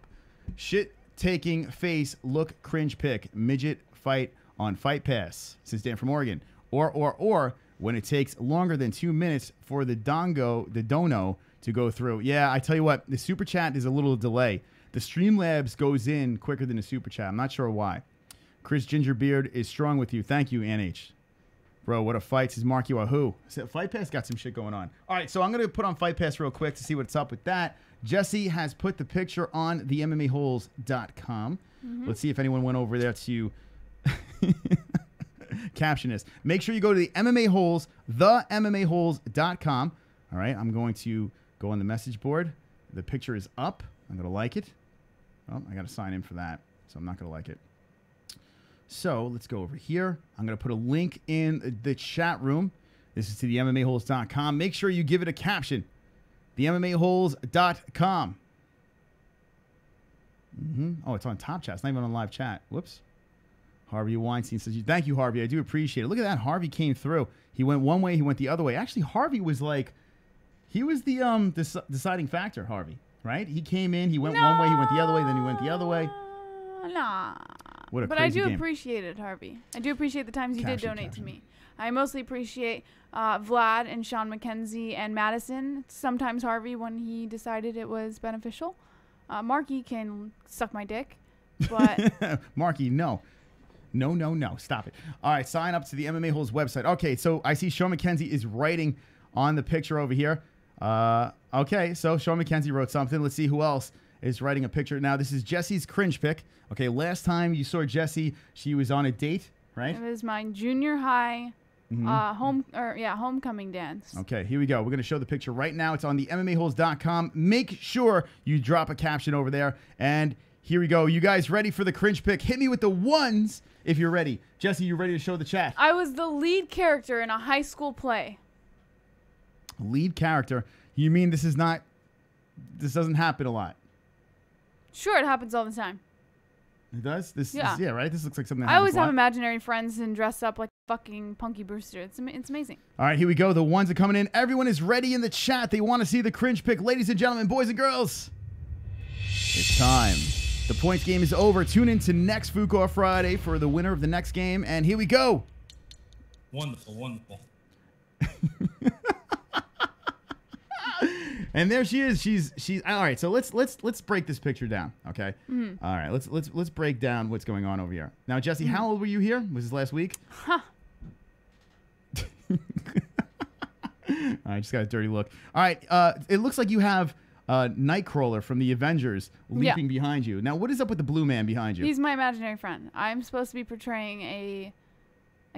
Shit-taking face look cringe pick. Midget fight on Fight Pass. This is Dan from Oregon. Or when it takes longer than 2 minutes for the dono to go through. Yeah, I tell you what, the Super Chat is a little delay. The Streamlabs goes in quicker than the Super Chat. I'm not sure why. Chris Gingerbeard is strong with you. Thank you, NH. Bro, what a fight. Says Marky Wahoo. Fight Pass got some shit going on. All right, so I'm going to put on Fight Pass real quick to see what's up with that. Jessie has put the picture on the MMAHoles.com. Let's see if anyone went over there to caption this. Make sure you go to the MMAHoles, the MMAHoles.com. All right, I'm going to go on the message board. The picture is up. I'm going to like it. Oh, I got to sign in for that, so I'm not going to like it. So let's go over here. I'm going to put a link in the chat room. This is to the MMAHoles.com. Make sure you give it a caption. The MMAHoles.com. Oh, it's on top chat. It's not even on live chat. Whoops. Harvey Weinstein says, thank you, Harvey. I do appreciate it. Look at that. Harvey came through. He went one way. He went the other way. Actually, Harvey was like, he was the deciding factor, Harvey, right? He came in. He went one way. He went the other way. Then he went the other way. Nah. What a but crazy I do game. appreciate it, Harvey. I do appreciate the times you did donate Caption. to me. I mostly appreciate Vlad and Sean McKenzie and Madison. Sometimes Harvey when he decided it was beneficial. Marky can suck my dick, but Marky, no. No. Stop it. All right, sign up to the MMA Holes website. Okay, so I see Sean McKenzie is writing on the picture over here. Okay, so Sean McKenzie wrote something. Let's see who else is writing a picture. Now, this is Jessie's cringe pick. Okay, last time you saw Jessie, she was on a date, right? it was my junior high homecoming dance. Okay, here we go. We're going to show the picture right now. It's on the MMAHoles.com. Make sure you drop a caption over there. And here we go. You guys ready for the cringe pick? Hit me with the ones if you're ready. Jessie, you ready to show the chat? I was the lead character in a high school play. Lead character. You mean this is not this doesn't happen a lot. Sure, it happens all the time. It does? Yeah. Yeah, right? This looks like something that I always happens a have lot. imaginary friends and dress up like fucking Punky Brewster. It's amazing. All right, here we go. The ones are coming in. Everyone is ready in the chat. They want to see the cringe pick. Ladies and gentlemen, boys and girls, it's time. The points game is over. Tune in to next FOOK Friday for the winner of the next game. And here we go. Wonderful, wonderful. And there she is. She's all right. So let's break this picture down, okay? Mm-hmm. All right, let's break down what's going on over here. Now, Jessie, how old were you here? Was this last week? Huh. I just got a dirty look. All right, it looks like you have Nightcrawler from the Avengers leaping behind you. Now, what is up with the blue man behind you? He's my imaginary friend. I'm supposed to be portraying a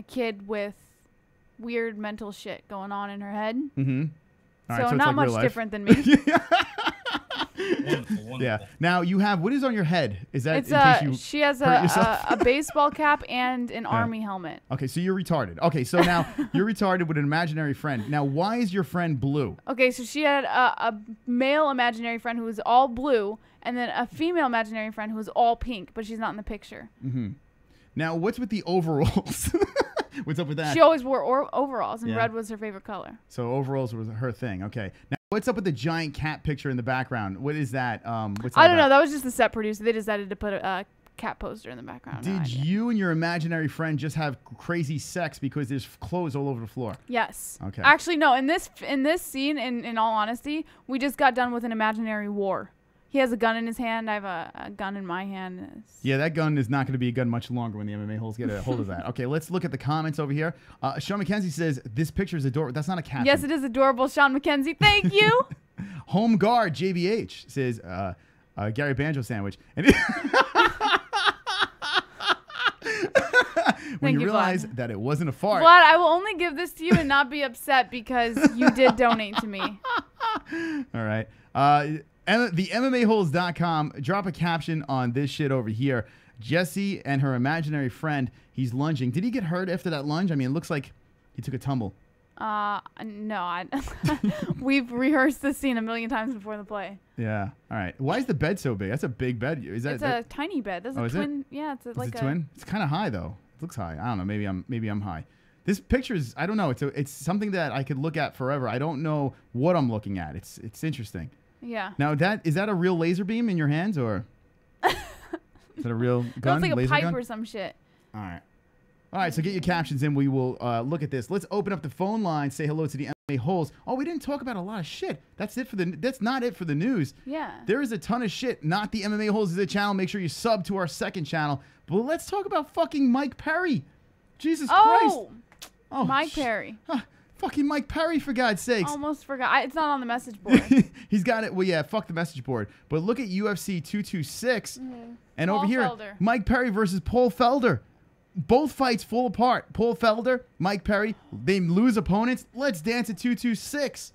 kid with weird mental shit going on in her head. Mm-hmm. All right, so it's not like real much life. different than me. Wonderful, wonderful. Yeah. Now you have, what is on your head? Is that It's in case you she has hurt yourself? a baseball cap and an army helmet. Okay, so you're retarded. Okay, so now you're retarded with an imaginary friend. Now, why is your friend blue? Okay, so she had a male imaginary friend who was all blue, and then a female imaginary friend who was all pink, but she's not in the picture. Mm-hmm. Now, what's with the overalls? What's up with that? She always wore overalls, and Yeah. red was her favorite color. So overalls was her thing. Okay. Now, what's up with the giant cat picture in the background? What is that? What's I don't know. about? That was just the set producer. They decided to put a cat poster in the background. No Did idea. you and your imaginary friend just have crazy sex because there's clothes all over the floor? Yes. Okay. Actually, no. In this scene, in all honesty, we just got done with an imaginary war. He has a gun in his hand. I have a gun in my hand. Yeah, that gun is not going to be a gun much longer when the MMA-Holes get a hold of that. Okay, let's look at the comments over here. Sean McKenzie says, this picture is adorable. That's not a cat. Yes, it is adorable, Sean McKenzie. Thank you. Home guard JBH says, Gary Banjo sandwich. And when you realize that it wasn't a fart. Vlad, I will only give this to you and not be upset because you did donate to me. All right. The MMAHoles.com, drop a caption on this shit over here. Jessie and her imaginary friend, he's lunging. Did he get hurt after that lunge? I mean, it looks like he took a tumble. No. We've rehearsed this scene a million times before the play. Yeah. All right. Why is the bed so big? That's a big bed. Is that? It's a tiny bed. There's a twin. Yeah, it's like a twin. It's kind of high though. It looks high. I don't know. Maybe I'm high. This picture is. I don't know. It's something that I could look at forever. I don't know what I'm looking at. It's interesting. Yeah. Now is that a real laser beam in your hands or is that a real gun? It's like a laser pipe gun? or some shit. All right. All right, so get your captions in. We will look at this. Let's open up the phone line. Say hello to the MMA Holes. Oh, we didn't talk about a lot of shit. That's not it for the news. Yeah. There is a ton of shit. Not the MMA Holes is a channel. Make sure you sub to our second channel. But let's talk about fucking Mike Perry. Jesus Christ. Oh, Mike Perry. Fucking Mike Perry, for God's sakes. Almost forgot. It's not on the message board. He's got it. Well, yeah, fuck the message board. But look at UFC 226. And Paul over here, Felder. Mike Perry versus Paul Felder. Both fights fall apart. Paul Felder, Mike Perry, they lose opponents. Let's dance at 226.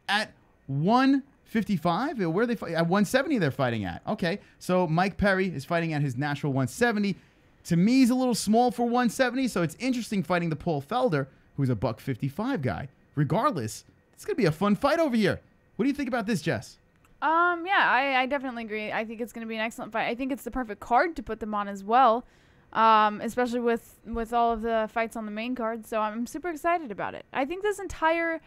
At 155, where are they fighting? At 170 they're fighting at. Okay, so Mike Perry is fighting at his natural 170. To me, he's a little small for 170, so it's interesting fighting the Paul Felder, who's a $155 guy. Regardless, it's going to be a fun fight over here. What do you think about this, Jess? Yeah, I definitely agree. I think it's going to be an excellent fight. I think it's the perfect card to put them on as well, especially with all of the fights on the main card. So I'm super excited about it. I think this entire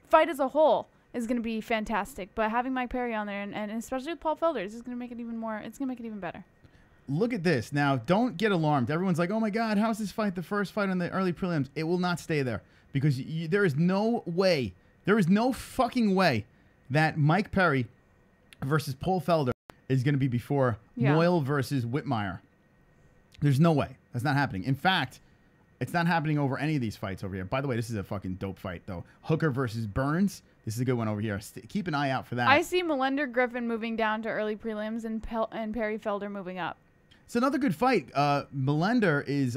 fight as a whole is going to be fantastic. But having Mike Perry on there, and especially with Paul Felder, is going to make it even more. It's going to make it even better. Look at this. Now, don't get alarmed. Everyone's like, oh, my God, how's this fight the first fight on the early prelims? It will not stay there because there is no way, there is no fucking way that Mike Perry versus Paul Felder is going to be before Moyle versus Whitmire. There's no way. That's not happening. In fact, it's not happening over any of these fights over here. By the way, this is a fucking dope fight, though. Hooker versus Burns. This is a good one over here. Keep an eye out for that. I see Melender Griffin moving down to early prelims and Perry Felder moving up. It's another good fight. Melender is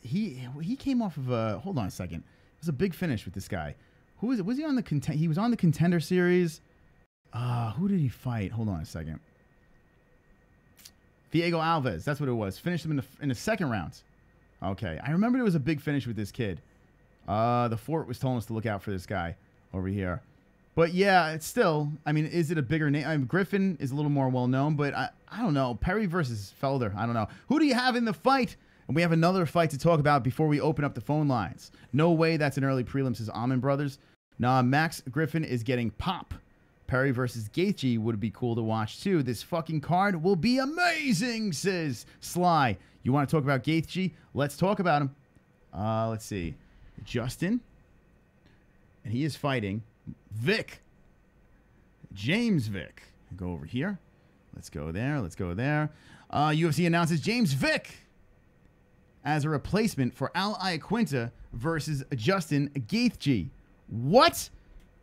he came off of a hold on a second. It was a big finish with this guy. Who was it? Was he on the he was on the Contender Series. Who did he fight? Hold on a second. Diego Alves. That's what it was. Finished him in the second round. Okay, I remember there was a big finish with this kid. The Fort was telling us to look out for this guy over here. But yeah, it's still, I mean, is it a bigger name? I mean, Griffin is a little more well-known, but I don't know. Perry versus Felder, I don't know. Who do you have in the fight? And we have another fight to talk about before we open up the phone lines. No way that's an early prelim, says Almond Brothers. Nah, Max Griffin is getting pop. Perry versus GAETHJE would be cool to watch, too. This fucking card will be amazing, says Sly. You want to talk about GAETHJE? Let's talk about him. Let's see. Justin. And he is fighting Vick. James Vick. Go over here. Let's go there. Let's go there. UFC announces James Vick as a replacement for Al Iaquinta versus Justin GAETHJE. What?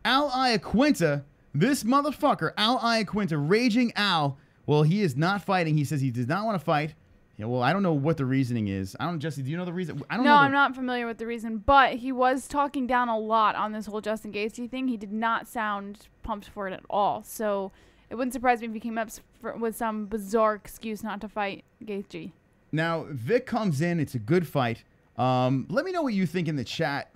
Al Iaquinta? This motherfucker, Al Iaquinta, Raging Al. Well, he is not fighting. He says he does not want to fight. Yeah, well, I don't know what the reasoning is. I don't, Jesse, do you know the reason? I don't know. No, I'm not familiar with the reason, but he was talking down a lot on this whole Justin GAETHJE thing. He did not sound pumped for it at all. So it wouldn't surprise me if he came up with some bizarre excuse not to fight GAETHJE. Now, Vic comes in. It's a good fight. Let me know what you think in the chat.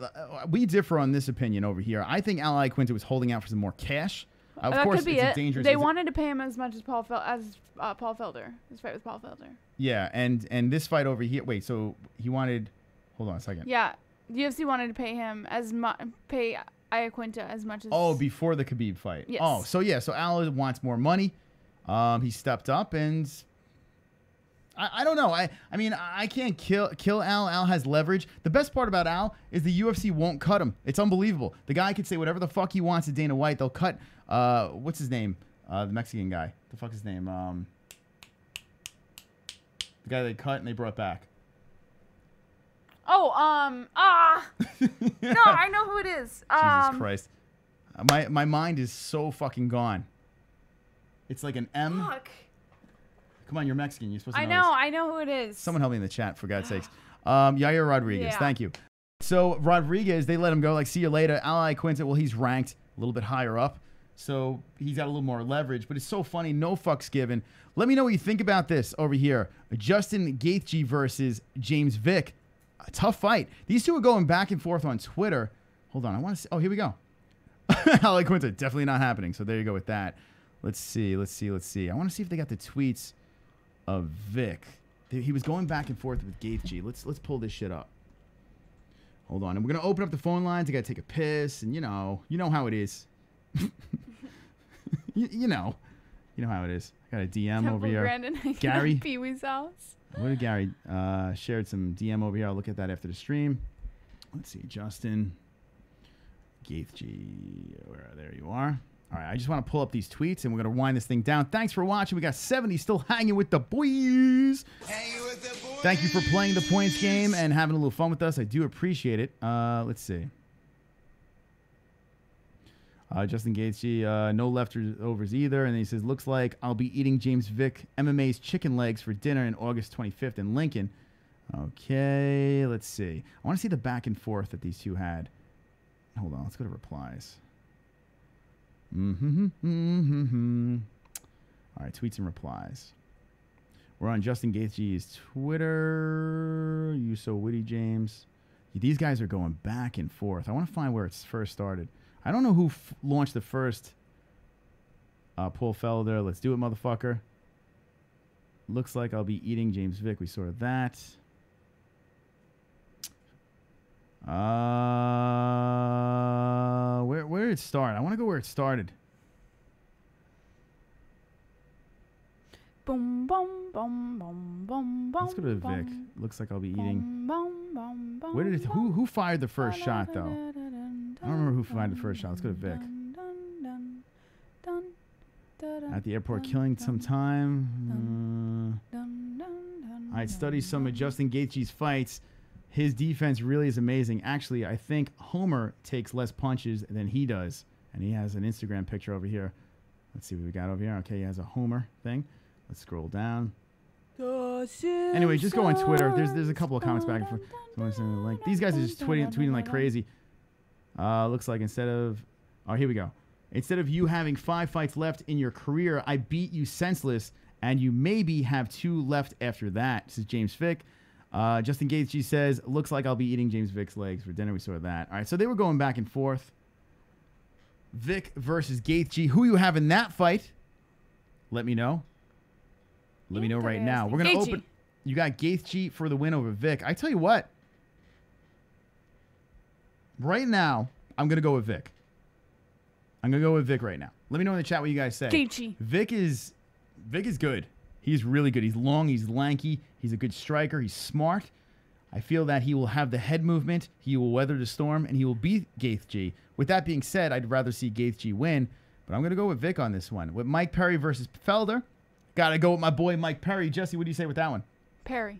We differ on this opinion over here. I think Al Iaquinta was holding out for some more cash. Of that course, could be it's it. a dangerous. They wanted to pay him as much as Paul Felder. His fight with Paul Felder. Yeah, and this fight over here. Wait, so he wanted? Hold on a second. Yeah, the UFC wanted to pay him pay Iaquinta as much as. Oh, before the Khabib fight. Yes. Oh, so yeah, so Al wants more money. He stepped up, and I don't know. I mean, I can't kill Al. Al has leverage. The best part about Al is the UFC won't cut him. It's unbelievable. The guy can say whatever the fuck he wants to Dana White. They'll cut. What's his name? The Mexican guy. The fuck his name? The guy they cut and they brought back. Oh, no, I know who it is. Jesus Christ. My mind is so fucking gone. It's like an M. Fuck. Come on, you're Mexican. You're supposed to know know. this. I know who it is. Someone help me in the chat, for God's sakes. Yair Rodriguez. Yeah. Thank you. So Rodriguez, they let him go. Like, see you later. Al Iaquinta, well, he's ranked a little bit higher up. So he's got a little more leverage. But it's so funny. No fucks given. Let me know what you think about this over here. Justin GAETHJE versus James Vick. A tough fight. These two are going back and forth on Twitter. Hold on. I want to see. Oh, here we go. Al Iaquinta, definitely not happening. So there you go with that. Let's see. I want to see if they got the tweets of Vick. He was going back and forth with GAETHJE. Let's pull this shit up. Hold on. And we're going to open up the phone lines. I got to take a piss. And you know how it is. you know how it is. I got a DM Temple over here. Grandin Gary. Pee-wee's house. What did Gary shared some DM over here? I'll look at that after the stream. Let's see. Justin GAETHJE. There you are. All right, I just want to pull up these tweets, and we're going to wind this thing down. Thanks for watching. We got 70 still hanging with the boys. Thank you for playing the points game and having a little fun with us. I do appreciate it. Let's see. Justin GAETHJE, no leftovers either. And then he says, looks like I'll be eating James Vick MMA's chicken legs for dinner in August 25th in Lincoln. Okay, let's see. I want to see the back and forth that these two had. Hold on, let's go to replies. All right, tweets and replies. We're on Justin GAETHJE's Twitter. You so witty, James. These guys are going back and forth. I want to find where it's first started. I don't know who launched the first Paul Felder. Let's do it, motherfucker. Looks like I'll be eating James Vick. We saw that. Where did it start? I want to go where it started. Boom, boom, boom, boom, boom, boom. Let's go to Vic. Looks like I'll be eating. Where did it? Who fired the first shot though? I don't remember who fired the first shot. Let's go to Vic. At the airport, killing some time. I studied some of Justin GAETHJE's fights. His defense really is amazing. Actually, I think Homer takes less punches than he does. And he has an Instagram picture over here. Let's see what we got over here. Okay, he has a Homer thing. Let's scroll down. Anyway, just go on Twitter. There's a couple of comments back and forth. Someone sent a link. These guys are just tweeting like crazy. Looks like instead of... Oh, here we go. Instead of you having 5 fights left in your career, I beat you senseless, and you maybe have 2 left after that. This is James Vick. Justin GAETHJE says, looks like I'll be eating James Vick's legs for dinner. We saw that. All right, so they were going back and forth. Vick versus GAETHJE. Who you have in that fight? Let me know. Let me know right now. We're going to open. You got GAETHJE for the win over Vick. I tell you what. Right now, I'm going to go with Vick. I'm going to go with Vick right now. Let me know in the chat what you guys say. GAETHJE. Vick is good. He's really good. He's long. He's lanky. He's a good striker. He's smart. I feel that he will have the head movement. He will weather the storm, and he will beat GAETHJE. With that being said, I'd rather see GAETHJE win, but I'm going to go with Vick on this one. With MIKE Perry versus FELDER, got to go with my boy MIKE Perry. Jessie, what do you say with that one? Perry.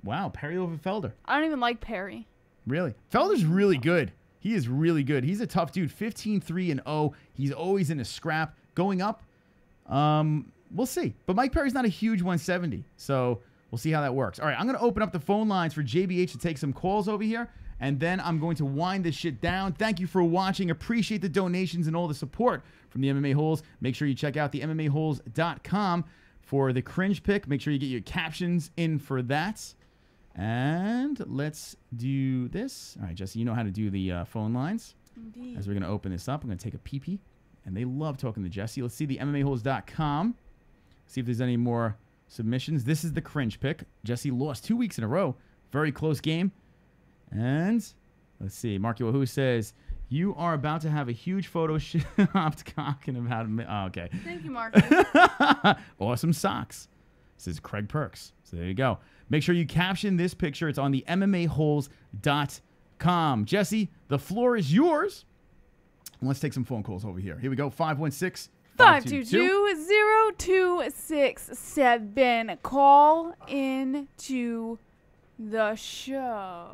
Wow, Perry over FELDER. I don't even like Perry. Really? Felder's really good. He is really good. He's a tough dude. 15-3-0. He's always in a scrap. Going up, we'll see. But MIKE Perry's not a huge 170, so we'll see how that works. All right, I'm going to open up the phone lines for JBH to take some calls over here, and then I'm going to wind this shit down. Thank you for watching. Appreciate the donations and all the support from the MMA Holes. Make sure you check out the MMAHoles.com for the cringe pick. Make sure you get your captions in for that. And let's do this. All right, Jessie, you know how to do the phone lines. Indeed. As we're going to open this up, I'm going to take a pee-pee. And they love talking to Jessie. Let's see the MMAHoles.com. See if there's any more submissions. This is the cringe pick. Jessie lost 2 weeks in a row. Very close game. And let's see. Marky Wahoo says, you are about to have a huge photo shopped cock in about a minute. Oh, okay. Thank you, Marky. Awesome socks. This is Craig Perks. So there you go. Make sure you caption this picture. It's on the MMAHoles.com. Jessie, the floor is yours. And let's take some phone calls over here. Here we go. 512-0267. Call in to the show.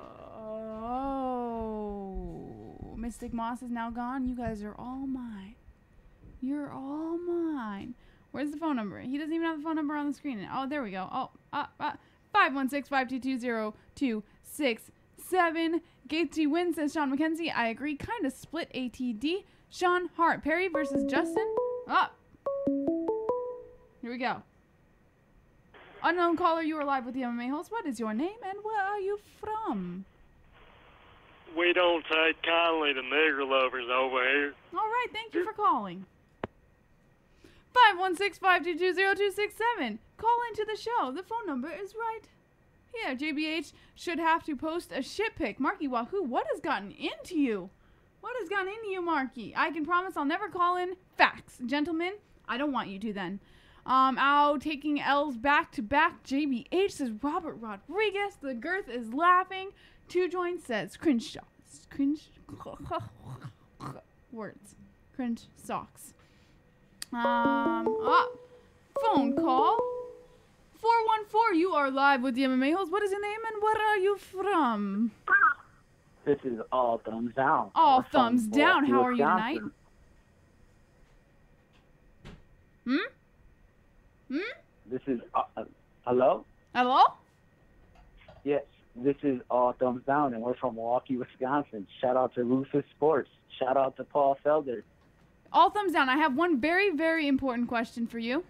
Mystic Moss is now gone. You guys are all mine. You're all mine. Where's the phone number? He doesn't even have the phone number on the screen. Oh, there we go. Oh, 516-522-0267. GAETHJE wins, says Sean McKenzie. I agree. Kind of split ATD. Sean Hart. Perry versus Justin. Up. Here we go. Unknown caller, you are live with the MMA Holes. What is your name and where are you from? We don't take kindly to nigger lovers over here. All right. Thank you for calling. 516-522-0267. Call into the show. The phone number is right here. JBH should have to post a shit pic. Marky Wahoo, what has gotten into you? What has gotten into you, Marky? I can promise I'll never call in facts. Gentlemen, I don't want you to then. Out taking L's back to back. JBH says Robert Rodriguez. The girth is laughing. Two Joints says cringe shots. Cringe words. Cringe socks. Phone call. 414, you are live with the MMA Holes. What is your name and where are you from? This is All Thumbs Down. All Thumbs Down. How are you tonight? This is, hello? Hello? Yes, this is All Thumbs Down, and we're from Milwaukee, Wisconsin. Shout out to ROUSEY Sports. Shout out to Paul Felder. All Thumbs Down. I have one very, very important question for you.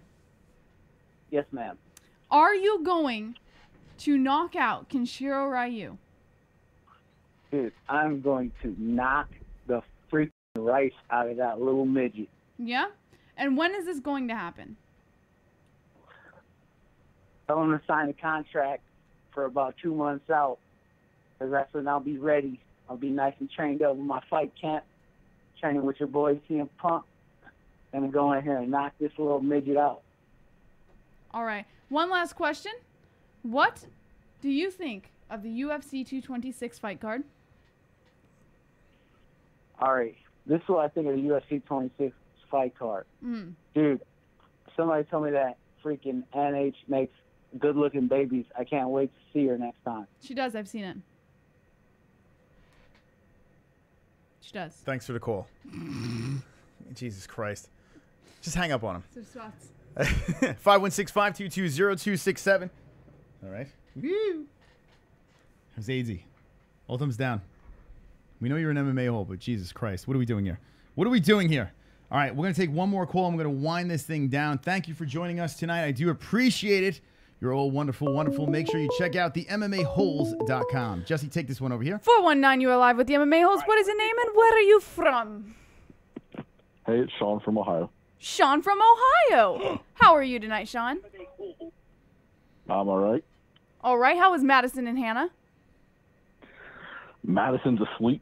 Yes, ma'am. Are you going to knock out Kenshiro Ryu? Dude, I'm going to knock the freaking rice out of that little midget. Yeah? And when is this going to happen? Tell him to sign a contract for about 2 months out. Because that's when I'll be ready. I'll be nice and trained up in my fight camp. Training with your boy CM Punk. Gonna go in here and knock this little midget out. All right. One last question. What do you think of the UFC 226 fight card? All right. This is what I think of the UFC 26 fight card. Dude, somebody told me that freaking NH makes good-looking babies. I can't wait to see her next time. She does. I've seen it. She does. Thanks for the call. Jesus Christ. Just hang up on him. 516-522-0267. All right. Woo. How's AZ? All thumbs down. We know you're an MMA hole, but Jesus Christ. What are we doing here? What are we doing here? All right. We're going to take one more call. I'm going to wind this thing down. Thank you for joining us tonight. I do appreciate it. You're all wonderful, wonderful. Make sure you check out the MMAHoles.com. Jessie, take this one over here. 419, you are live with the MMA Holes. What is your name and where are you from? Hey, it's Sean from Ohio. Sean from Ohio. How are you tonight, Sean? I'm all right. All right. How is Madison and Hannah? Madison's asleep.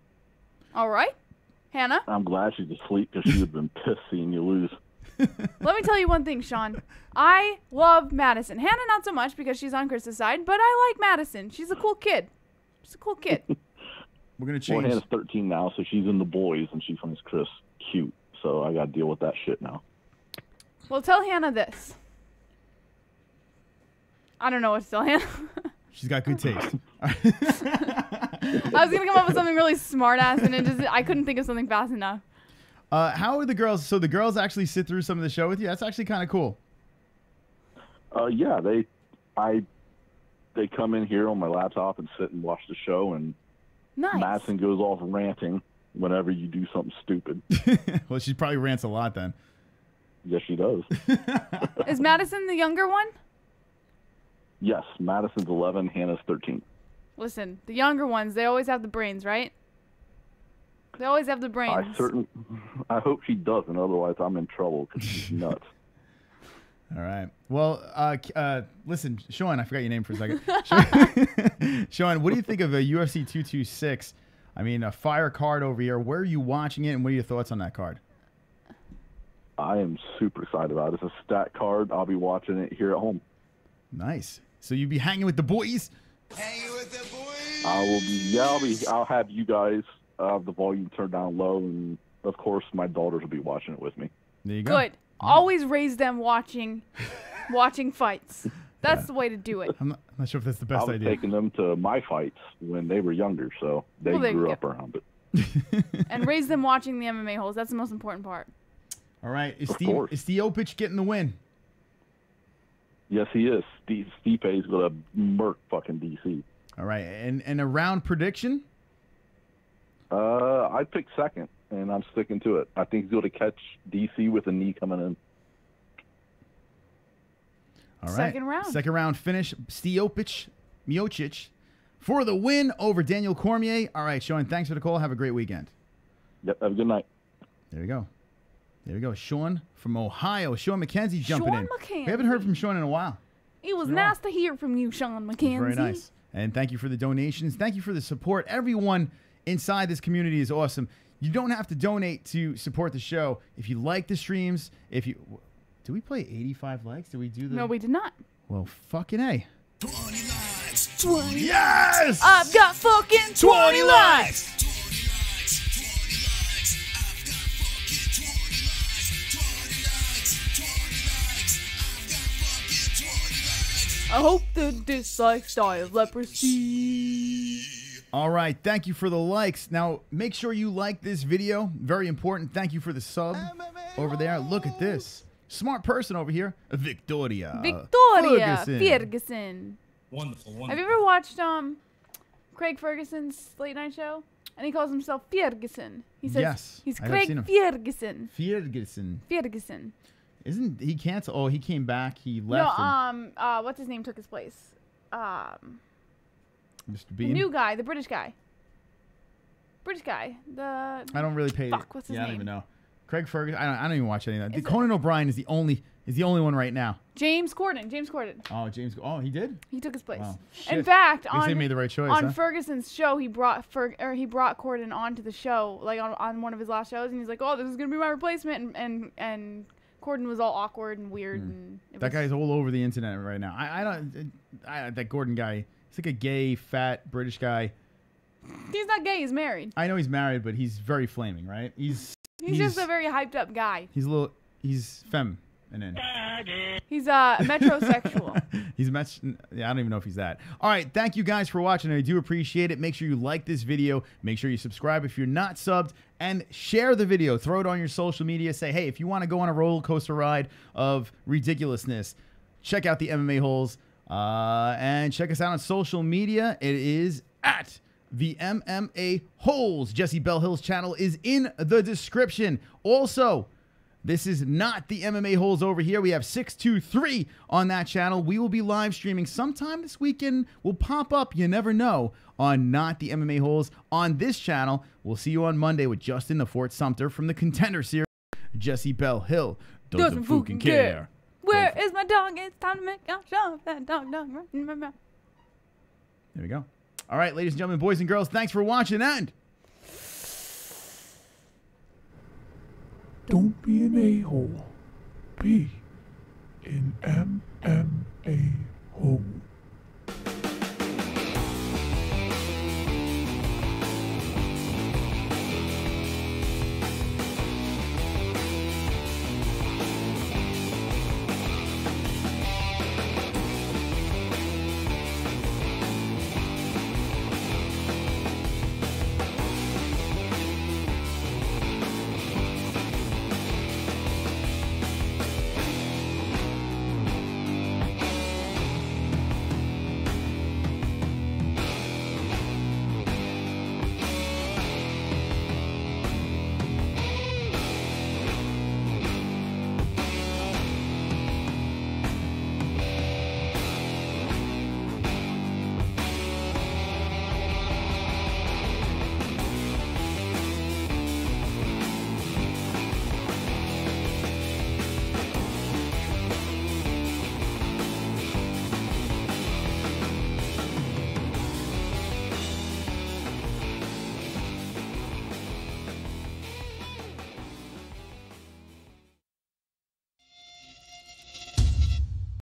All right. Hannah? I'm glad she's asleep because she would have been pissed seeing you lose. Let me tell you one thing, Sean. I love Madison. Hannah, not so much because she's on Chris's side, but I like Madison. She's a cool kid. She's a cool kid. We're going to change. Well, Hannah's 13 now, so she's in the boys, and she finds Chris cute. So I got to deal with that shit now. Well, tell Hannah this. I don't know what to tell Hannah. She's got good taste. I was going to come up with something really smart-ass, and I couldn't think of something fast enough. How are the girls? So the girls actually sit through some of the show with you? That's actually kind of cool. Yeah, they come in here on my laptop and sit and watch the show, and nice. Madison goes off ranting whenever you do something stupid. Well, she probably rants a lot then. Yes, she does. Is Madison the younger one? Yes, Madison's 11, Hannah's 13. Listen, the younger ones, they always have the brains, right? They always have the brains. I hope she doesn't, otherwise I'm in trouble because she's nuts. All right. Well, listen, Sean, I forgot your name for a second. Sean, what do you think of a UFC 226? I mean, a fire card over here. Where are you watching it, and what are your thoughts on that card? I am super excited about it. It's a stat card. I'll be watching it here at home. Nice. So you'll be hanging with the boys? I will be. Yeah, I'll have you guys the volume turned down low, and of course my daughters will be watching it with me. There you go. Good. Always raise them watching fights. That's the way to do it. I'm not sure if that's the best I was idea. taking them to my fights when they were younger, so they grew up around it. And raise them watching the MMA-Holes. That's the most important part. All right. Is Stipe getting the win? Yes, he is. Stipe's going to murk fucking DC. All right. And a round prediction? I picked second, and I'm sticking to it. I think he's going to catch DC with a knee coming in. All right. Second round finish. Miocic for the win over Daniel Cormier. All right, Sean, thanks for the call. Have a great weekend. Yep, have a good night. There we go. There we go. Sean from Ohio. Sean McKenzie jumping in. McKenzie. We haven't heard from Sean in a while. It was nice to hear from you, Sean McKenzie. Very nice. And thank you for the donations. Thank you for the support. Everyone inside this community is awesome. You don't have to donate to support the show. If you like the streams, did we play 85 likes? Did we do the... No, we did not. Well, fucking A. 20 likes. Yes! I've got fucking 20 likes. I hope the dislikes die of leprosy. All right, thank you for the likes. Now, make sure you like this video. Very important. Thank you for the sub over there. Look at this. Smart person over here. Victoria Ferguson. Wonderful. Have you ever watched Craig Ferguson's late night show? And he calls himself Ferguson. He says yes, he's I've Craig seen him. Ferguson. Ferguson. Isn't he canceled? Oh, he came back. He left. No, what's his name took his place? Mr. The Bean. new guy, the British guy. I don't really pay. Fuck, what's his I name? don't even know. Craig Ferguson. I don't even watch any of that. Conan O'Brien is the only one right now. James Corden. Oh, James. Oh, he did. He took his place. Wow. In fact, I guess they made the right choice, on huh? Ferguson's show, he brought Corden onto the show, like on one of his last shows, and he's like, "Oh, this is gonna be my replacement," and Corden was all awkward and weird. And that guy's all over the internet right now. That Gordon guy. He's like a gay, fat British guy. He's not gay. He's married. I know he's married, but he's very flaming, right? He's just a very hyped up guy. He's feminine. He's metrosexual. I don't even know if he's that. All right, thank you guys for watching. I do appreciate it. Make sure you like this video. Make sure you subscribe if you're not subbed, and share the video. Throw it on your social media. Say, hey, if you want to go on a roller coaster ride of ridiculousness, check out the MMA-Holes, and check us out on social media. It is at the MMA-Holes. Jesse Bellhill's channel is in the description. Also, this is not the MMA-Holes over here. We have 623 on that channel. We will be live streaming sometime this weekend. We'll pop up, you never know, on Not the MMA-Holes on this channel. We'll see you on Monday with Justin the Fort Sumter from the Contender Series. Jessie Bell Hill Doesn't doesn't fucking care. Where is my dog? It's time to make a show of that dog right in my mouth. There we go. All right, ladies and gentlemen, boys and girls, thanks for watching, and Don't be an a-hole. Be an MMA hole.